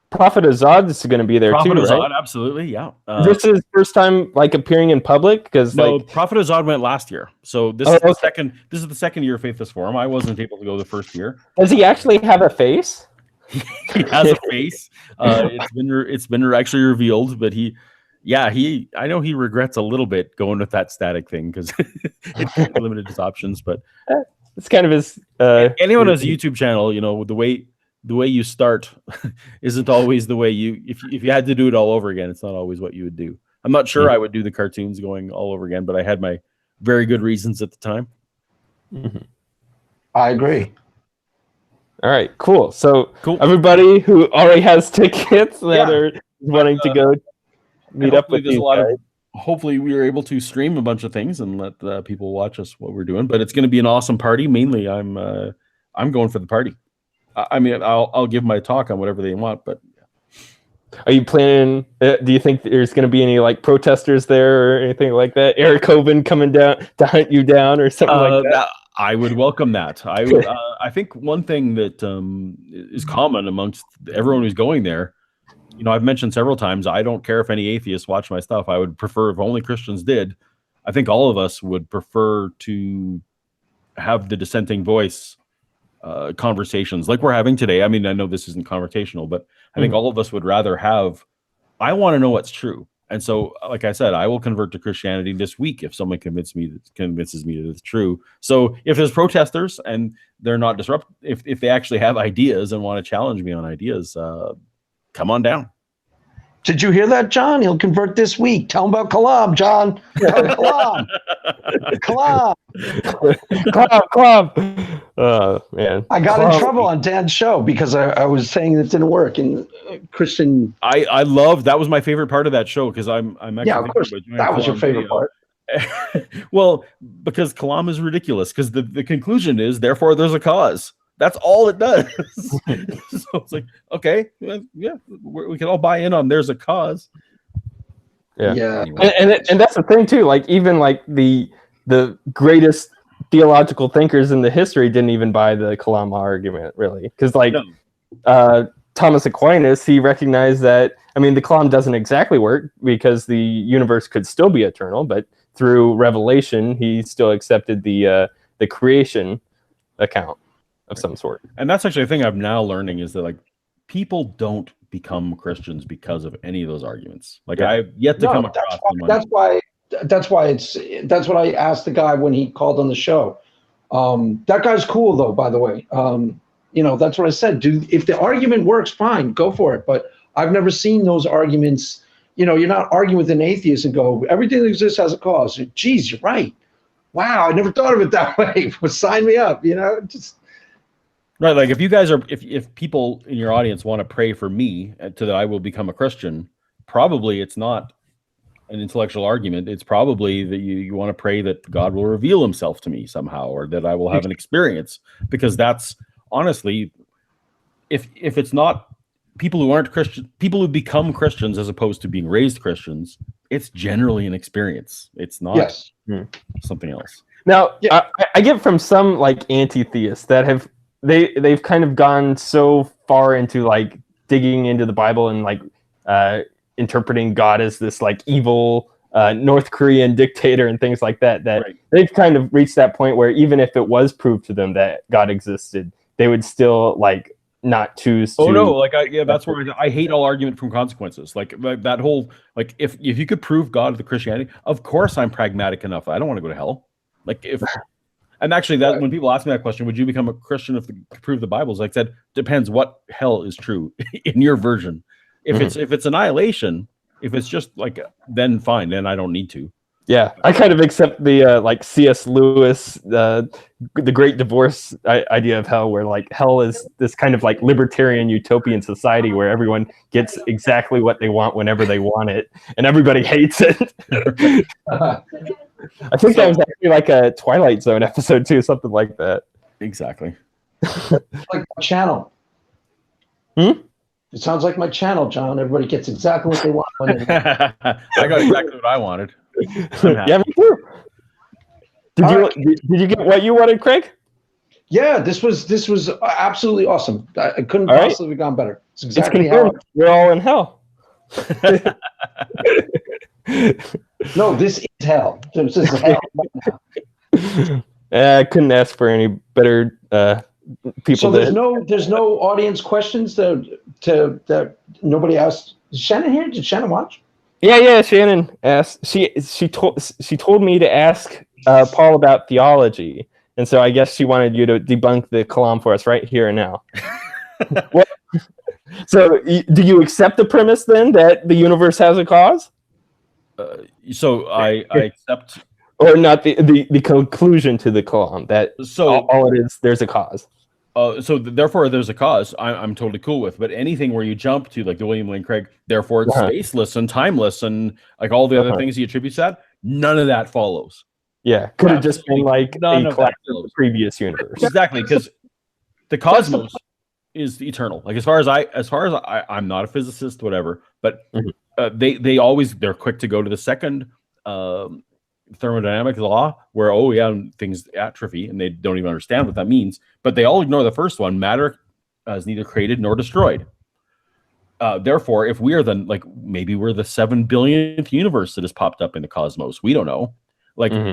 Prophet Azad is going to be there
Prophet
too,
Azad,
right?
Absolutely, yeah.
This is his first time like appearing in public because
no, Prophet Azad went last year, so this is the second. This is the second year of Faithless Forum. I wasn't able to go the first year.
Does he actually have a face?
He has a face. It's been actually revealed, but I know he regrets a little bit going with that static thing because it limited his options. But
it's kind of his.
Anyone has a YouTube channel, the way you start isn't always the way if you had to do it all over again, it's not always what you would do. I'm not sure I would do the cartoons going all over again, but I had my very good reasons at the time.
Mm-hmm.
I agree.
All right, cool. So everybody who already has tickets that are wanting to go meet up with you guys.
Hopefully we are able to stream a bunch of things and let people watch us what we're doing, but it's going to be an awesome party. Mainly I'm going for the party. I mean, I'll give my talk on whatever they want, but
are you planning? Do you think there's going to be any like protesters there or anything like that? Eric Coben coming down to hunt you down or something like that?
I would welcome that. I would. I think one thing that is common amongst everyone who's going there, I've mentioned several times, I don't care if any atheists watch my stuff. I would prefer if only Christians did. I think all of us would prefer to have the dissenting voice. Conversations like we're having today. I mean, I know this isn't conversational, but I think all of us would rather I want to know what's true. And so, like I said, I will convert to Christianity this week if someone convinces me that it's true. So if there's protesters and they're not if they actually have ideas and want to challenge me on ideas, come on down.
Did you hear that, John? He'll convert this week. Tell him about Kalam, John. Kalam.
Oh, man.
I got in trouble on Dan's show because I was saying it didn't work. And Christian.
I love that was my favorite part of that show because I'm actually.
Yeah, of course. That was your favorite part.
Well, because Kalam is ridiculous because the conclusion is, therefore, there's a cause. That's all it does. So it's like, okay, yeah, we can all buy in on there's a cause.
Yeah. And that's the thing too. Like even like the greatest theological thinkers in the history didn't even buy the Kalam argument, really, because Thomas Aquinas, he recognized that. I mean, the Kalam doesn't exactly work because the universe could still be eternal, but through revelation, he still accepted the creation account of some sort. And
that's actually a thing I'm now learning is that like people don't become Christians because of any of those arguments. Like I've yet to come across them.
That's what I asked the guy when he called on the show. That guy's cool though, by the way. That's what I said. If the argument works, fine, go for it. But I've never seen those arguments. You're not arguing with an atheist and go, everything that exists has a cause. Geez, you're right. Wow, I never thought of it that way. Sign me up,
Right, like if you guys if people in your audience want to pray for me to that I will become a Christian, probably it's not an intellectual argument. It's probably that you want to pray that God will reveal himself to me somehow, or that I will have an experience, because that's honestly, if it's not people who aren't Christian, people who become Christians as opposed to being raised Christians, it's generally an experience. It's not something else.
Now, I get from some like anti-theists that have they've kind of gone so far into like digging into the Bible and like interpreting God as this like evil North Korean dictator and things like that, they've kind of reached that point where even if it was proved to them that God existed, they would still like not choose to.
Oh no, like that's where I hate all argument from consequences. Like that whole like if you could prove God to Christianity, of course I'm pragmatic enough. I don't want to go to hell. Like if and actually that when people ask me that question, would you become a Christian if you prove the Bible? Like I said, depends what hell is true in your version. If it's annihilation, if it's just like then fine, then I don't need to.
Yeah, I kind of accept the like C.S. Lewis, the Great Divorce idea of hell, where like hell is this kind of like libertarian utopian society where everyone gets exactly what they want whenever they want it, and everybody hates it. I think that was actually like a Twilight Zone episode too, something like that.
Exactly.
Like my channel. It sounds like my channel, John. Everybody gets exactly what they want.
I got exactly what I wanted.
Yeah, me too. Did you get what you wanted, Craig?
Yeah, this was absolutely awesome. I couldn't
All right.
possibly have gone better. It's exactly how.
We're all in hell.
No, this is hell. This is hell.
I couldn't ask for any better people.
So there's no audience questions that nobody asked. Is Shannon here? Did Shannon watch?
Yeah. Shannon asked. She told me to ask Paul about theology, and so I guess she wanted you to debunk the kalam for us right here and now. What? So, do you accept the premise then that the universe has a cause?
So I accept,
or not the conclusion to the kalam that all it is, there's a cause.
So therefore, there's a cause. I'm totally cool with. But anything where you jump to like the William Lane Craig, therefore it's spaceless and timeless and like all the other things he attributes that, none of that follows.
Yeah, could have just been like
none
a
of
collapse
that
of the previous universe.
Exactly, because the cosmos is eternal. Like as far as I'm not a physicist, whatever. But they're quick to go to the second thermodynamic law where things atrophy and they don't even understand what that means, but they all ignore the first one. Matter is neither created nor destroyed. Therefore, if we are maybe we're the 7 billionth universe that has popped up in the cosmos, we don't know.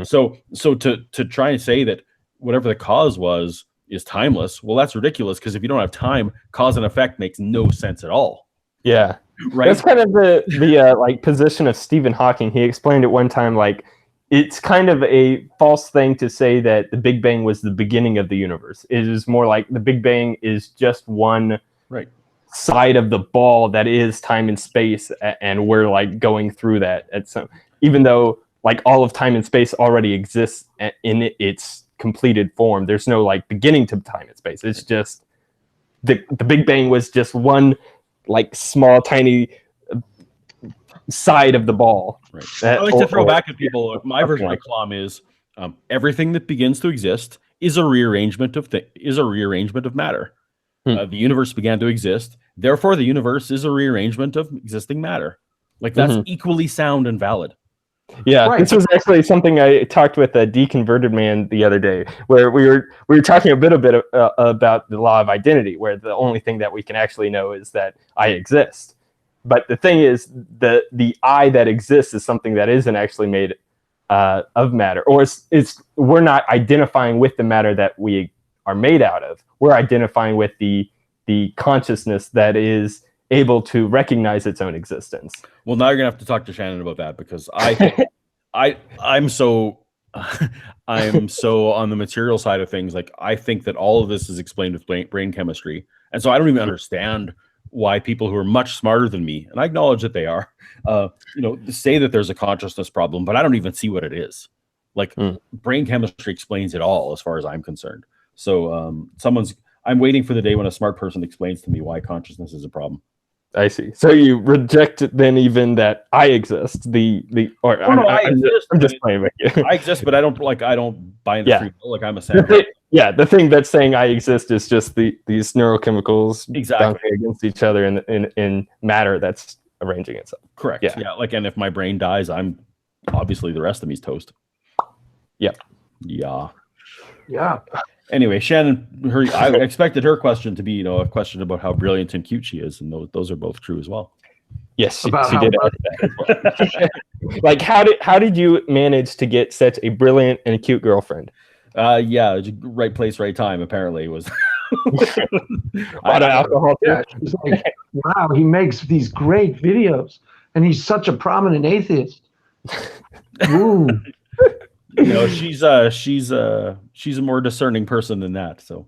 So to try and say that whatever the cause was is timeless, well, that's ridiculous, because if you don't have time, cause and effect makes no sense at all.
Yeah,
right.
That's kind of the like position of Stephen Hawking. He explained it one time like, it's kind of a false thing to say that the Big Bang was the beginning of the universe. It is more like the Big Bang is just one side of the ball that is time and space, and we're like going through that at some. Even though like all of time and space already exists in its completed form, there's no like beginning to time and space. It's just the Big Bang was just one like small tiny side of the ball.
Right. I like to throw back at people. My version of kalam is everything that begins to exist is a rearrangement of matter. The universe began to exist, therefore the universe is a rearrangement of existing matter. Like that's equally sound and valid.
Yeah, this was actually something I talked with a deconverted man the other day, where we were talking a bit about the law of identity, where the only thing that we can actually know is that I exist. But the thing is, the I that exists is something that isn't actually made of matter, or we're not identifying with the matter that we are made out of. We're identifying with the consciousness that is able to recognize its own existence.
Well, now you're gonna have to talk to Shannon about that, because I'm so on the material side of things. Like I think that all of this is explained with brain chemistry, and so I don't even understand why people who are much smarter than me, and I acknowledge that they are, say that there's a consciousness problem, but I don't even see what it is. Like brain chemistry explains it all as far as I'm concerned. So I'm waiting for the day when a smart person explains to me why consciousness is a problem.
I see. So you reject then even that I exist. I exist. I'm just playing with you.
I exist, but I don't buy into free will. Like I'm a sandwich.
The thing that's saying I exist is just these neurochemicals
exactly
against each other in matter that's arranging itself.
Correct. Yeah. And if my brain dies, I'm obviously the rest of me's toast.
Yep.
Yeah.
Anyway, Shannon, I expected her question to be, a question about how brilliant and cute she is, and those are both true as well.
Yes, she did ask that as well. Like, how did you manage to get such a brilliant and cute girlfriend?
Right place, right time. Apparently, was
A lot of alcohol too.
Yeah, she's like, wow, he makes these great videos, and he's such a prominent atheist. Ooh.
You know, she's a more discerning person than that. So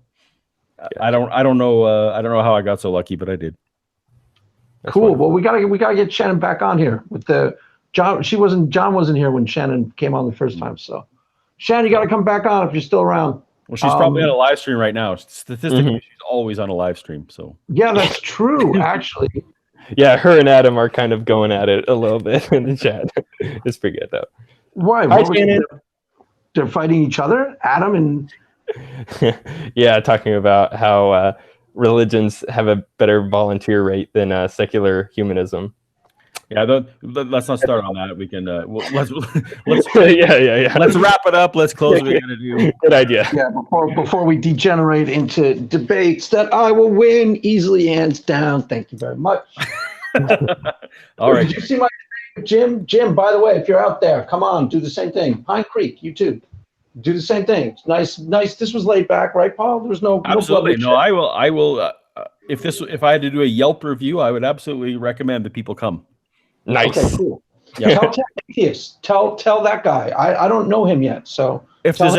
I don't know how I got so lucky, but I did.
That's
Cool.
wonderful.
Well, we gotta get Shannon back on here with the John. John wasn't here when Shannon came on the first time. So Shannon, you gotta come back on if you're still around.
Well, she's probably on a live stream right now. Statistically, she's always on a live stream. So
Yeah, that's true. Actually,
Yeah, her and Adam are kind of going at it a little bit in the chat. It's pretty good though.
why?
Hi,
What was
Shannon.
they're fighting each other, Adam and.
Yeah, talking about how religions have a better volunteer rate than secular humanism.
yeah, let's not start on that. We can let's
Yeah.
let's wrap it up. Let's close. What we're gonna do.
Good idea.
Yeah, before we degenerate into debates that I will win easily, hands down. Thank you very much.
All right.
Did you see my Jim? Jim, by the way, if you're out there, come on, do the same thing. Pine Creek, you too. Do the same thing. It's nice. This was laid back, right, Paul? There was no
Absolutely.
no.
No, I will. If I had to do a Yelp review, I would absolutely recommend that people come.
Nice.
Okay, cool.
Yeah.
Tell Atheist. Tell that guy. I don't know him yet, so
If there's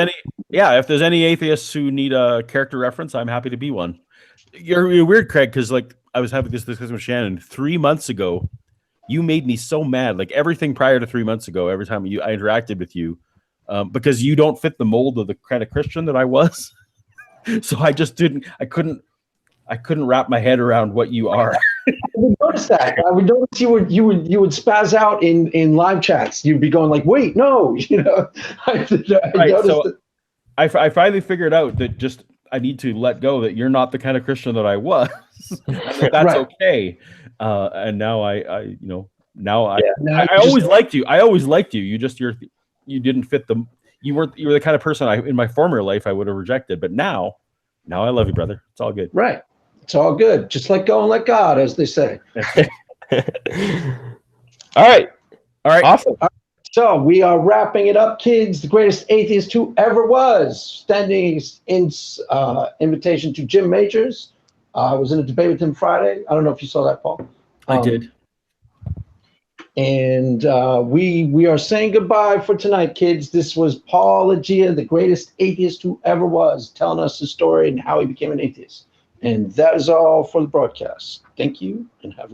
any atheists who need a character reference, I'm happy to be one. You're weird, Craig, because like I was having this discussion with Shannon 3 months ago. You made me so mad. Like everything prior to 3 months ago, every time I interacted with you, because you don't fit the mold of the kind of Christian that I was. So I just didn't. I couldn't wrap my head around what you are.
I would notice that. I would notice you would spaz out in live chats. You'd be going like, "Wait, no," you know. I noticed
so
that.
I finally figured out that just I need to let go that you're not the kind of Christian that I was. That's
Right.
okay. And now I
Now
always liked you. I always liked you. You didn't fit you were the kind of person in my former life I would have rejected. But now I love you, brother. It's all good.
Right. It's all good. Just let go and let God, as they say.
All right.
Awesome.
So we are wrapping it up, kids. The greatest atheist who ever was. Standing in invitation to Jim Majors. I was in a debate with him Friday. I don't know if you saw that, Paul.
I did.
And we are saying goodbye for tonight, kids. This was Paulogia, the greatest atheist who ever was, telling us his story and how he became an atheist. And that is all for the broadcast. Thank you, and have a